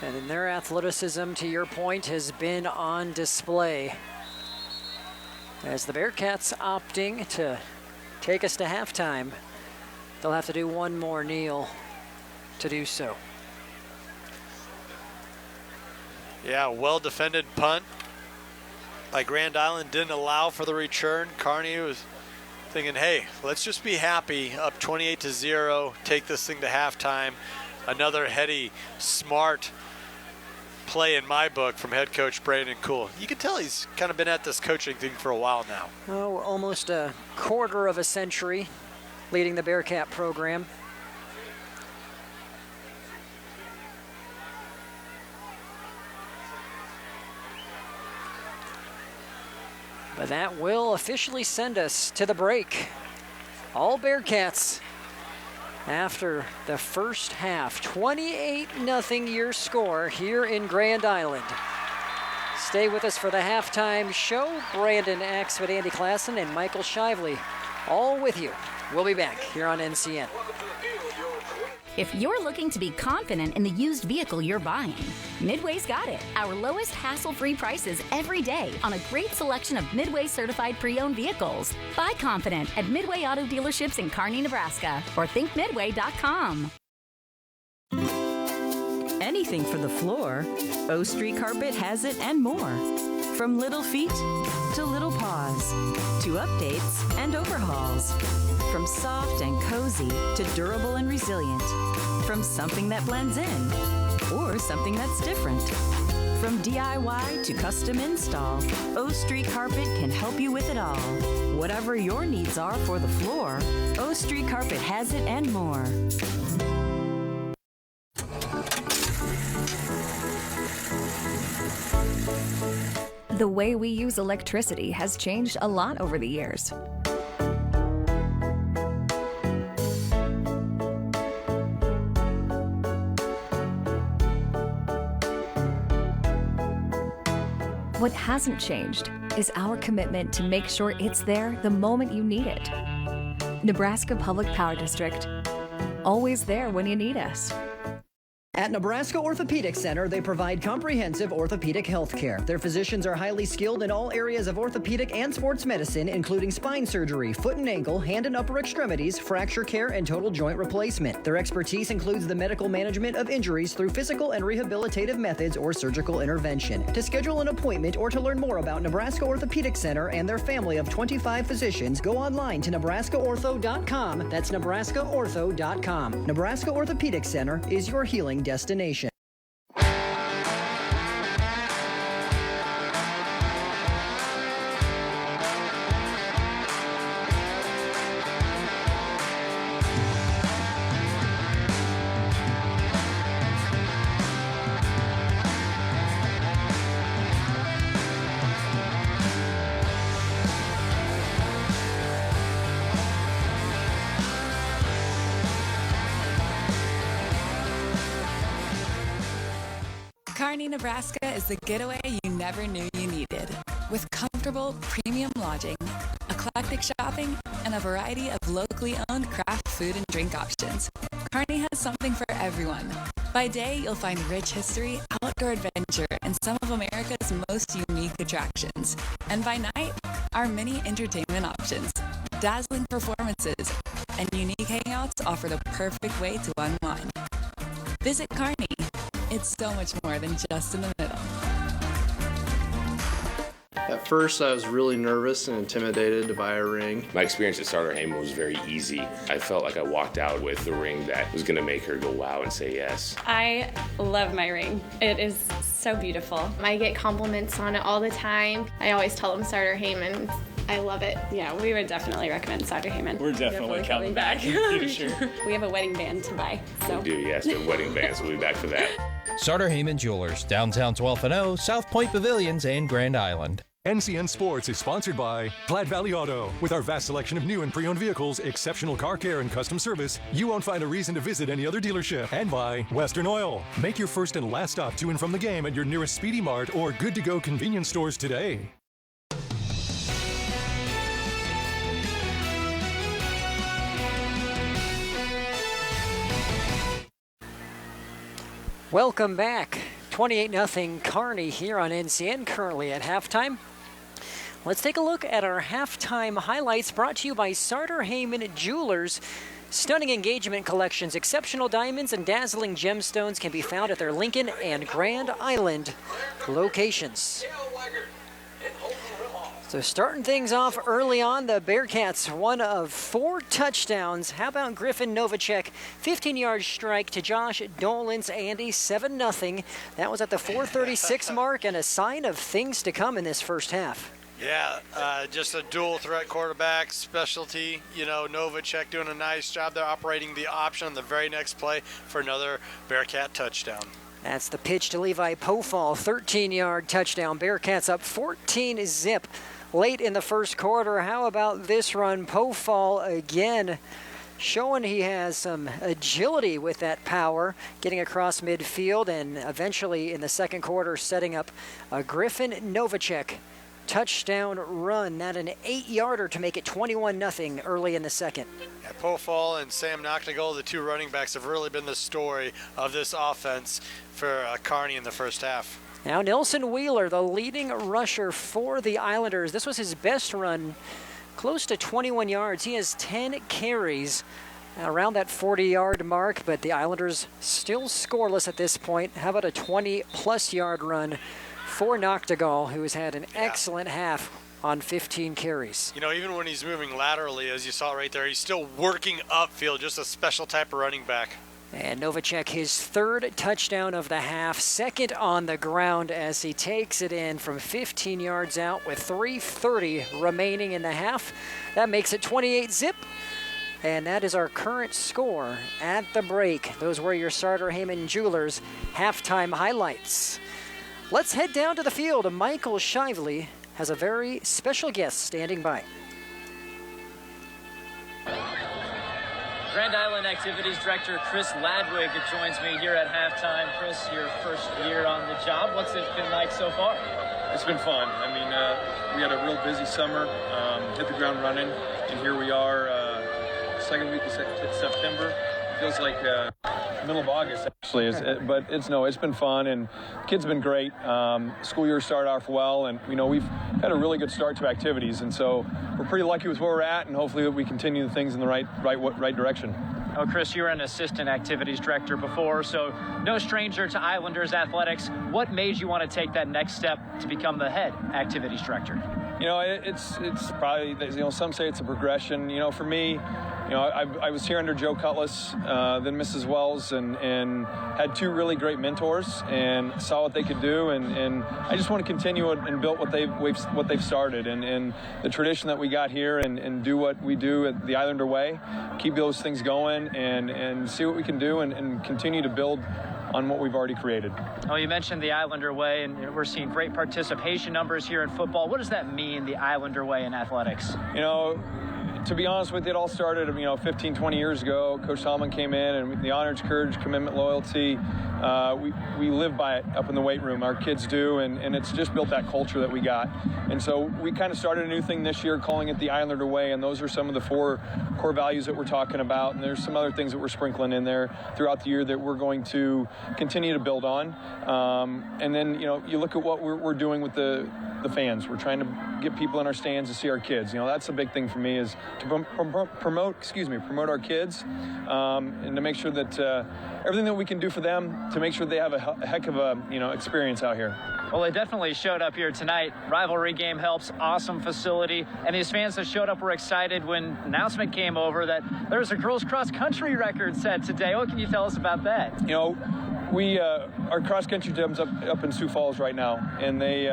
S2: And then their athleticism, to your point, has been on display, as the Bearcats opting to take us to halftime. They'll have to do one more kneel to do so.
S11: Yeah, well-defended punt by Grand Island, didn't allow for the return. Kearney was thinking, hey, let's just be happy, up 28-0, take this thing to halftime. Another heady, smart play in my book from head coach Brandon Kuhl. You can tell he's kind of been at this coaching thing for a while now.
S2: Oh, almost a quarter of a century leading the Bearcat program. But that will officially send us to the break. All Bearcats after the first half. 28-0 your score here in Grand Island. Stay with us for the halftime show. Brandon Axford, Andy Klassen, and Michael Shively, all with you. We'll be back here on NCN.
S18: If you're looking to be confident in the used vehicle you're buying, Midway's got it. Our lowest hassle-free prices every day on a great selection of Midway certified pre-owned vehicles. Buy confident at Midway Auto Dealerships in Kearney, Nebraska, or thinkmidway.com.
S4: Anything for the floor, O Street Carpet has it and more. From little feet to little paws, to updates and overhauls. From soft and cozy to durable and resilient. From something that blends in or something that's different. From DIY to custom install, O Street Carpet can help you with it all. Whatever your needs are for the floor, O Street Carpet has it and more.
S19: The way we use electricity has changed a lot over the years. What hasn't changed is our commitment to make sure it's there the moment you need it. Nebraska Public Power District, always there when you need us.
S2: At Nebraska Orthopedic Center, they provide comprehensive orthopedic health care. Their physicians are highly skilled in all areas of orthopedic and sports medicine, including spine surgery, foot and ankle, hand and upper extremities, fracture care, and total joint replacement. Their expertise includes the medical management of injuries through physical and rehabilitative methods or surgical intervention. To schedule an appointment or to learn more about Nebraska Orthopedic Center and their family of 25 physicians, go online to nebraskaortho.com. That's nebraskaortho.com. Nebraska Orthopedic Center is your healing destination.
S9: Kearney, Nebraska is the getaway you never knew you needed. With comfortable, premium lodging, eclectic shopping, and a variety of locally owned craft food and drink options, Kearney has something for everyone. By day, you'll find rich history, outdoor adventure, and some of America's most unique attractions. And by night, our many entertainment options, dazzling performances, and unique hangouts offer the perfect way to unwind. Visit Kearney. It's so much more than just in the middle.
S3: At first, I was really nervous and intimidated to buy a ring.
S20: My experience at Starter Heyman was very easy. I felt like I walked out with the ring that was going to make her go wow and say yes.
S21: I love my ring. It is so beautiful.
S24: I get compliments on it all the time. I always tell them Starter Heyman. I love it.
S21: Yeah, we would definitely recommend Starter Heyman.
S20: We're definitely coming back in the future.
S21: We have a wedding band to buy. So.
S20: We do, yes, the wedding bands. We'll be back for that.
S25: Starter Heyman Jewelers, downtown 12th and O, South Point Pavilions, and Grand Island.
S1: NCN Sports is sponsored by Platte Valley Auto. With our vast selection of new and pre-owned vehicles, exceptional car care, and custom service, you won't find a reason to visit any other dealership. And by Western Oil. Make your first and last stop to and from the game at your nearest Speedy Mart or Good to Go convenience stores today.
S2: Welcome back. 28-0 Kearney here on NCN, currently at halftime. Let's take a look at our halftime highlights brought to you by Starter Heyman Jewelers. Stunning engagement collections, exceptional diamonds, and dazzling gemstones can be found at their Lincoln and Grand Island locations. So starting things off early on, the Bearcats, one of 4 touchdowns. How about Griffin Novacek? 15-yard strike to Josh Dolan's Andy, 7-0. That was at the 4:36 mark and a sign of things to come in this first half.
S11: Yeah, just a dual threat quarterback specialty. You know, Novacek doing a nice job there operating the option on the very next play for another Bearcat touchdown.
S2: That's the pitch to Levi Pofall, 13-yard touchdown. Bearcats up 14-zip. Late in the first quarter. How about this run? Pofall again showing he has some agility with that power, getting across midfield, and eventually in the second quarter setting up a Griffin Novacek touchdown run. That an 8-yarder to make it 21-0 early in the second.
S11: Yeah, Pofall and Sam Noctegal, the 2 running backs, have really been the story of this offense for Kearney in the first half.
S2: Now Nelson Wheeler, the leading rusher for the Islanders. This was his best run, close to 21 yards. He has 10 carries around that 40-yard mark, but the Islanders still scoreless at this point. How about a 20-plus yard run for Noctegal, who has had an excellent half on 15 carries.
S11: You know, even when he's moving laterally, as you saw right there, he's still working upfield, just a special type of running back.
S2: And Novacek, his 3rd touchdown of the half, 2nd on the ground as he takes it in from 15 yards out with 3:30 remaining in the half. That makes it 28-zip. And that is our current score at the break. Those were your Starter Heyman Jewelers halftime highlights. Let's head down to the field. Michael Shively has a very special guest standing by.
S5: Grand Island Activities Director Chris Ladwig joins me here at halftime. Chris, your first year on the job. What's it been like so far?
S3: It's been fun. I mean, we had a real busy summer, hit the ground running, and here we are, second week of September. Feels like middle of August, actually. But it's been fun, and kids have been great. School year started off well, and we've had a really good start to activities, and so we're pretty lucky with where we're at, and hopefully we continue the things in the right direction.
S5: Oh, Chris, you were an assistant activities director before, so no stranger to Islanders athletics. What made you want to take that next step to become the head activities director?
S3: It's probably, some say it's a progression. For me, I was here under Joe Cutlass, then Mrs. Wells, and had two really great mentors and saw what they could do, and I just want to continue and build what they've started, and the tradition that we got here, and do what we do at the Islander way, keep those things going, and see what we can do, and continue to build on what we've already created.
S5: Oh, you mentioned the Islander way, and we're seeing great participation numbers here in football. What does that mean, the Islander way in athletics?
S3: To be honest with you, it all started, 15, 20 years ago. Coach Solomon came in, and the honors, courage, commitment, loyalty, we live by it up in the weight room. Our kids do, and it's just built that culture that we got. And so we kind of started a new thing this year, calling it the Islander way, and those are some of the 4 core values that we're talking about. And there's some other things that we're sprinkling in there throughout the year that we're going to continue to build on. And then, you look at what we're doing with the fans. We're trying to get people in our stands to see our kids. That's a big thing for me, is to promote our kids, and to make sure that everything that we can do for them, to make sure they have a heck of a experience out here.
S5: Well, they definitely showed up here tonight. Rivalry game helps, awesome facility, and these fans that showed up were excited when announcement came over that there's a girls cross country record set today. What can you tell us about that?
S3: We our cross country team's up in Sioux Falls right now, and they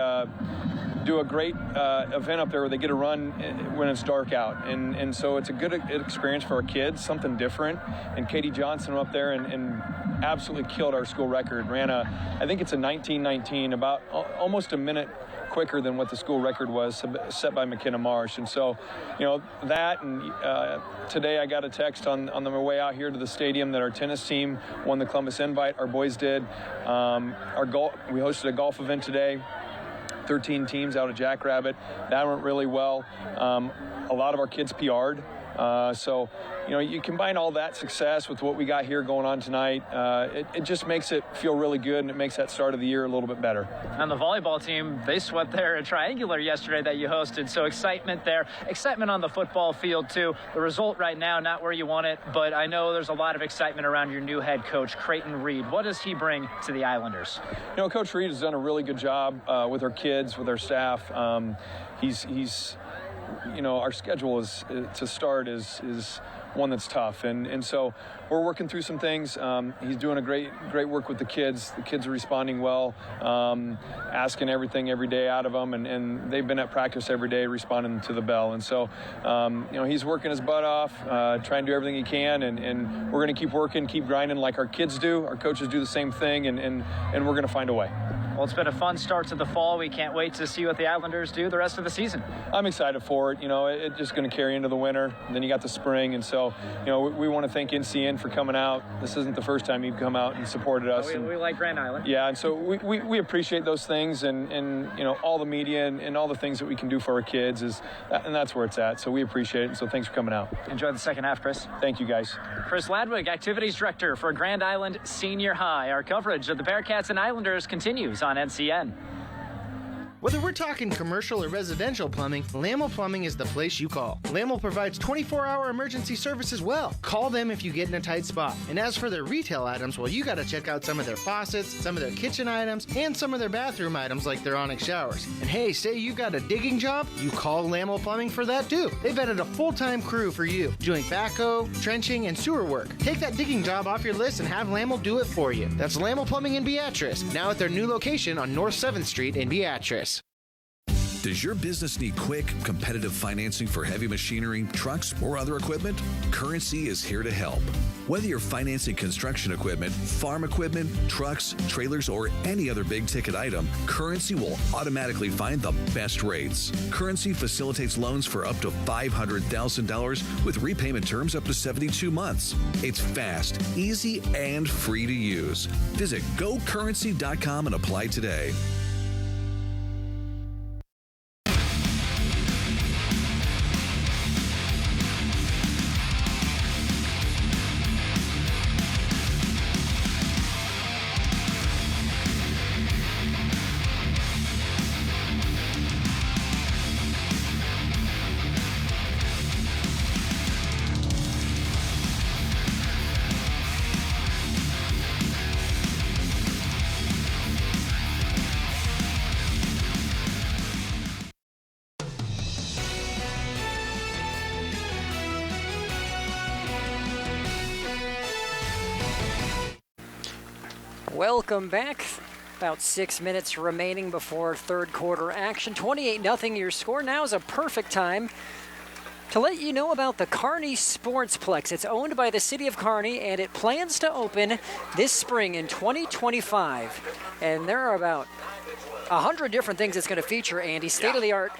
S3: do a great event up there where they get a run when it's dark out, and so it's a good experience for our kids, something different. And Katie Johnson up there and absolutely killed our school record. Ran I think it's a 19:19, about almost a minute quicker than what the school record was set by McKenna Marsh. And so, that, and today I got a text on the way out here to the stadium that our tennis team won the Columbus Invite. Our boys did. We hosted a golf event today. 13 teams out of Jackrabbit. That went really well. A lot of our kids PR'd. So, you combine all that success with what we got here going on tonight, it just makes it feel really good, and it makes that start of the year a little bit better.
S5: And the volleyball team, they swept their triangular yesterday that you hosted, so excitement there. Excitement on the football field, too. The result right now, not where you want it, but I know there's a lot of excitement around your new head coach, Creighton Reed. What does he bring to the Islanders?
S3: Coach Reed has done a really good job with our kids, with our staff. He's our schedule to start is one that's tough, and so we're working through some things. He's doing a great work with the kids. The kids are responding well, asking everything every day out of them, and they've been at practice every day responding to the bell. And so he's working his butt off, trying to do everything he can, and we're going to keep working, keep grinding like our kids do. Our coaches do the same thing, and we're going to find a way.
S5: Well, it's been a fun start to the fall. We can't wait to see what the Islanders do the rest of the season.
S3: I'm excited for it. It's just going to carry into the winter. And then you got the spring. And so, we want to thank NCN for coming out. This isn't the first time you've come out and supported us.
S5: We like Grand Island.
S3: Yeah, and so we appreciate those things, and all the media and all the things that we can do for our kids, and that's where it's at. So we appreciate it. And so thanks for coming out.
S5: Enjoy the second half, Chris.
S3: Thank you, guys.
S5: Chris Ladwig, Activities Director for Grand Island Senior High. Our coverage of the Bearcats and Islanders continues on NCN.
S6: Whether we're talking commercial or residential plumbing, Lamel Plumbing is the place you call. Lamel provides 24-hour emergency service as well. Call them if you get in a tight spot. And as for their retail items, well, you got to check out some of their faucets, some of their kitchen items, and some of their bathroom items like their Onyx showers. And hey, say you got a digging job, you call Lamel Plumbing for that too. They've added a full-time crew for you, doing backhoe, trenching, and sewer work. Take that digging job off your list and have Lamel do it for you. That's Lamel Plumbing in Beatrice, now at their new location on North 7th Street in Beatrice.
S7: Does your business need quick, competitive financing for heavy machinery, trucks, or other equipment? Currency is here to help. Whether you're financing construction equipment, farm equipment, trucks, trailers, or any other big-ticket item, Currency will automatically find the best rates. Currency facilitates loans for up to $500,000 with repayment terms up to 72 months. It's fast, easy, and free to use. Visit gocurrency.com and apply today.
S2: Welcome back. About 6 minutes remaining before third quarter action. 28-0 your score. Now is a perfect time to let you know about the Kearney Sportsplex. It's owned by the city of Kearney, and it plans to open this spring in 2025. And there are about 100 different things it's going to feature, Andy. State-of-the-art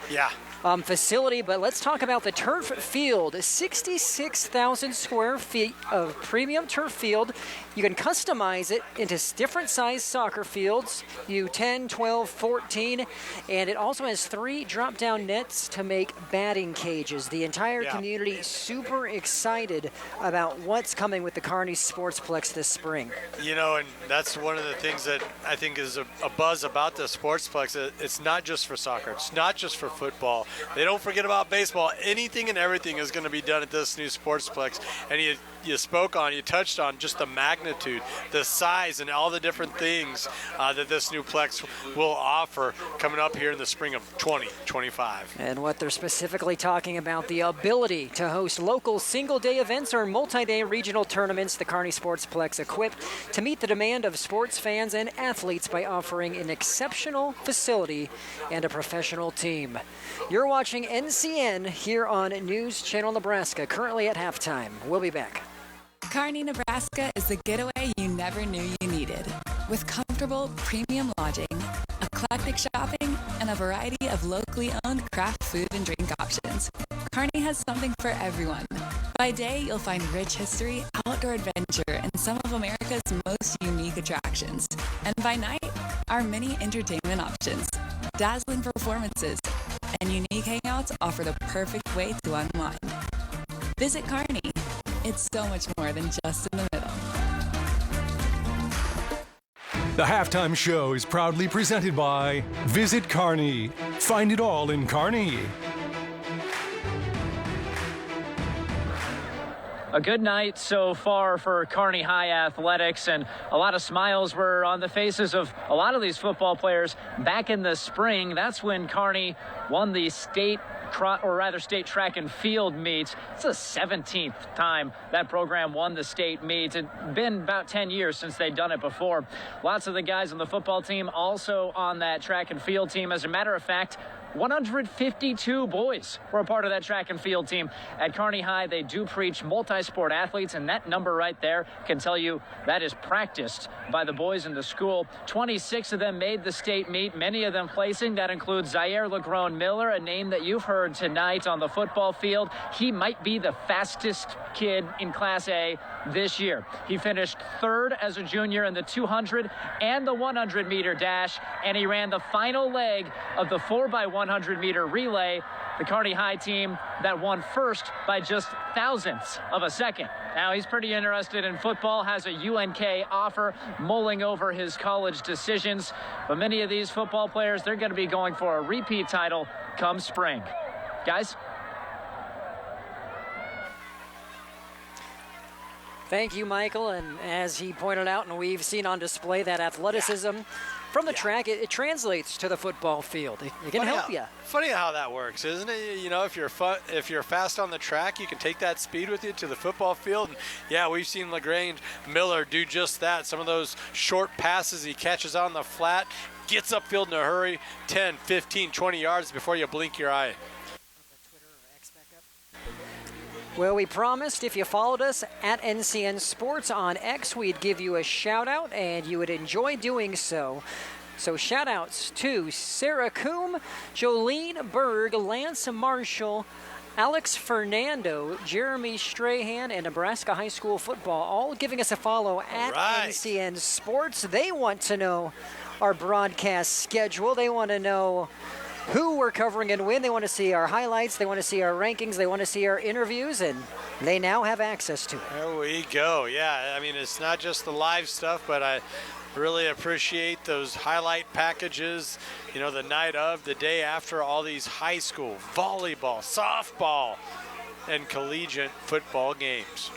S2: facility, but let's talk about the turf field. 66,000 square feet of premium turf field. You can customize it into different size soccer fields, U10, 12, 14, and it also has 3 drop-down nets to make batting cages. The entire community super excited about what's coming with the Kearney Sportsplex this spring.
S11: You know, and that's one of the things that I think is a buzz about the Sportsplex. It's not just for soccer. It's not just for football. They don't forget about baseball. Anything and everything is going to be done at this new Sportsplex. And you touched on just the magnitude, the size, and all the different things that this new Plex will offer coming up here in the spring of 2025.
S2: And what they're specifically talking about, the ability to host local single-day events or multi-day regional tournaments, the Kearney Sportsplex equipped to meet the demand of sports fans and athletes by offering an exceptional facility and a professional team. You're watching NCN here on News Channel Nebraska, currently at halftime. We'll be back.
S9: Kearney, Nebraska is the getaway you never knew you needed. With comfortable, premium lodging, eclectic shopping, and a variety of locally owned craft food and drink options, Kearney has something for everyone. By day, you'll find rich history, outdoor adventure, and some of America's most unique attractions. And by night, our many entertainment options, dazzling performances, and unique hangouts offer the perfect way to unwind. Visit Kearney. It's so much more than just in the middle.
S1: The halftime show is proudly presented by Visit Kearney. Find it all in Kearney.
S5: A good night so far for Kearney High Athletics, and a lot of smiles were on the faces of a lot of these football players back in the spring. That's when Kearney won the state track and field meets. It's the 17th time that program won the state meets. It's been about 10 years since they'd done it before. Lots of the guys on the football team also on that track and field team. As a matter of fact, 152 boys were a part of that track and field team at Kearney High. They do preach multi-sport athletes, and that number right there can tell you that is practiced by the boys in the school. 26 of them made the state meet, many of them placing. That includes Zaire LeGrone Miller, a name that you've heard tonight on the football field. He might be the fastest kid in Class A this year. He finished third as a junior in the 200 and the 100-meter dash, and he ran the final leg of the 4x100-meter relay. The Kearney High team that won first by just thousandths of a second. Now, he's pretty interested in football, has a UNK offer, mulling over his college decisions. But many of these football players, they're going to be going for a repeat title come spring. Guys?
S2: Thank you, Michael. And as he pointed out, and we've seen on display, that athleticism from the track, it translates to the football field. It can help you.
S11: Funny how that works, isn't it? You know, if you're fast on the track, you can take that speed with you to the football field. And yeah, we've seen LaGrange Miller do just that. Some of those short passes he catches on the flat, gets upfield in a hurry, 10, 15, 20 yards before you blink your eye.
S2: Well, we promised if you followed us at NCN Sports on X, we'd give you a shout-out, and you would enjoy doing so. So shout-outs to Sarah Coombe, Jolene Berg, Lance Marshall, Alex Fernando, Jeremy Strahan, and Nebraska High School Football, all giving us a follow at NCN Sports. They want to know our broadcast schedule. They want to know who we're covering and when. They want to see our highlights. They want to see our rankings. They want to see our interviews, and they now have access to it.
S11: There we go. Yeah, I mean, it's not just the live stuff, but I really appreciate those highlight packages, you know, the night of, the day after, all these high school volleyball, softball, and collegiate football games.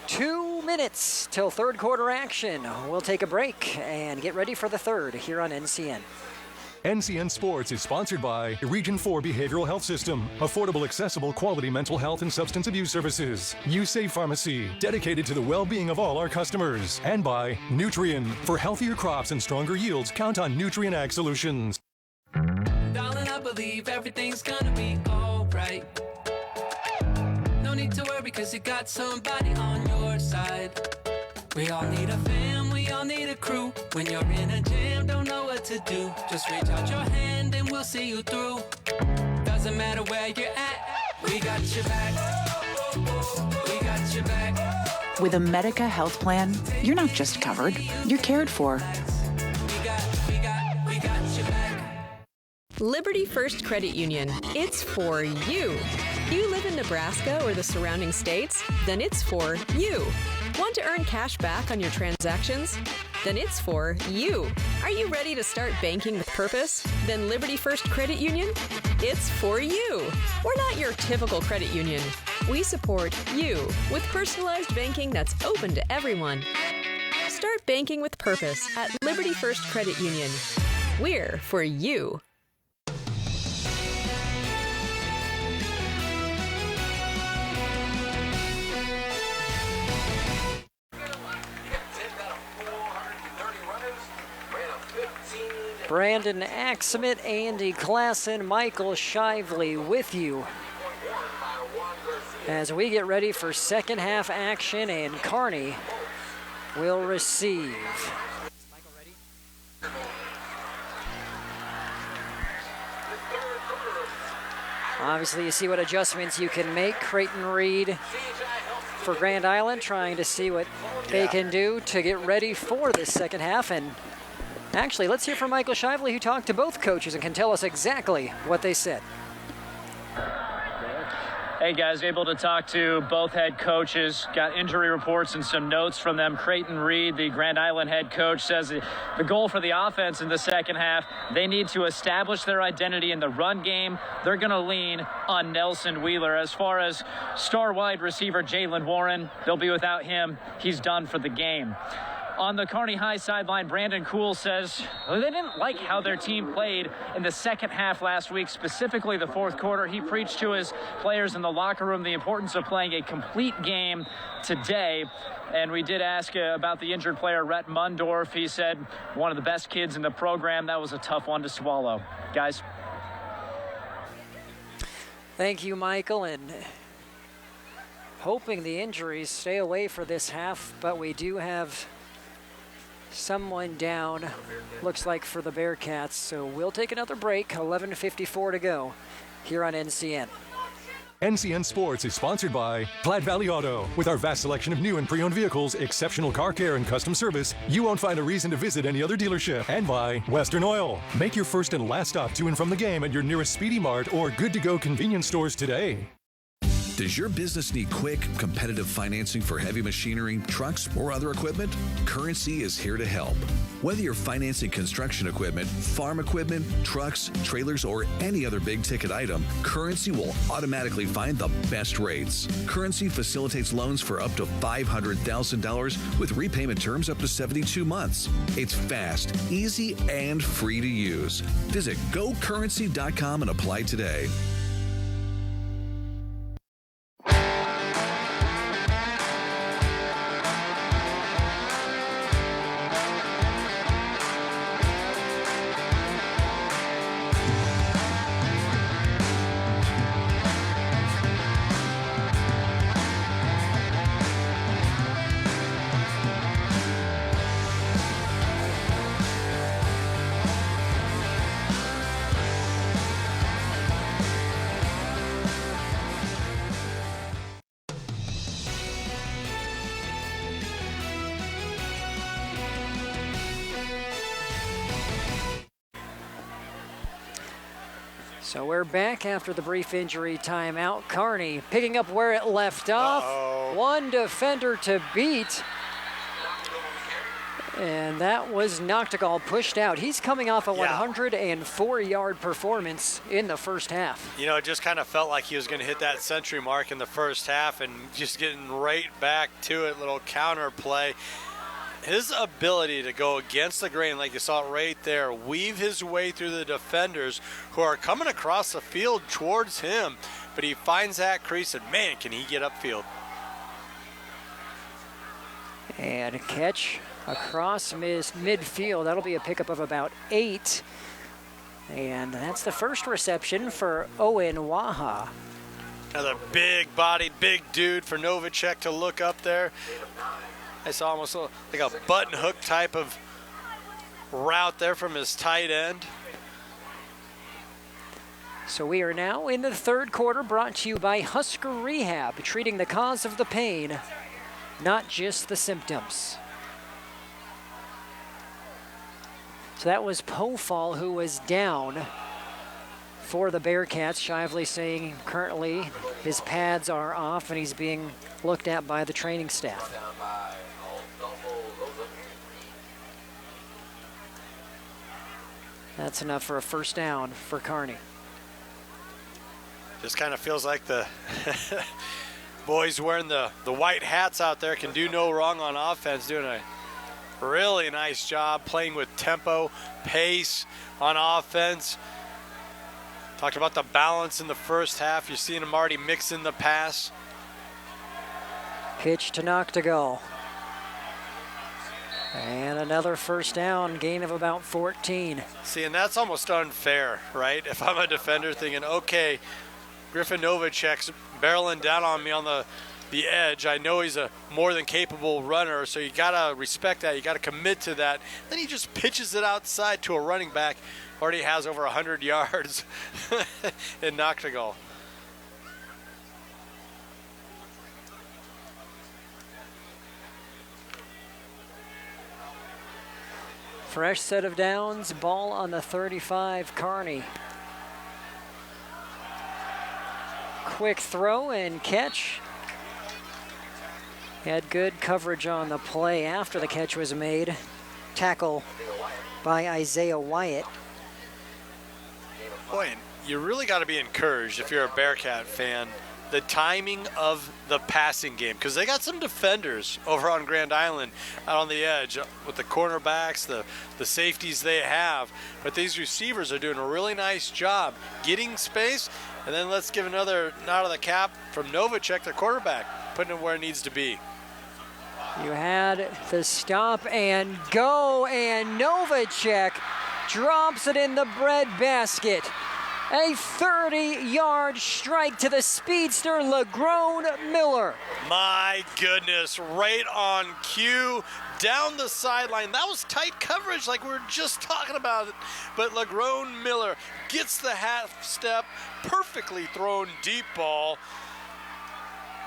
S2: 2 minutes till third quarter action. We'll take a break and get ready for the third here on NCN.
S1: NCN Sports is sponsored by Region 4 Behavioral Health System, affordable, accessible, quality mental health and substance abuse services. USAFE Pharmacy, dedicated to the well-being of all our customers. And by Nutrien, for healthier crops and stronger yields, count on Nutrien Ag Solutions.
S8: Darling, I believe everything's gonna be alright. No need to worry, cause you got somebody on your side. We all need a fam, we all need a crew. When you're in a jam, don't know what to do, just reach out your hand and we'll see you through. Doesn't matter where you're at, we got your back. We got your back.
S10: With a Medica health plan, you're not just covered, you're cared for.
S12: Liberty First Credit Union. It's for you. You live in Nebraska or the surrounding states? Then it's for you. Want to earn cash back on your transactions? Then it's for you. Are you ready to start banking with purpose? Then Liberty First Credit Union? It's for you. We're not your typical credit union. We support you with personalized banking that's open to everyone. Start banking with purpose at Liberty First Credit Union. We're for you.
S2: Brandon Axmit, Andy Klassen, Michael Shively with you as we get ready for second half action, and Kearney will receive. Obviously, you see what adjustments you can make. Creighton Reed for Grand Island trying to see what they can do to get ready for this second half. And actually, let's hear from Michael Shively, who talked to both coaches and can tell us exactly what they said.
S5: Hey guys, able to talk to both head coaches, got injury reports and some notes from them. Creighton Reed, the Grand Island head coach, says the goal for the offense in the second half, they need to establish their identity in the run game. They're going to lean on Nelson Wheeler. As far as star wide receiver Jalen Warren, they'll be without him. He's done for the game. On the Kearney High sideline, Brandon Kuhl says they didn't like how their team played in the second half last week, specifically the fourth quarter. He preached to his players in the locker room the importance of playing a complete game today. And we did ask about the injured player, Rhett Mundorf. He said one of the best kids in the program. That was a tough one to swallow. Guys.
S2: Thank you, Michael. And hoping the injuries stay away for this half, but we do have someone down, looks like, for the Bearcats. So we'll take another break. 11:54 to go here on NCN.
S1: NCN Sports is sponsored by Platte Valley Auto. With our vast selection of new and pre-owned vehicles, exceptional car care, and custom service, you won't find a reason to visit any other dealership. And by Western Oil. Make your first and last stop to and from the game at your nearest Speedy Mart or good-to-go convenience stores today.
S7: Does your business need quick, competitive financing for heavy machinery, trucks, or other equipment? Currency is here to help. Whether you're financing construction equipment, farm equipment, trucks, trailers, or any other big-ticket item, Currency will automatically find the best rates. Currency facilitates loans for up to $500,000 with repayment terms up to 72 months. It's fast, easy, and free to use. Visit gocurrency.com and apply today.
S2: So we're back after the brief injury timeout. Kearney picking up where it left off. One defender to beat. And that was Noctegal pushed out. He's coming off a 104-yard performance in the first half.
S11: You know, it just kind of felt like he was going to hit that century mark in the first half and just getting right back to it, little counter play. his ability to go against the grain, like you saw it right there, weave his way through the defenders who are coming across the field towards him, but he finds that crease, and man, can he get upfield.
S2: And a catch across midfield. That'll be a pickup of about 8. And that's the first reception for Owen Waha.
S11: Another big-bodied, big dude for Novacek to look up there. I saw almost like a button hook type of route there from his tight end.
S2: So we are now in the third quarter, brought to you by Husker Rehab, treating the cause of the pain, not just the symptoms. So that was Pofall who was down for the Bearcats. Shively saying currently his pads are off and he's being looked at by the training staff. That's enough for a first down for Kearney.
S11: Just kind of feels like the boys wearing the white hats out there can do no wrong on offense, doing a really nice job playing with tempo, pace on offense. Talked about the balance in the first half. You're seeing them already mix in the pass.
S2: Pitch to Noctegal. And another first down, gain of about 14.
S11: See, and that's almost unfair, right? If I'm a defender thinking, okay, Griffin Novacek's barreling down on me on the edge. I know he's a more than capable runner, so you gotta respect that. You gotta commit to that. Then he just pitches it outside to a running back. Already has over 100 yards in Noctegal.
S2: Fresh set of downs, ball on the 35, Kearney. Quick throw and catch. Had good coverage on the play after the catch was made. Tackle by Isaiah Wyatt.
S11: Boy, you really got to be encouraged if you're a Bearcat fan. The timing of the passing game, because they got some defenders over on Grand Island out on the edge with the cornerbacks, the safeties they have, but these receivers are doing a really nice job getting space. And then let's give another nod of the cap from Novacek, the quarterback, putting it where it needs to be.
S2: You had the stop and go, and Novacek drops it in the breadbasket. A 30-yard strike to the speedster, LaGrone Miller.
S11: My goodness, right on cue, down the sideline. That was tight coverage like we were just talking about. But LaGrone Miller gets the half step, perfectly thrown deep ball.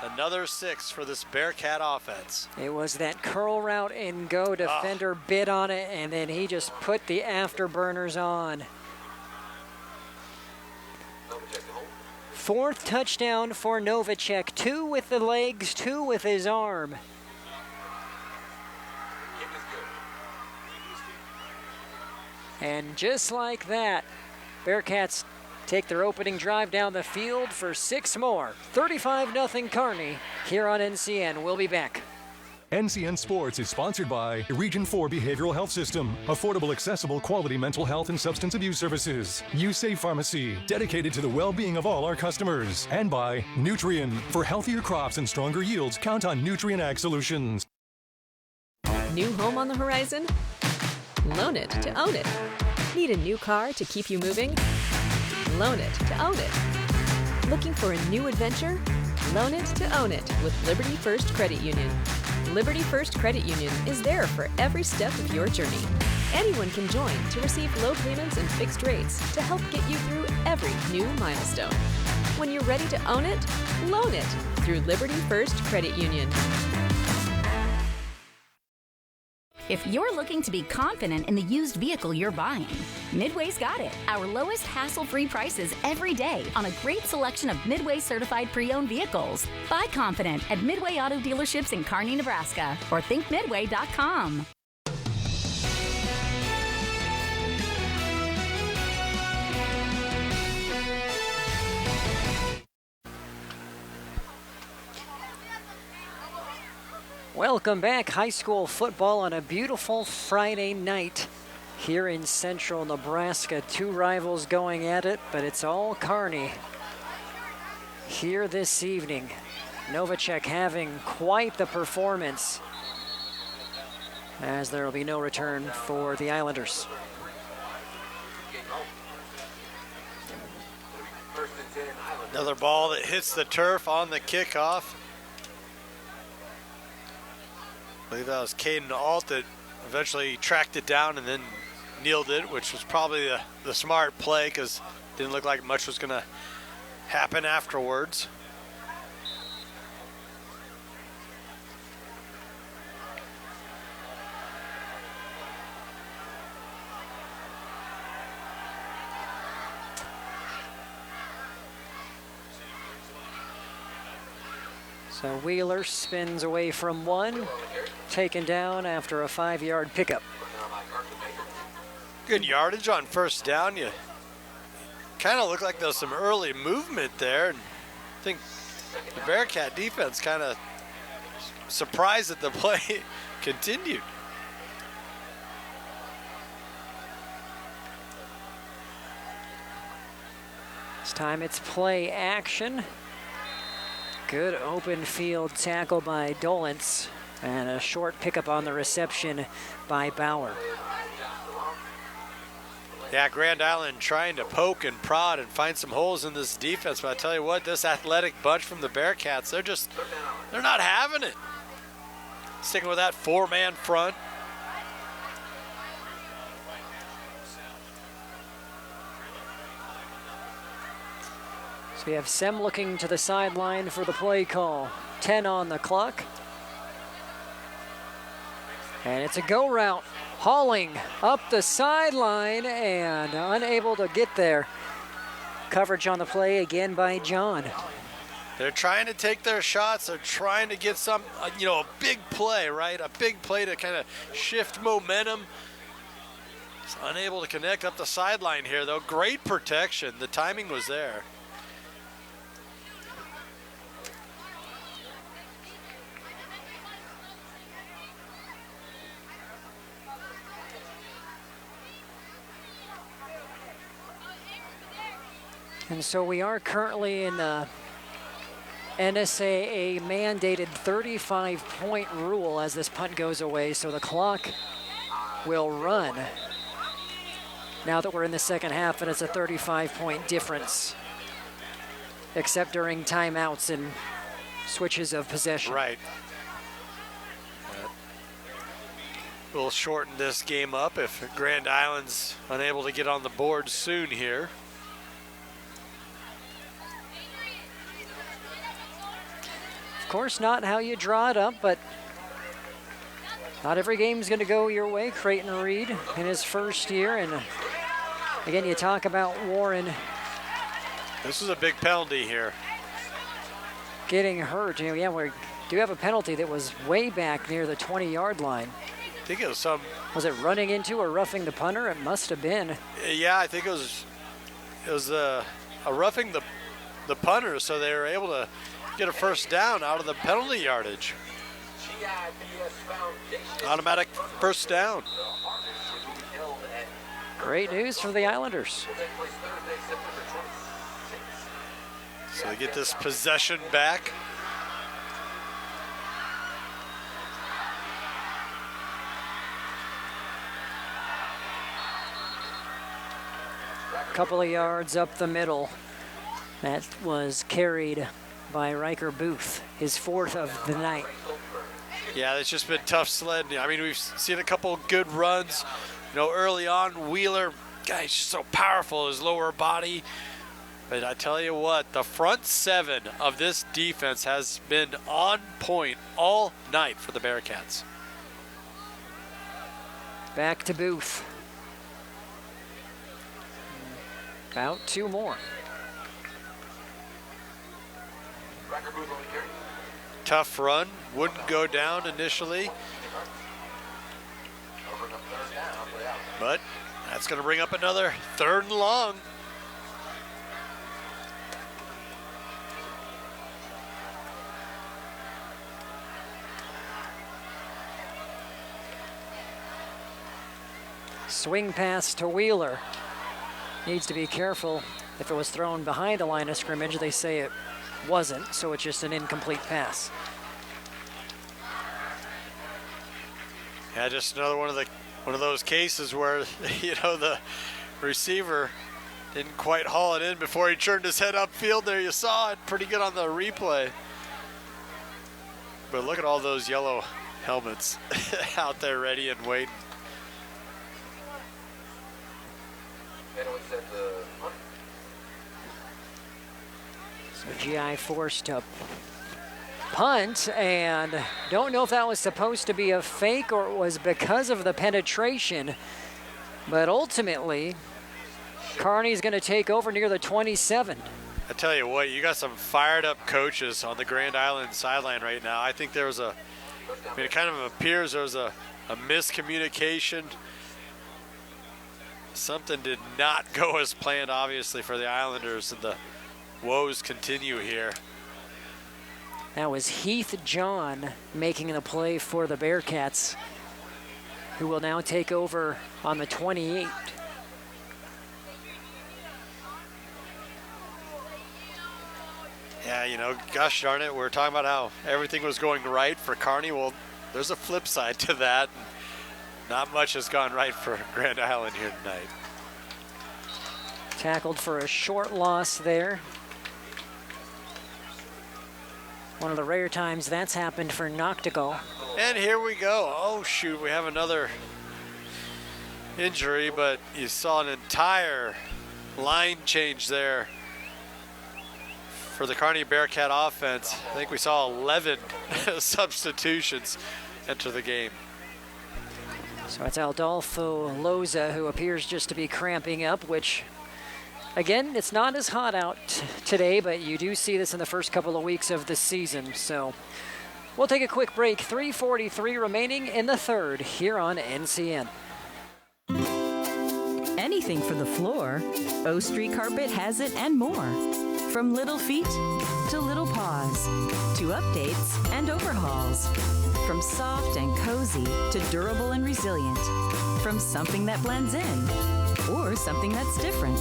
S11: Another 6 for this Bearcat offense.
S2: It was that curl route and go. Defender bit on it, and then he just put the afterburners on. Fourth touchdown for Novacek. 2 with the legs, 2 with his arm. And just like that, Bearcats take their opening drive down the field for 6 more. 35-0 Kearney here on NCN. We'll be back.
S1: NCN Sports is sponsored by Region 4 Behavioral Health System. Affordable, accessible, quality mental health and substance abuse services. USAVE Pharmacy, dedicated to the well-being of all our customers. And by Nutrien. For healthier crops and stronger yields, count on Nutrien Ag Solutions.
S12: New home on the horizon? Loan it to own it. Need a new car to keep you moving? Loan it to own it. Looking for a new adventure? Loan it to own it with Liberty First Credit Union. Liberty First Credit Union is there for every step of your journey. Anyone can join to receive low payments and fixed rates to help get you through every new milestone. When you're ready to own it, loan it through Liberty First Credit Union.
S18: If you're looking to be confident in the used vehicle you're buying, Midway's got it. Our lowest hassle-free prices every day on a great selection of Midway certified pre-owned vehicles. Buy confident at Midway Auto Dealerships in Kearney, Nebraska, or thinkmidway.com.
S2: Welcome back. High school football on a beautiful Friday night here in central Nebraska. Two rivals going at it, but it's all Kearney here this evening. Novacek having quite the performance, as there will be no return for the Islanders.
S11: Another ball that hits the turf on the kickoff. I believe that was Caden Alt that eventually tracked it down and then kneeled it, which was probably the smart play because it didn't look like much was going to happen afterwards.
S2: So Wheeler spins away from one, taken down after a 5-yard pickup.
S11: Good yardage on first down. You kind of looked like there was some early movement there. And I think the Bearcat defense kind of surprised that the play continued.
S2: This time it's play action. Good open field tackle by Dolence and a short pickup on the reception by Bauer.
S11: Yeah, Grand Island trying to poke and prod and find some holes in this defense, but I tell you what, this athletic bunch from the Bearcats, they're not having it. Sticking with that 4-man front.
S2: So we have Sem looking to the sideline for the play call. 10 on the clock. And it's a go route. Hauling up the sideline and unable to get there. Coverage on the play again by John.
S11: They're trying to take their shots. They're trying to get some, a big play, right? A big play to kind of shift momentum. It's unable to connect up the sideline here, though. Great protection. The timing was there.
S2: And so we are currently in the NSAA mandated 35-point rule as this punt goes away, so the clock will run now that we're in the second half, and it's a 35-point difference, except during timeouts and switches of possession.
S11: Right. We'll shorten this game up if Grand Island's unable to get on the board soon here.
S2: Of course, not how you draw it up, but not every game's going to go your way. Creighton Reed in his first year, and again, you talk about Warren.
S11: This is a big penalty here.
S2: Getting hurt. Yeah, we do have a penalty that was way back near the 20-yard line.
S11: I think it was some.
S2: Was it running into or roughing the punter? It must have been.
S11: Yeah, I think it was a roughing the punter, so they were able to get a first down out of the penalty yardage. Automatic first down.
S2: Great news for the Islanders.
S11: So they get this possession back.
S2: Couple of yards up the middle. That was carried by Riker Booth, his 4th of the night.
S11: Yeah, it's just been tough sledding. I mean, we've seen a couple good runs, early on. Wheeler, guy, he's just so powerful, his lower body. But I tell you what, the front 7 of this defense has been on point all night for the Bearcats.
S2: Back to Booth. About 2 more.
S11: Tough run, wouldn't go down initially. But that's going to bring up another 3rd and long.
S2: Swing pass to Wheeler. Needs to be careful. If it was thrown behind the line of scrimmage, they say it wasn't, so it's just an incomplete pass.
S11: Yeah, just another one of those cases where, you know, the receiver didn't quite haul it in before he turned his head upfield there. You saw it pretty good on the replay. But look at all those yellow helmets out there ready and waiting.
S2: So GI forced to punt, and don't know if that was supposed to be a fake or it was because of the penetration, but ultimately Kearney's going to take over near the 27.
S11: I tell you what, you got some fired up coaches on the Grand Island sideline right now. I think there was it kind of appears there was a miscommunication. Something did not go as planned, obviously, for the Islanders, and the woes continue here.
S2: That was Heath John making the play for the Bearcats, who will now take over on the 28.
S11: Yeah, you know, gosh darn it, we're talking about how everything was going right for Kearney. Well, there's a flip side to that. Not much has gone right for Grand Island here tonight.
S2: Tackled for a short loss there. One of the rare times that's happened for Noctigal.
S11: And here we go. Oh, shoot, we have another injury, but you saw an entire line change there for the Kearney Bearcat offense. I think we saw 11 substitutions enter the game.
S2: So it's Adolfo Loza, who appears just to be cramping up, which, again, it's not as hot out today, but you do see this in the first couple of weeks of the season. So we'll take a quick break. 3:43 remaining in the third here on NCN.
S4: Anything for the floor, O Street Carpet has it and more. From little feet to little paws, to updates and overhauls. From soft and cozy to durable and resilient. From something that blends in or something that's different.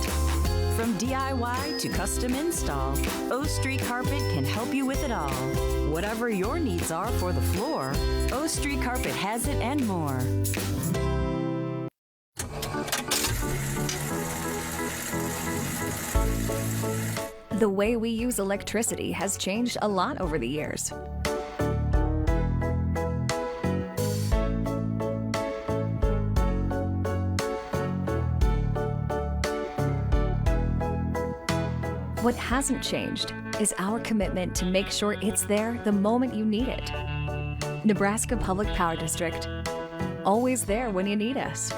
S4: From DIY to custom install, O Street Carpet can help you with it all. Whatever your needs are for the floor, O Street Carpet has it and more.
S19: The way we use electricity has changed a lot over the years. What hasn't changed is our commitment to make sure it's there the moment you need it. Nebraska Public Power District, always there when you need us.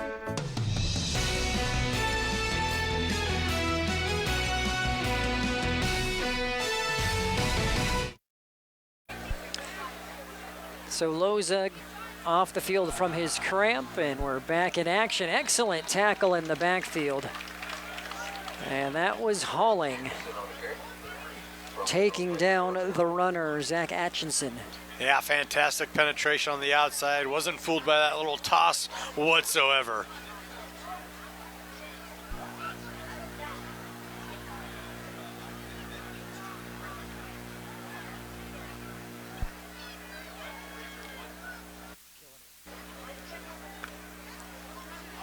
S2: So Loza off the field from his cramp, and we're back in action. Excellent tackle in the backfield. And that was Halling taking down the runner, Zach Atchison.
S11: Yeah, fantastic penetration on the outside. Wasn't fooled by that little toss whatsoever.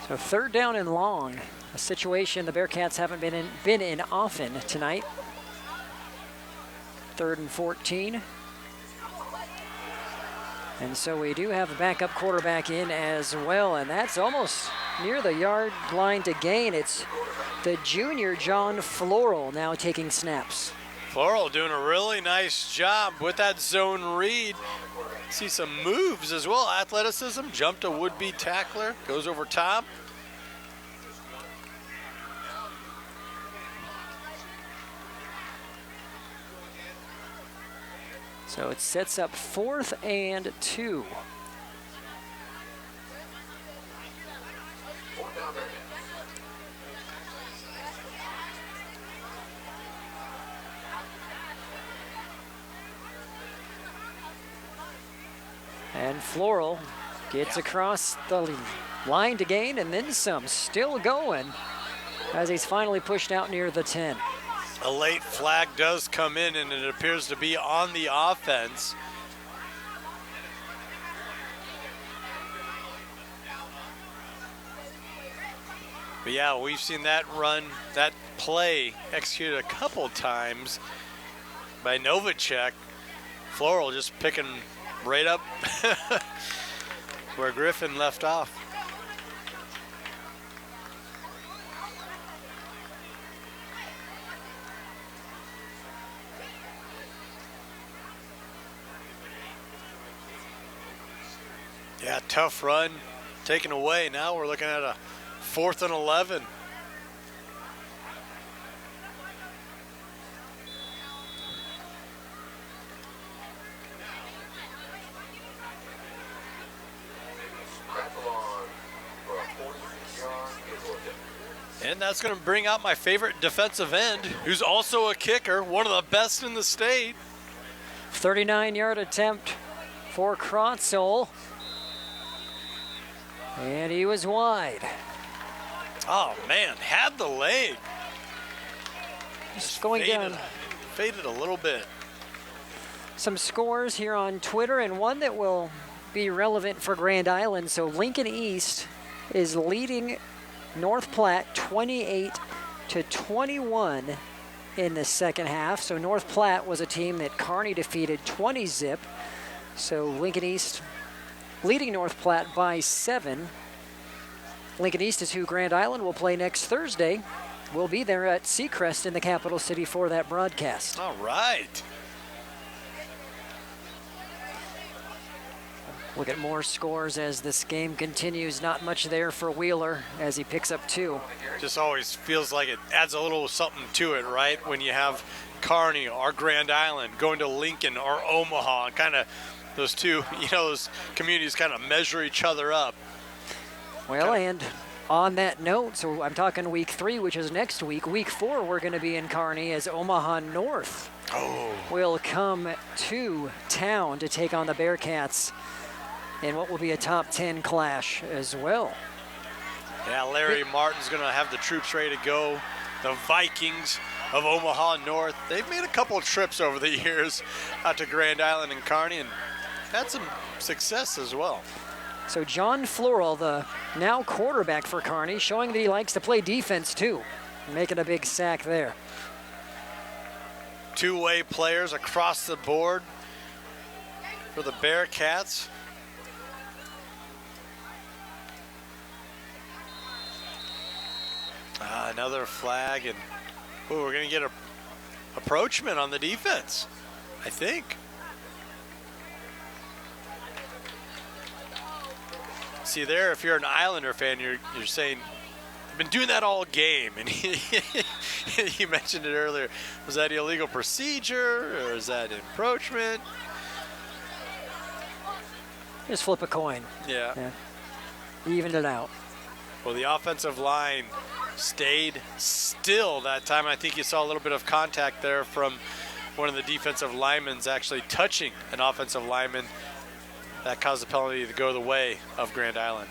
S2: So third down and long, a situation the Bearcats haven't been in often tonight. 3rd and 14. And so we do have a backup quarterback in as well, and that's almost near the yard line to gain. It's the junior John Floral now taking snaps.
S11: Floral doing a really nice job with that zone read. See some moves as well, athleticism, jumped a would-be tackler, goes over top.
S2: So it sets up 4th and 2. And Floral Gets across the line to gain and then some. Still going as he's finally pushed out near the 10.
S11: A late flag does come in, and it appears to be on the offense. But yeah, we've seen that play executed a couple times by Novacek. Floral just picking right up where Griffin left off. Yeah, tough run taken away. Now we're looking at a 4th and 11. And that's going to bring out my favorite defensive end, who's also a kicker, one of the best in the state.
S2: 39-yard attempt for Krotzel. And he was wide.
S11: Oh, man, had the leg.
S2: Just going down.
S11: Faded a little bit.
S2: Some scores here on Twitter, and one that will be relevant for Grand Island. So Lincoln East is leading North Platte 28-21 in the second half. So North Platte was a team that Kearney defeated 20-zip. So Lincoln East leading North Platte by 7. Lincoln East is who Grand Island will play next Thursday. We'll be there at Seacrest in the capital city for that broadcast.
S11: All right.
S2: Look at more scores as this game continues. Not much there for Wheeler as he picks up 2.
S11: Just always feels like it adds a little something to it, right? When you have Kearney or Grand Island going to Lincoln or Omaha, kind of those two, those communities kind of measure each other up.
S2: Well, and on that note, so I'm talking week 3, which is next week. Week 4, we're going to be in Kearney as Omaha North will come to town to take on the Bearcats in what will be a top 10 clash as well.
S11: Yeah, Larry Martin's going to have the troops ready to go. The Vikings of Omaha North, they've made a couple of trips over the years out to Grand Island and Kearney and had some success as well.
S2: So John Floral, the now quarterback for Kearney, showing that he likes to play defense too, making a big sack there.
S11: Two-way players across the board for the Bearcats. Another flag, and we're going to get a approachment on the defense, I think. See there, if you're an Islander fan, you're saying, I've been doing that all game. And you mentioned it earlier. Was that illegal procedure or is that encroachment?
S2: Just flip a coin.
S11: Yeah.
S2: Evened it out.
S11: Well, the offensive line stayed still that time. I think you saw a little bit of contact there from one of the defensive linemen actually touching an offensive lineman. That caused the penalty to go the way of Grand Island.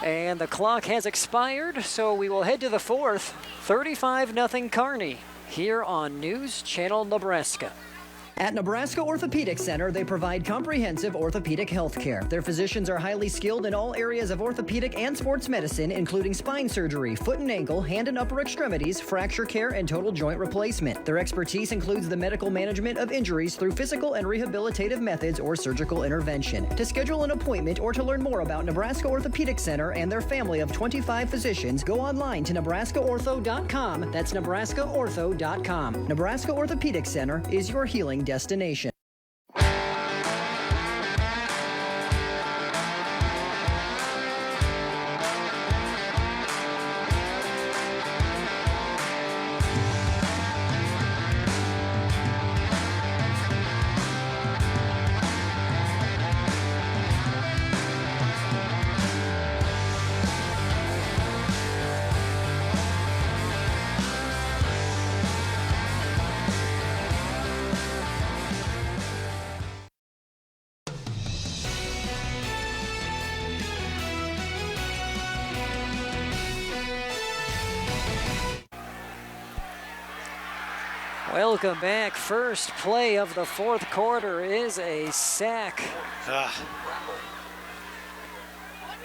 S2: And the clock has expired, so we will head to the 4th. 35-0 Kearney here on News Channel Nebraska.
S13: At Nebraska Orthopedic Center, they provide comprehensive orthopedic health care. Their physicians are highly skilled in all areas of orthopedic and sports medicine, including spine surgery, foot and ankle, hand and upper extremities, fracture care, and total joint replacement. Their expertise includes the medical management of injuries through physical and rehabilitative methods or surgical intervention. To schedule an appointment or to learn more about Nebraska Orthopedic Center and their family of 25 physicians, go online to nebraskaortho.com. That's nebraskaortho.com. Nebraska Orthopedic Center is your healing destination.
S2: Welcome back. First play of the fourth quarter is a sack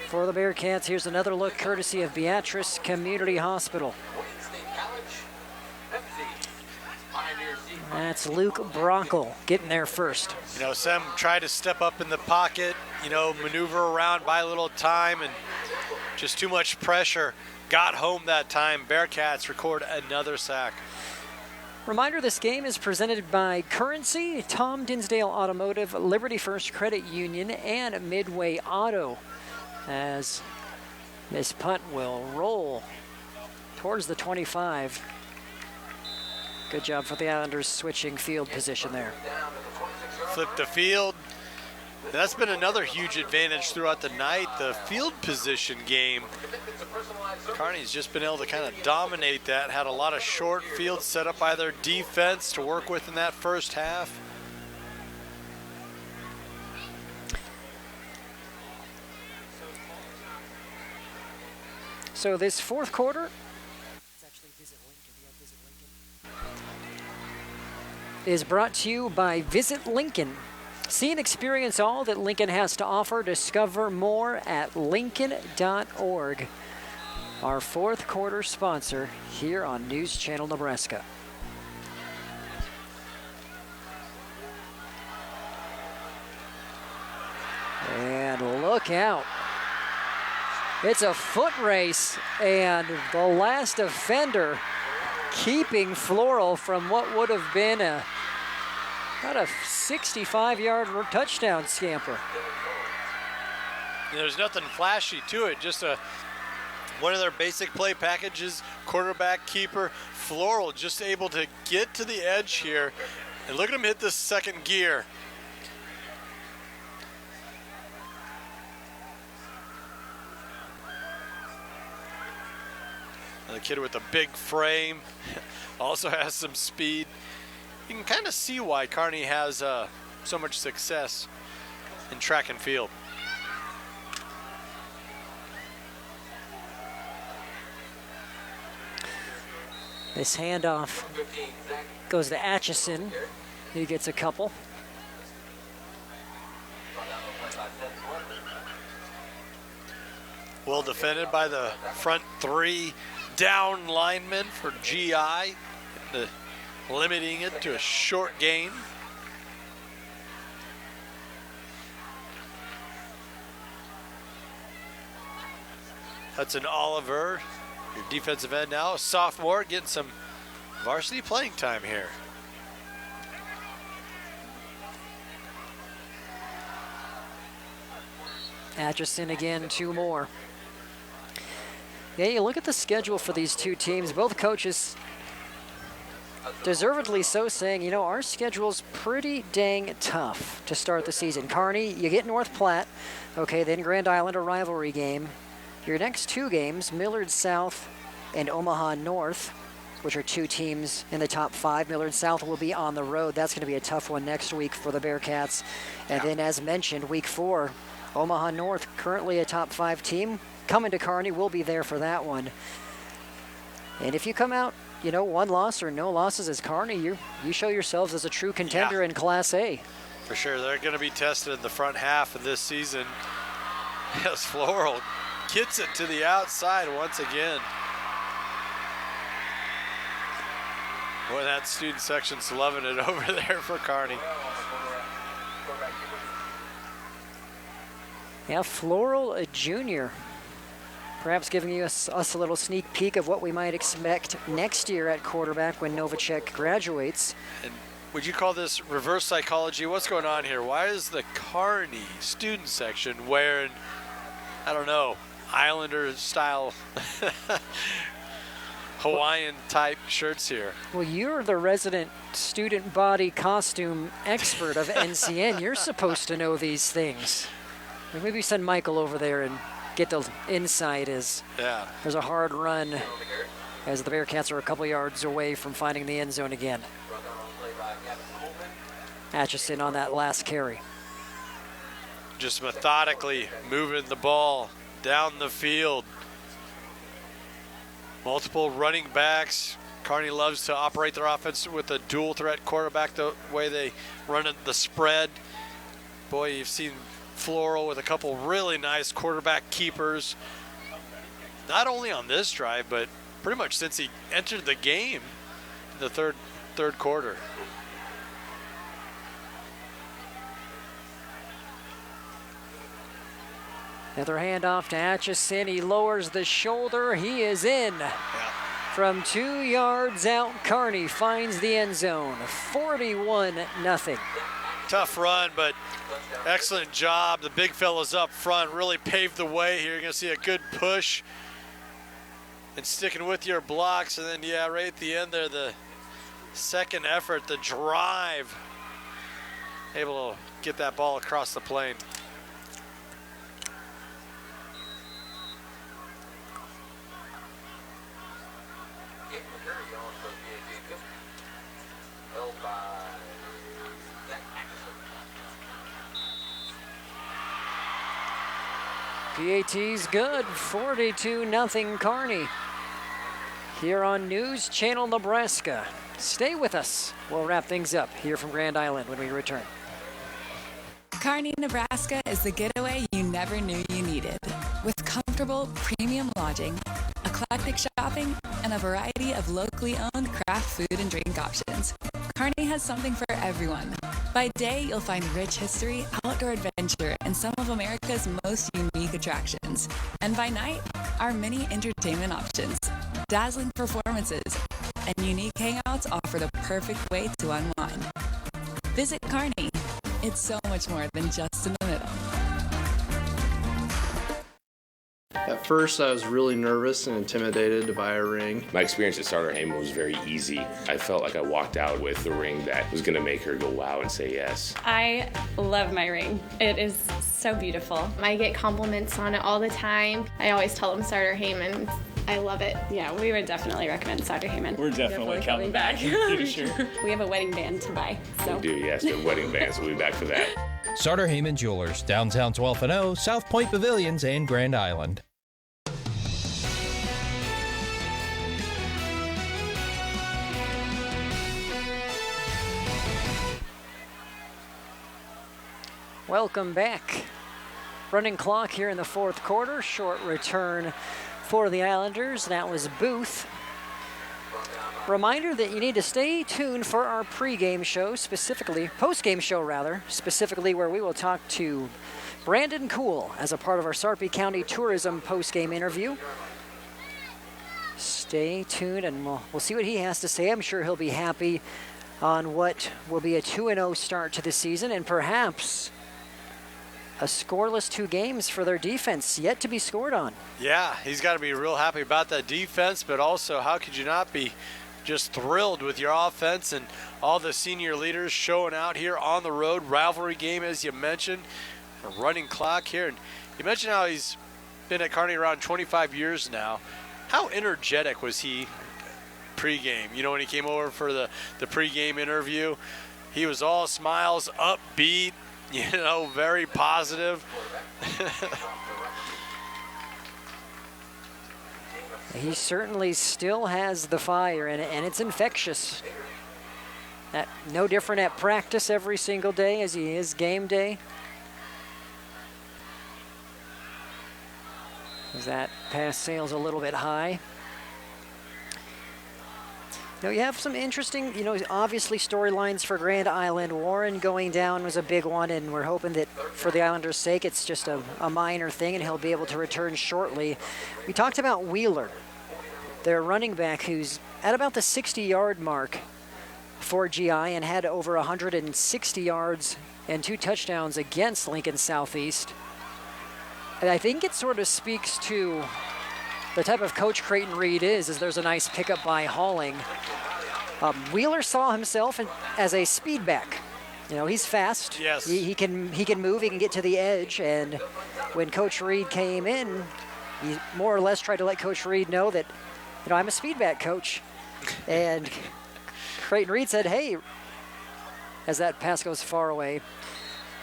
S2: for the Bearcats. Here's another look courtesy of Beatrice Community Hospital. That's Luke Bronkel getting there first.
S11: You know, Sam tried to step up in the pocket, you know, maneuver around, buy a little time, and just too much pressure. Got home that time. Bearcats record another sack.
S2: Reminder, this game is presented by Currency, Tom Dinsdale Automotive, Liberty First Credit Union, and Midway Auto, as this punt will roll towards the 25. Good job for the Islanders switching field position there.
S11: Flip the field. That's been another huge advantage throughout the night, the field position game. Kearney's just been able to kind of dominate that, had a lot of short fields set up by their defense to work with in that first half.
S2: So this fourth quarter is brought to you by Visit Lincoln. See and experience all that Lincoln has to offer. Discover more at lincoln.org. Our fourth quarter sponsor here on News Channel Nebraska. And look out. It's a foot race, and the last offender keeping Floral from what would have been about a 65-yard touchdown scamper.
S11: There's nothing flashy to it, just one of their basic play packages, quarterback, keeper. Floral just able to get to the edge here, and look at him hit this second gear. The kid with a big frame also has some speed. You can kind of see why Kearney has so much success in track and field.
S2: This handoff goes to Atchison. He gets a couple.
S11: Well defended by the front three down linemen for GI, limiting it to a short gain. Hudson Oliver, your defensive end now, a sophomore, getting some varsity playing time here.
S2: Atchison again, two more. Yeah, you look at the schedule for these two teams. Both coaches deservedly so saying, you know, our schedule's pretty dang tough to start the season. Kearney, you get North Platte. Okay, then Grand Island, a rivalry game. Your next two games, Millard South and Omaha North, which are two teams in the top five. Millard South will be on the road. That's going to be a tough one next week for the Bearcats. And then, as mentioned, week 4, Omaha North, currently a top 5 team. Coming to Kearney, we'll be there for that one. And if you come out, you know, one loss or no losses as Kearney, you show yourselves as a true contender in Class A.
S11: For sure, they're going to be tested in the front half of this season. As Floral gets it to the outside once again. Boy, that student section's loving it over there for Kearney.
S2: Yeah, Floral, a junior. Perhaps giving us a little sneak peek of what we might expect next year at quarterback when Novacek graduates.
S11: And would you call this reverse psychology? What's going on here? Why is the Kearney student section wearing, I don't know, Islander-style Hawaiian-type shirts here?
S2: Well, you're the resident student body costume expert of NCN. You're supposed to know these things. Maybe send Michael over there and get the insight as there's a hard run as the Bearcats are a couple yards away from finding the end zone again. Atchison on that last carry.
S11: Just methodically moving the ball down the field. Multiple running backs. Kearney loves to operate their offense with a dual threat quarterback, the way they run the spread. Boy, you've seen Floral with a couple really nice quarterback keepers, not only on this drive, but pretty much since he entered the game in the third quarter.
S2: Another handoff to Atchison. He lowers the shoulder. He is in. Yeah. From 2 yards out, Kearney finds the end zone. 41-0.
S11: Tough run, but excellent job. The big fellas up front really paved the way here. You're going to see a good push and sticking with your blocks. And then, yeah, right at the end there, the second effort, the drive, able to get that ball across the plane.
S2: PAT's good, 42-0 Kearney. Here on News Channel Nebraska. Stay with us. We'll wrap things up here from Grand Island when we return.
S9: Kearney, Nebraska is the getaway you never knew you needed. With comfortable, premium lodging, eclectic shopping, and a variety of locally owned craft food and drink options, Kearney has something for everyone. By day, you'll find rich history, outdoor adventure, and some of America's most unique attractions. And by night, our many entertainment options, dazzling performances, and unique hangouts offer the perfect way to unwind. Visit Kearney. It's so much more than just in the middle.
S3: At first, I was really nervous and intimidated to buy a ring.
S20: My experience at Starter Heyman was very easy. I felt like I walked out with the ring that was going to make her go wow and say yes.
S21: I love my ring. It is so beautiful. I get compliments on it all the time. I always tell them Starter Heyman. I love it. Yeah, we would definitely recommend Starter Heyman.
S14: We're definitely coming back. For sure.
S21: We have a wedding band to buy. So.
S20: We do, yes. The wedding bands. We'll be back for that.
S25: Starter Heyman Jewelers, downtown 12th and O, South Point Pavilions, and Grand Island.
S2: Welcome back. Running clock here in the fourth quarter. Short return for the Islanders. That was Booth. Reminder that you need to stay tuned for our pregame show, postgame show rather, specifically where we will talk to Brandon Kuhl as a part of our Sarpy County Tourism postgame interview. Stay tuned and we'll see what he has to say. I'm sure he'll be happy on what will be a 2-0 start to the season and perhaps a scoreless 2 games for their defense yet to be scored on.
S11: Yeah, he's got to be real happy about that defense, but also how could you not be just thrilled with your offense and all the senior leaders showing out here on the road. Rivalry game, as you mentioned, a running clock here. And you mentioned how he's been at Kearney around 25 years now. How energetic was he pregame? You know, when he came over for the pregame interview, he was all smiles, upbeat, you know, very positive.
S2: He certainly still has the fire, and it's infectious. No different at practice every single day as he is game day. As that pass sails a little bit high. Now you have some interesting, obviously storylines for Grand Island. Warren going down was a big one, and we're hoping that for the Islanders' sake, it's just a minor thing, and he'll be able to return shortly. We talked about Wheeler, their running back, who's at about the 60-yard mark for GI and had over 160 yards and 2 touchdowns against Lincoln Southeast. And I think it sort of speaks to the type of coach Creighton Reed is there's a nice pickup by Halling. Wheeler saw himself as a speed back. He's fast.
S11: Yes.
S2: He can move, he can get to the edge, and when Coach Reed came in, he more or less tried to let Coach Reed know that, I'm a speed back coach. And Creighton Reed said, hey, as that pass goes far away,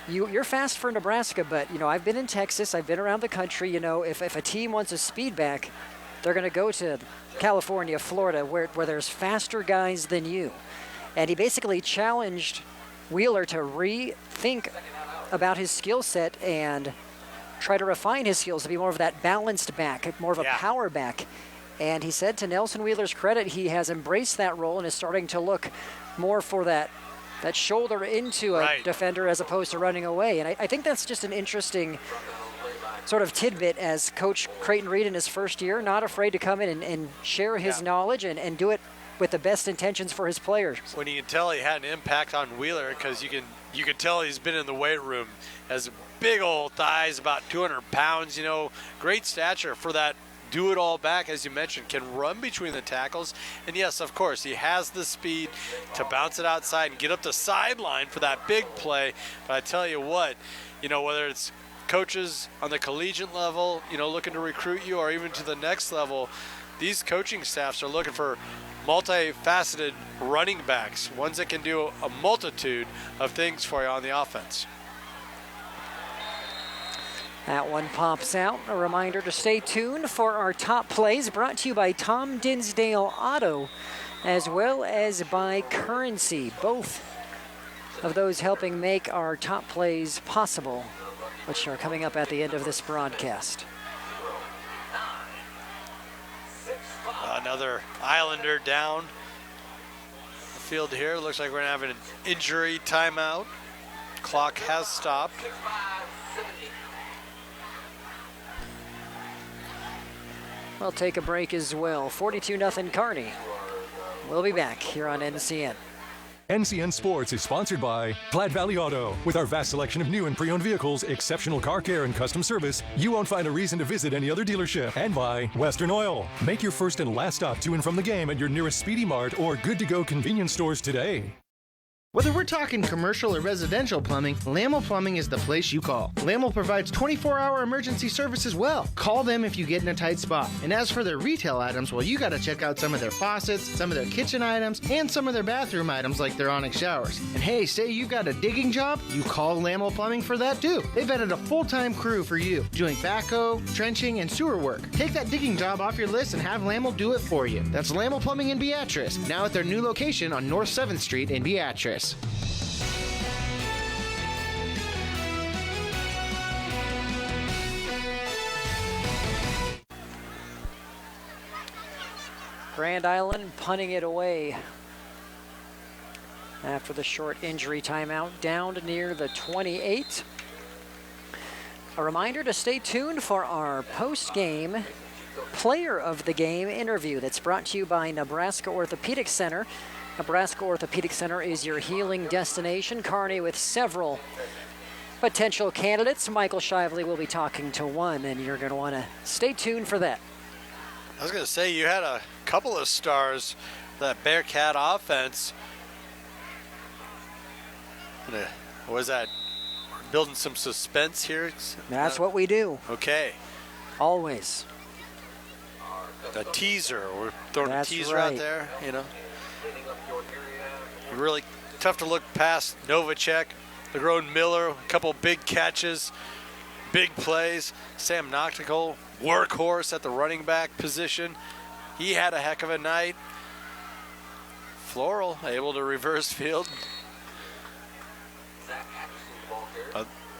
S2: you're fast for Nebraska, but, I've been in Texas, I've been around the country, if a team wants a speed back, they're going to go to California, Florida, where there's faster guys than you. And he basically challenged Wheeler to rethink about his skill set and try to refine his skills to be more of that balanced back, more of a power back. And he said, to Nelson Wheeler's credit, he has embraced that role and is starting to look more for that shoulder into a defender as opposed to running away. And I think that's just an interesting sort of tidbit as Coach Creighton Reed in his first year, not afraid to come in and share his knowledge and do it with the best intentions for his players.
S11: When you can tell he had an impact on Wheeler, because you can tell he's been in the weight room, has big old thighs, about 200 pounds, great stature for that do-it-all back, as you mentioned, can run between the tackles. And yes, of course, he has the speed to bounce it outside and get up the sideline for that big play. But I tell you what, whether it's coaches on the collegiate level, looking to recruit you, or even to the next level, these coaching staffs are looking for multifaceted running backs, ones that can do a multitude of things for you on the offense.
S2: That one pops out. A reminder to stay tuned for our top plays, brought to you by Tom Dinsdale Auto, as well as by Currency, both of those helping make our top plays possible, which are coming up at the end of this broadcast.
S11: Another Islander down the field here. Looks like we're going to have an injury timeout. Clock has stopped.
S2: We'll take a break as well. 42-0 Kearney. We'll be back here on NCN.
S1: NCN Sports is sponsored by Platte Valley Auto. With our vast selection of new and pre-owned vehicles, exceptional car care, and custom service, you won't find a reason to visit any other dealership. And by Western Oil. Make your first and last stop to and from the game at your nearest Speedy Mart or good-to-go convenience stores today.
S6: Whether we're talking commercial or residential plumbing, Lamel Plumbing is the place you call. Lamel provides 24-hour emergency service as well. Call them if you get in a tight spot. And as for their retail items, well, you got to check out some of their faucets, some of their kitchen items, and some of their bathroom items like their Onyx showers. And hey, say you got a digging job, you call Lamel Plumbing for that too. They've added a full-time crew for you, doing backhoe, trenching, and sewer work. Take that digging job off your list and have Lamel do it for you. That's Lamel Plumbing in Beatrice, now at their new location on North 7th Street in Beatrice.
S2: Grand Island punting it away after the short injury timeout, down to near the 28. A reminder to stay tuned for our post-game player of the game interview that's brought to you by Nebraska Orthopedic Center. Nebraska Orthopedic Center is your healing destination. Kearney with several potential candidates. Michael Shively will be talking to one, and you're going to want to stay tuned for that.
S11: I was going to say, you had a couple of stars, that Bearcat offense. Was that building some suspense here?
S2: That's what we do.
S11: Okay.
S2: Always.
S11: A teaser. We're throwing
S2: That's
S11: a teaser
S2: right
S11: out there, Really tough to look past Novacek, LeGrone Miller, a couple big catches, big plays. Sam Noctical, workhorse at the running back position. He had a heck of a night. Floral able to reverse field.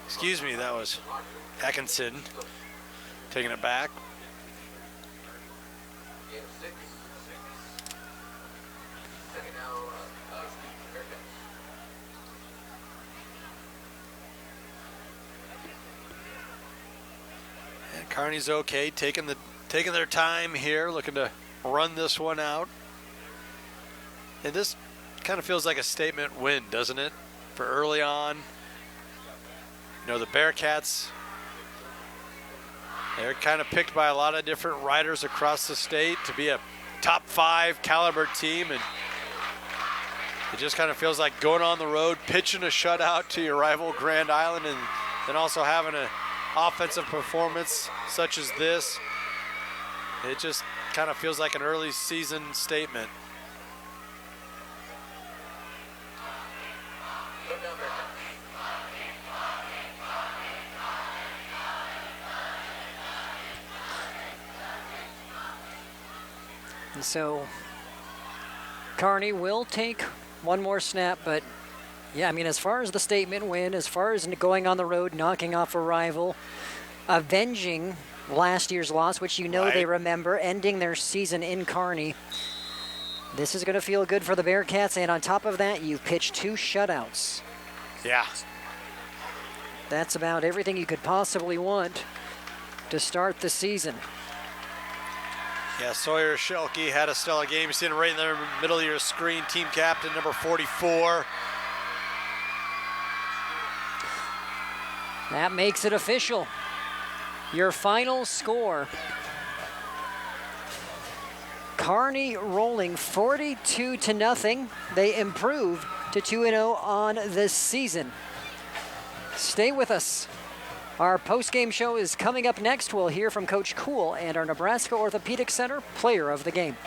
S11: Excuse me, that was Atkinson taking it back. And Kearney's okay, taking their time here, looking to run this one out. And this kind of feels like a statement win, doesn't it? For early on. The Bearcats, they're kind of picked by a lot of different writers across the state to be a top 5 caliber team, and it just kind of feels like going on the road, pitching a shutout to your rival Grand Island, and then also having an offensive performance such as this. It just kind of feels like an early season statement.
S2: And so Kearney will take one more snap, but yeah, I mean, as far as the statement win, as far as going on the road, knocking off a rival, avenging last year's loss, which you know they remember, ending their season in Kearney, this is going to feel good for the Bearcats, and on top of that, you've pitched 2 shutouts.
S11: Yeah.
S2: That's about everything you could possibly want to start the season.
S11: Yeah, Sawyer Schelke had a stellar game. Sitting right in the middle of your screen, team captain, number 44.
S2: That makes it official. Your final score. Kearney rolling 42-0. They improve to 2-0 on this season. Stay with us. Our post-game show is coming up next. We'll hear from Coach Kuhl and our Nebraska Orthopedic Center player of the game.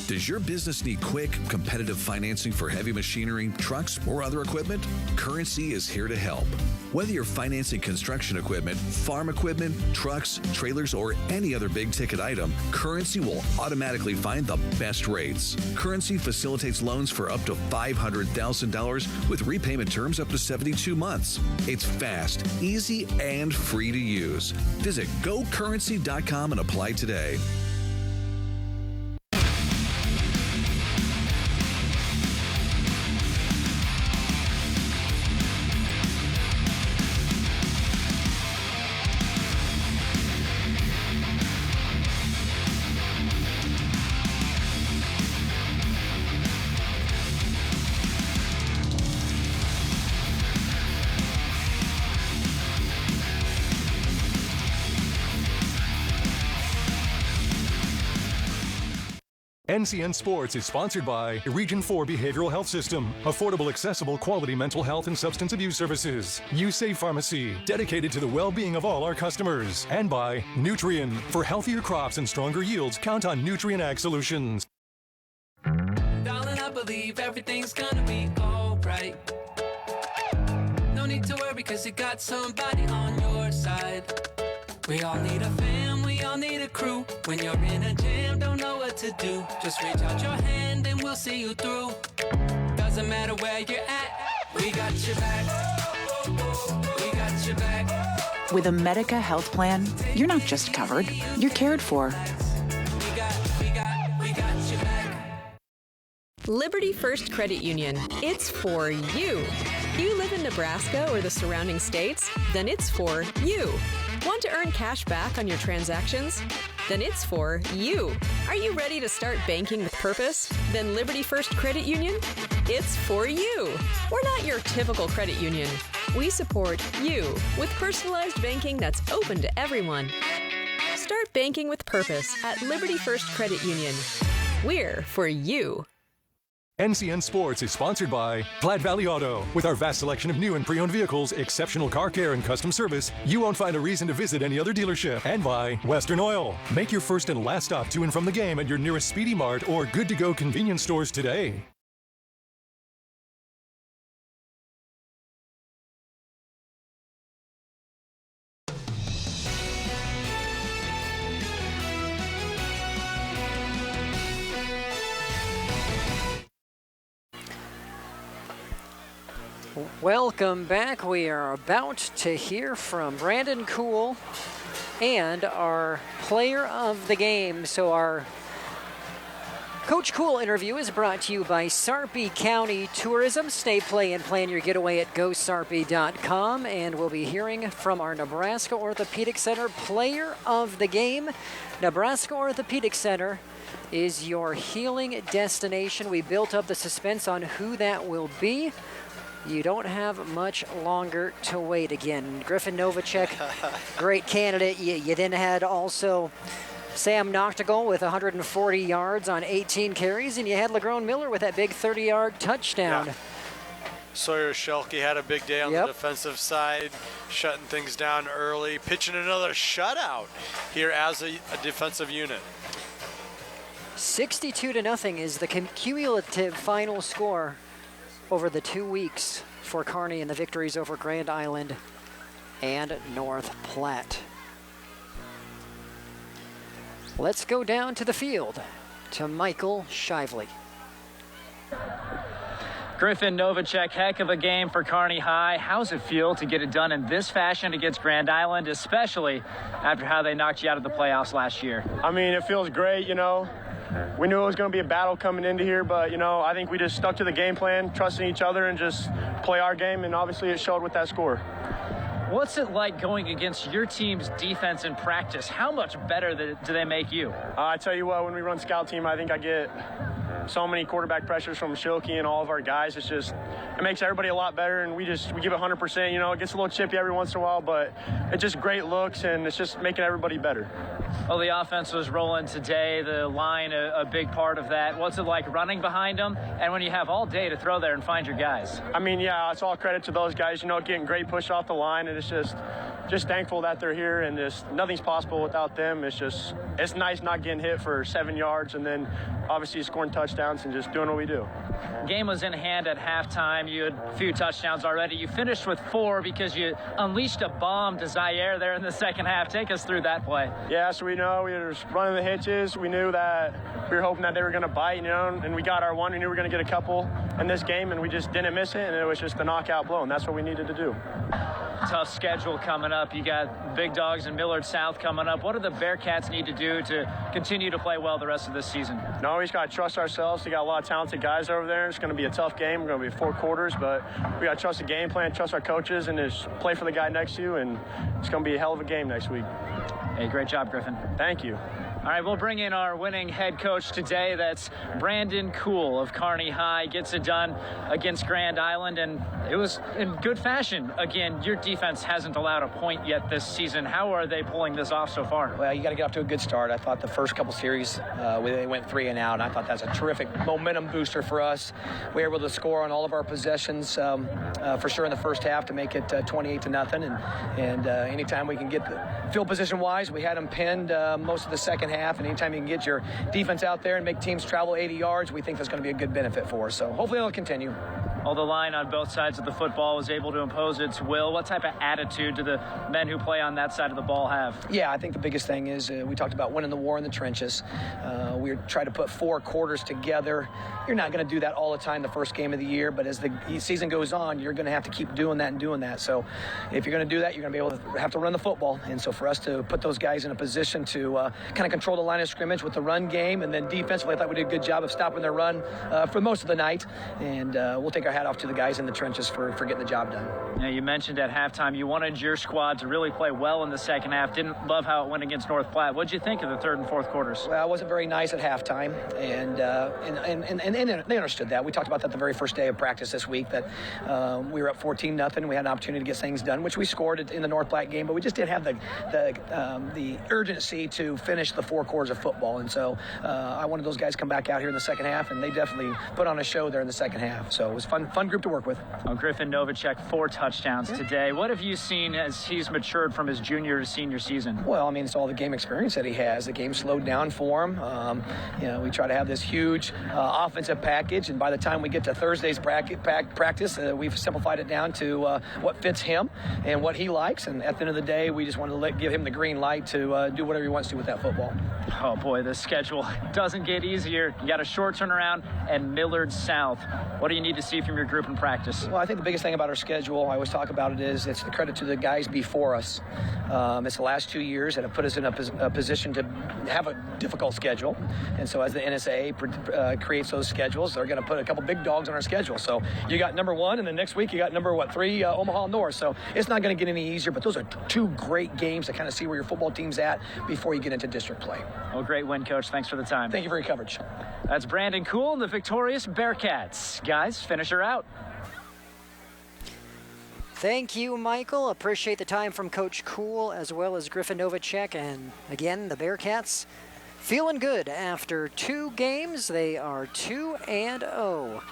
S7: Does your business need quick, competitive financing for heavy machinery, trucks, or other equipment? Currency is here to help. Whether you're financing construction equipment, farm equipment, trucks, trailers, or any other big-ticket item, Currency will automatically find the best rates. Currency facilitates loans for up to $500,000 with repayment terms up to 72 months. It's fast, easy, and free to use. Visit gocurrency.com and apply today.
S1: NCN Sports is sponsored by Region 4 Behavioral Health System, affordable, accessible, quality mental health and substance abuse services. USAVE Pharmacy, dedicated to the well-being of all our customers. And by Nutrien, for healthier crops and stronger yields, count on Nutrien Ag Solutions.
S8: Darling, I believe everything's gonna be alright. No need to worry, cause you got somebody on your side. We all need a fam, we all need a crew. When you're in a jam, don't know what to do, just reach out your hand and we'll see you through. Doesn't matter where you're at, we got your back. We got your back.
S10: With a Medica health plan, you're not just covered, you're cared for.
S8: We got your back.
S12: Liberty First Credit Union. It's for you. You live in Nebraska or the surrounding states? Then it's for you. Want to earn cash back on your transactions? Then it's for you. Are you ready to start banking with purpose? Then Liberty First Credit Union? It's for you. We're not your typical credit union. We support you with personalized banking that's open to everyone. Start banking with purpose at Liberty First Credit Union. We're for you.
S1: NCN Sports is sponsored by Platte Valley Auto. With our vast selection of new and pre-owned vehicles, exceptional car care, and custom service, you won't find a reason to visit any other dealership. And by Western Oil. Make your first and last stop to and from the game at your nearest Speedy Mart or Good to Go convenience stores today.
S2: Welcome back. We are about to hear from Brandon Kuhl and our player of the game. So our Coach Kuhl interview is brought to you by Sarpy County Tourism. Stay, play, and plan your getaway at GoSarpy.com. And we'll be hearing from our Nebraska Orthopedic Center player of the game. Nebraska Orthopedic Center is your healing destination. We built up the suspense on who that will be. You don't have much longer to wait. Again, Griffin Novacek, great candidate. You then had also Sam Noctegal with 140 yards on 18 carries, and you had LaGrone Miller with that big 30-yard touchdown.
S11: Yeah. Sawyer Schelke had a big day on the defensive side, shutting things down early, pitching another shutout here as a defensive unit.
S2: 62-0 is the cumulative final score over the 2 weeks for Kearney and the victories over Grand Island and North Platte. Let's go down to the field to Michael Shively.
S5: Griffin Novacek, heck of a game for Kearney High. How's it feel to get it done in this fashion against Grand Island, especially after how they knocked you out of the playoffs last year?
S3: I mean, it feels great, you know. We knew it was going to be a battle coming into here, but, you know, I think we just stuck to the game plan, trusting each other, and just play our game, and obviously it showed with that score.
S5: What's it like going against your team's defense in practice? How much better do they make you?
S3: I tell you what, when we run scout team, I think I get so many quarterback pressures from Shilkey and all of our guys. It's just, it makes everybody a lot better, and we give it 100%. You know, it gets a little chippy every once in a while, but it's just great looks, and it's just making everybody better.
S5: Well, the offense was rolling today, the line a big part of that. What's it like running behind them, and when you have all day to throw there and find your guys?
S3: I mean, yeah, it's all credit to those guys, you know, getting great push off the line, and it's just thankful that they're here, and just nothing's possible without them. It's nice not getting hit for 7 yards, and then obviously scoring touchdowns and just doing what we do.
S5: Game was in hand at halftime. You had a few touchdowns already. You finished with 4 because you unleashed a bomb to Zaire there in the second half. Take us through that play.
S3: Yeah, so we know we were running the hitches. We knew that we were hoping that they were going to bite, you know, and we got our one. We knew we were going to get a couple in this game, and we just didn't miss it, and it was just a knockout blow, and that's what we needed to do.
S5: Tough schedule coming up. You got Big Dogs and Millard South coming up. What do the Bearcats need to do to continue to play well the rest of this season?
S3: No, we just got to trust ourselves. We got a lot of talented guys over there. It's going to be a tough game. It's going to be 4 quarters, but we got to trust the game plan, trust our coaches, and just play for the guy next to you, and it's going to be a hell of a game next week.
S5: Hey, great job, Griffin.
S3: Thank you.
S5: All right, we'll bring in our winning head coach today. That's Brandon Kuhl of Kearney High. Gets it done against Grand Island, and it was in good fashion. Again, your defense hasn't allowed a point yet this season. How are they pulling this off so far?
S15: Well, you got to get off to a good start. I thought the first couple series, they went 3 and out, and I thought that's a terrific momentum booster for us. We were able to score on all of our possessions for sure in the first half to make it 28-0. And anytime we can get the field position-wise, we had them pinned most of the second half, and anytime you can get your defense out there and make teams travel 80 yards, we think that's going to be a good benefit for us. So hopefully it'll continue.
S5: Well, the line on both sides of the football was able to impose its will. What type of attitude do the men who play on that side of the ball have?
S15: Yeah, I think the biggest thing is we talked about winning the war in the trenches. We try to put 4 quarters together. You're not going to do that all the time the first game of the year, but as the season goes on, you're going to have to keep doing that and doing that. So if you're going to do that, you're going to be able to have to run the football. And so for us to put those guys in a position to kind of control the line of scrimmage with the run game, and then defensively, I thought we did a good job of stopping their run for most of the night. And we'll take our hat off to the guys in the trenches for getting the job done.
S5: Yeah, you mentioned at halftime you wanted your squad to really play well in the second half. Didn't love how it went against North Platte. What did you think of the third and fourth quarters?
S15: Well, I wasn't very nice at halftime, and they understood that. We talked about that the very first day of practice this week, that we were up 14-0. We had an opportunity to get things done, which we scored in the North Platte game, but we just didn't have the urgency to finish the 4 quarters of football. And so I wanted those guys to come back out here in the second half, and they definitely put on a show there in the second half. So it was fun group to work with.
S5: Well, Griffin Novacek, 4 touchdowns today. What have you seen as he's matured from his junior to senior season?
S15: Well, I mean, it's all the game experience that he has. The game slowed down for him. We try to have this huge offensive package, and by the time we get to Thursday's practice, we've simplified it down to what fits him and what he likes. And at the end of the day, we just want to give him the green light to do whatever he wants to with that football.
S5: Oh boy, the schedule doesn't get easier. You got a short turnaround and Millard South. What do you need to see from your group in practice?
S15: Well, I think the biggest thing about our schedule, I always talk about it, is it's the credit to the guys before us. It's the last 2 years that have put us in a position to have a difficult schedule. And so as the NSA creates those schedules, they're going to put a couple big dogs on our schedule. So you got number 1, and the next week you got number 3, Omaha North. So it's not going to get any easier, but those are 2 great games to kind of see where your football team's at before you get into district play.
S5: Well, great win, Coach. Thanks for the time.
S15: Thank you for your coverage.
S5: That's Brandon Kuhl and the victorious Bearcats. Guys, finish her out.
S2: Thank you, Michael. Appreciate the time from Coach Kuhl as well as Griffin Novacek. And again, the Bearcats feeling good after 2 games. They are 2-0.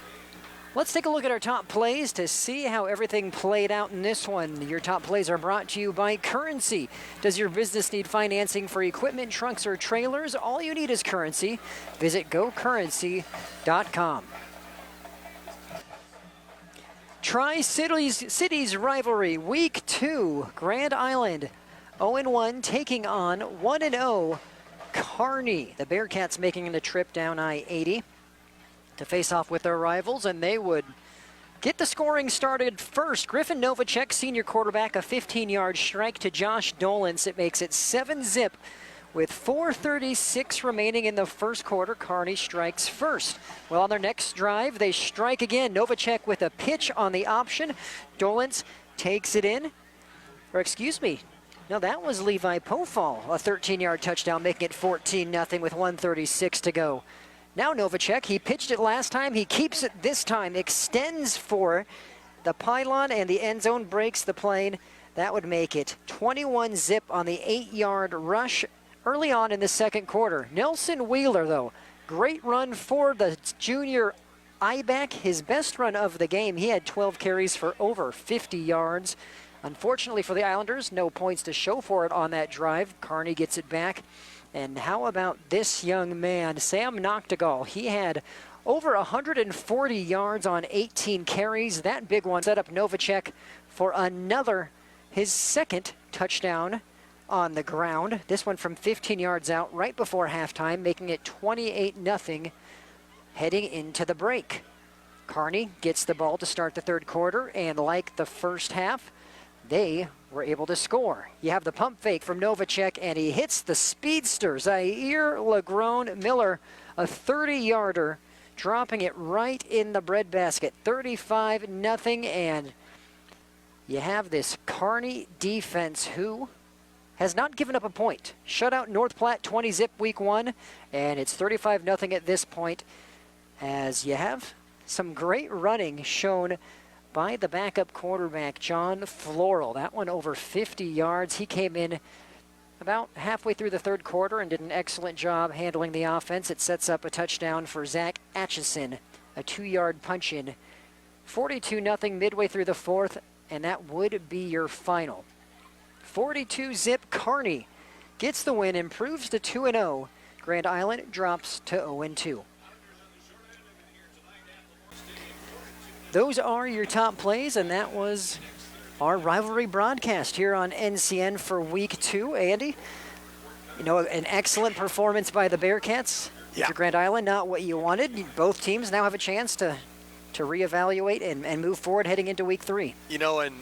S2: Let's take a look at our top plays to see how everything played out in this one. Your top plays are brought to you by Currency. Does your business need financing for equipment, trucks, or trailers? All you need is Currency. Visit gocurrency.com. Tri-Cities rivalry, Week 2, Grand Island, 0-1 taking on 1-0 Kearney. The Bearcats making the trip down I-80 to face off with their rivals, and they would get the scoring started first. Griffin Novacek, senior quarterback, a 15-yard strike to Josh Dolans. It makes it 7-0 with 4:36 remaining in the first quarter. Kearney strikes first. Well, on their next drive, they strike again. Novacek with a pitch on the option. Dolans takes it in. Or excuse me, no, that was Levi Pofall, a 13-yard touchdown, making it 14-0 with 1:36 to go. Now Novacek, he pitched it last time, he keeps it this time, extends for the pylon, and the end zone breaks the plane. That would make it 21-0 on the 8-yard rush early on in the second quarter. Nelson Wheeler, though, great run for the junior I-back, his best run of the game. He had 12 carries for over 50 yards. Unfortunately for the Islanders, no points to show for it on that drive. Kearney gets it back. And how about this young man, Sam Noctegal? He had over 140 yards on 18 carries. That big one set up Novacek for his second touchdown on the ground. This one from 15 yards out right before halftime, making it 28-0 heading into the break. Kearney gets the ball to start the third quarter, and like the first half, they were able to score. You have the pump fake from Novacek, and he hits the speedster, Zaire Lagrone Miller, a 30-yarder, dropping it right in the breadbasket. 35-0, and you have this Kearney defense who has not given up a point. Shut out North Platte 20-0 week 1, and it's 35-0 at this point, as you have some great running shown by the backup quarterback, John Floral. That one over 50 yards. He came in about halfway through the third quarter and did an excellent job handling the offense. It sets up a touchdown for Zach Atchison, a 2-yard punch-in. 42-0 midway through the fourth, and that would be your final. 42-0 Kearney gets the win, improves to 2-0. Grand Island drops to 0-2. Those are your top plays, and that was our rivalry broadcast here on NCN for week 2. Andy, you know, an excellent performance by the Bearcats. Yeah. Grand Island, not what you wanted. Both teams now have a chance to reevaluate and move forward heading into week 3.
S11: You know, and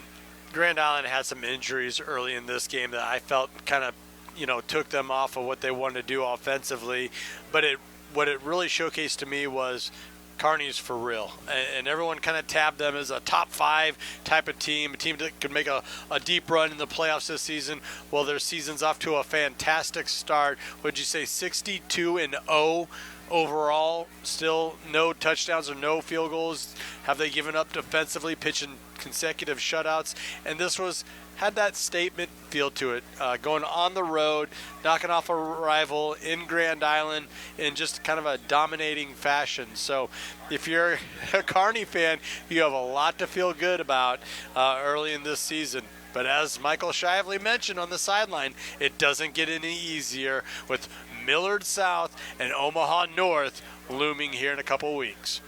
S11: Grand Island had some injuries early in this game that I felt kind of, you know, took them off of what they wanted to do offensively. But what it really showcased to me was Kearney's for real, and everyone kind of tabbed them as a top 5 type of team, a team that could make a deep run in the playoffs this season. Well, their season's off to a fantastic start. Would you say 62-0 overall? Still no touchdowns or no field goals. Have they given up defensively, pitching consecutive shutouts? And this had that statement feel to it, going on the road, knocking off a rival in Grand Island in just kind of a dominating fashion. So if you're a Kearney fan, you have a lot to feel good about early in this season. But as Michael Shively mentioned on the sideline, it doesn't get any easier with Millard South and Omaha North looming here in a couple weeks.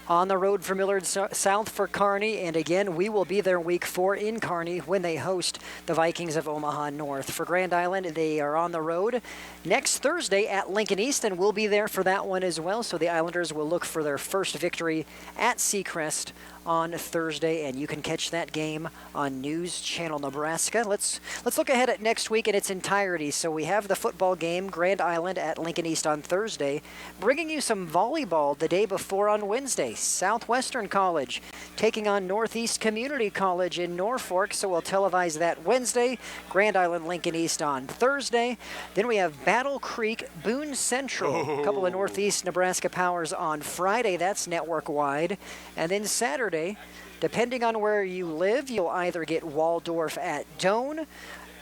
S2: On the road for Millard South for Kearney, and again, we will be there week 4 in Kearney when they host the Vikings of Omaha North. For Grand Island, they are on the road next Thursday at Lincoln East, and we'll be there for that one as well. So the Islanders will look for their first victory at Seacrest on Thursday, and you can catch that game on News Channel Nebraska. Let's look ahead at next week in its entirety. So we have the football game, Grand Island at Lincoln East on Thursday, bringing you some volleyball the day before on Wednesday. Southwestern College taking on Northeast Community College in Norfolk, so we'll televise that Wednesday. Grand Island Lincoln East on Thursday. Then we have Battle Creek Boone Central, a couple of Northeast Nebraska Powers on Friday. That's network-wide. And then Saturday, depending on where you live, you'll either get Waldorf at Doane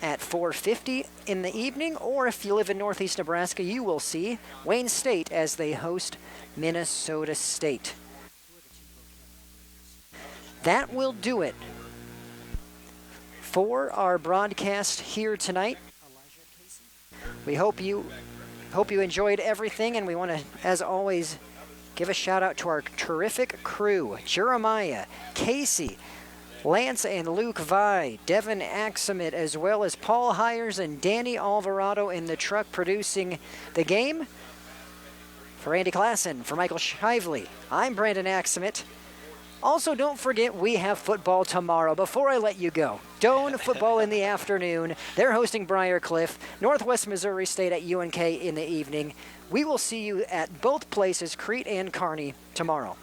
S2: at 4:50 in the evening, or if you live in Northeast Nebraska, you will see Wayne State as they host Minnesota State. That will do it for our broadcast here tonight. We hope you enjoyed everything, and we want to, as always, give a shout out to our terrific crew: Jeremiah, Casey, Lance and Luke Vi, Devin Axamit, as well as Paul Hires and Danny Alvarado in the truck producing the game. For Andy Klassen, for Michael Shively, I'm Brandon Axamit. Also, don't forget we have football tomorrow. Before I let you go, Doane football in the afternoon. They're hosting Briarcliff, Northwest Missouri State at UNK in the evening. We will see you at both places, Crete and Kearney, tomorrow.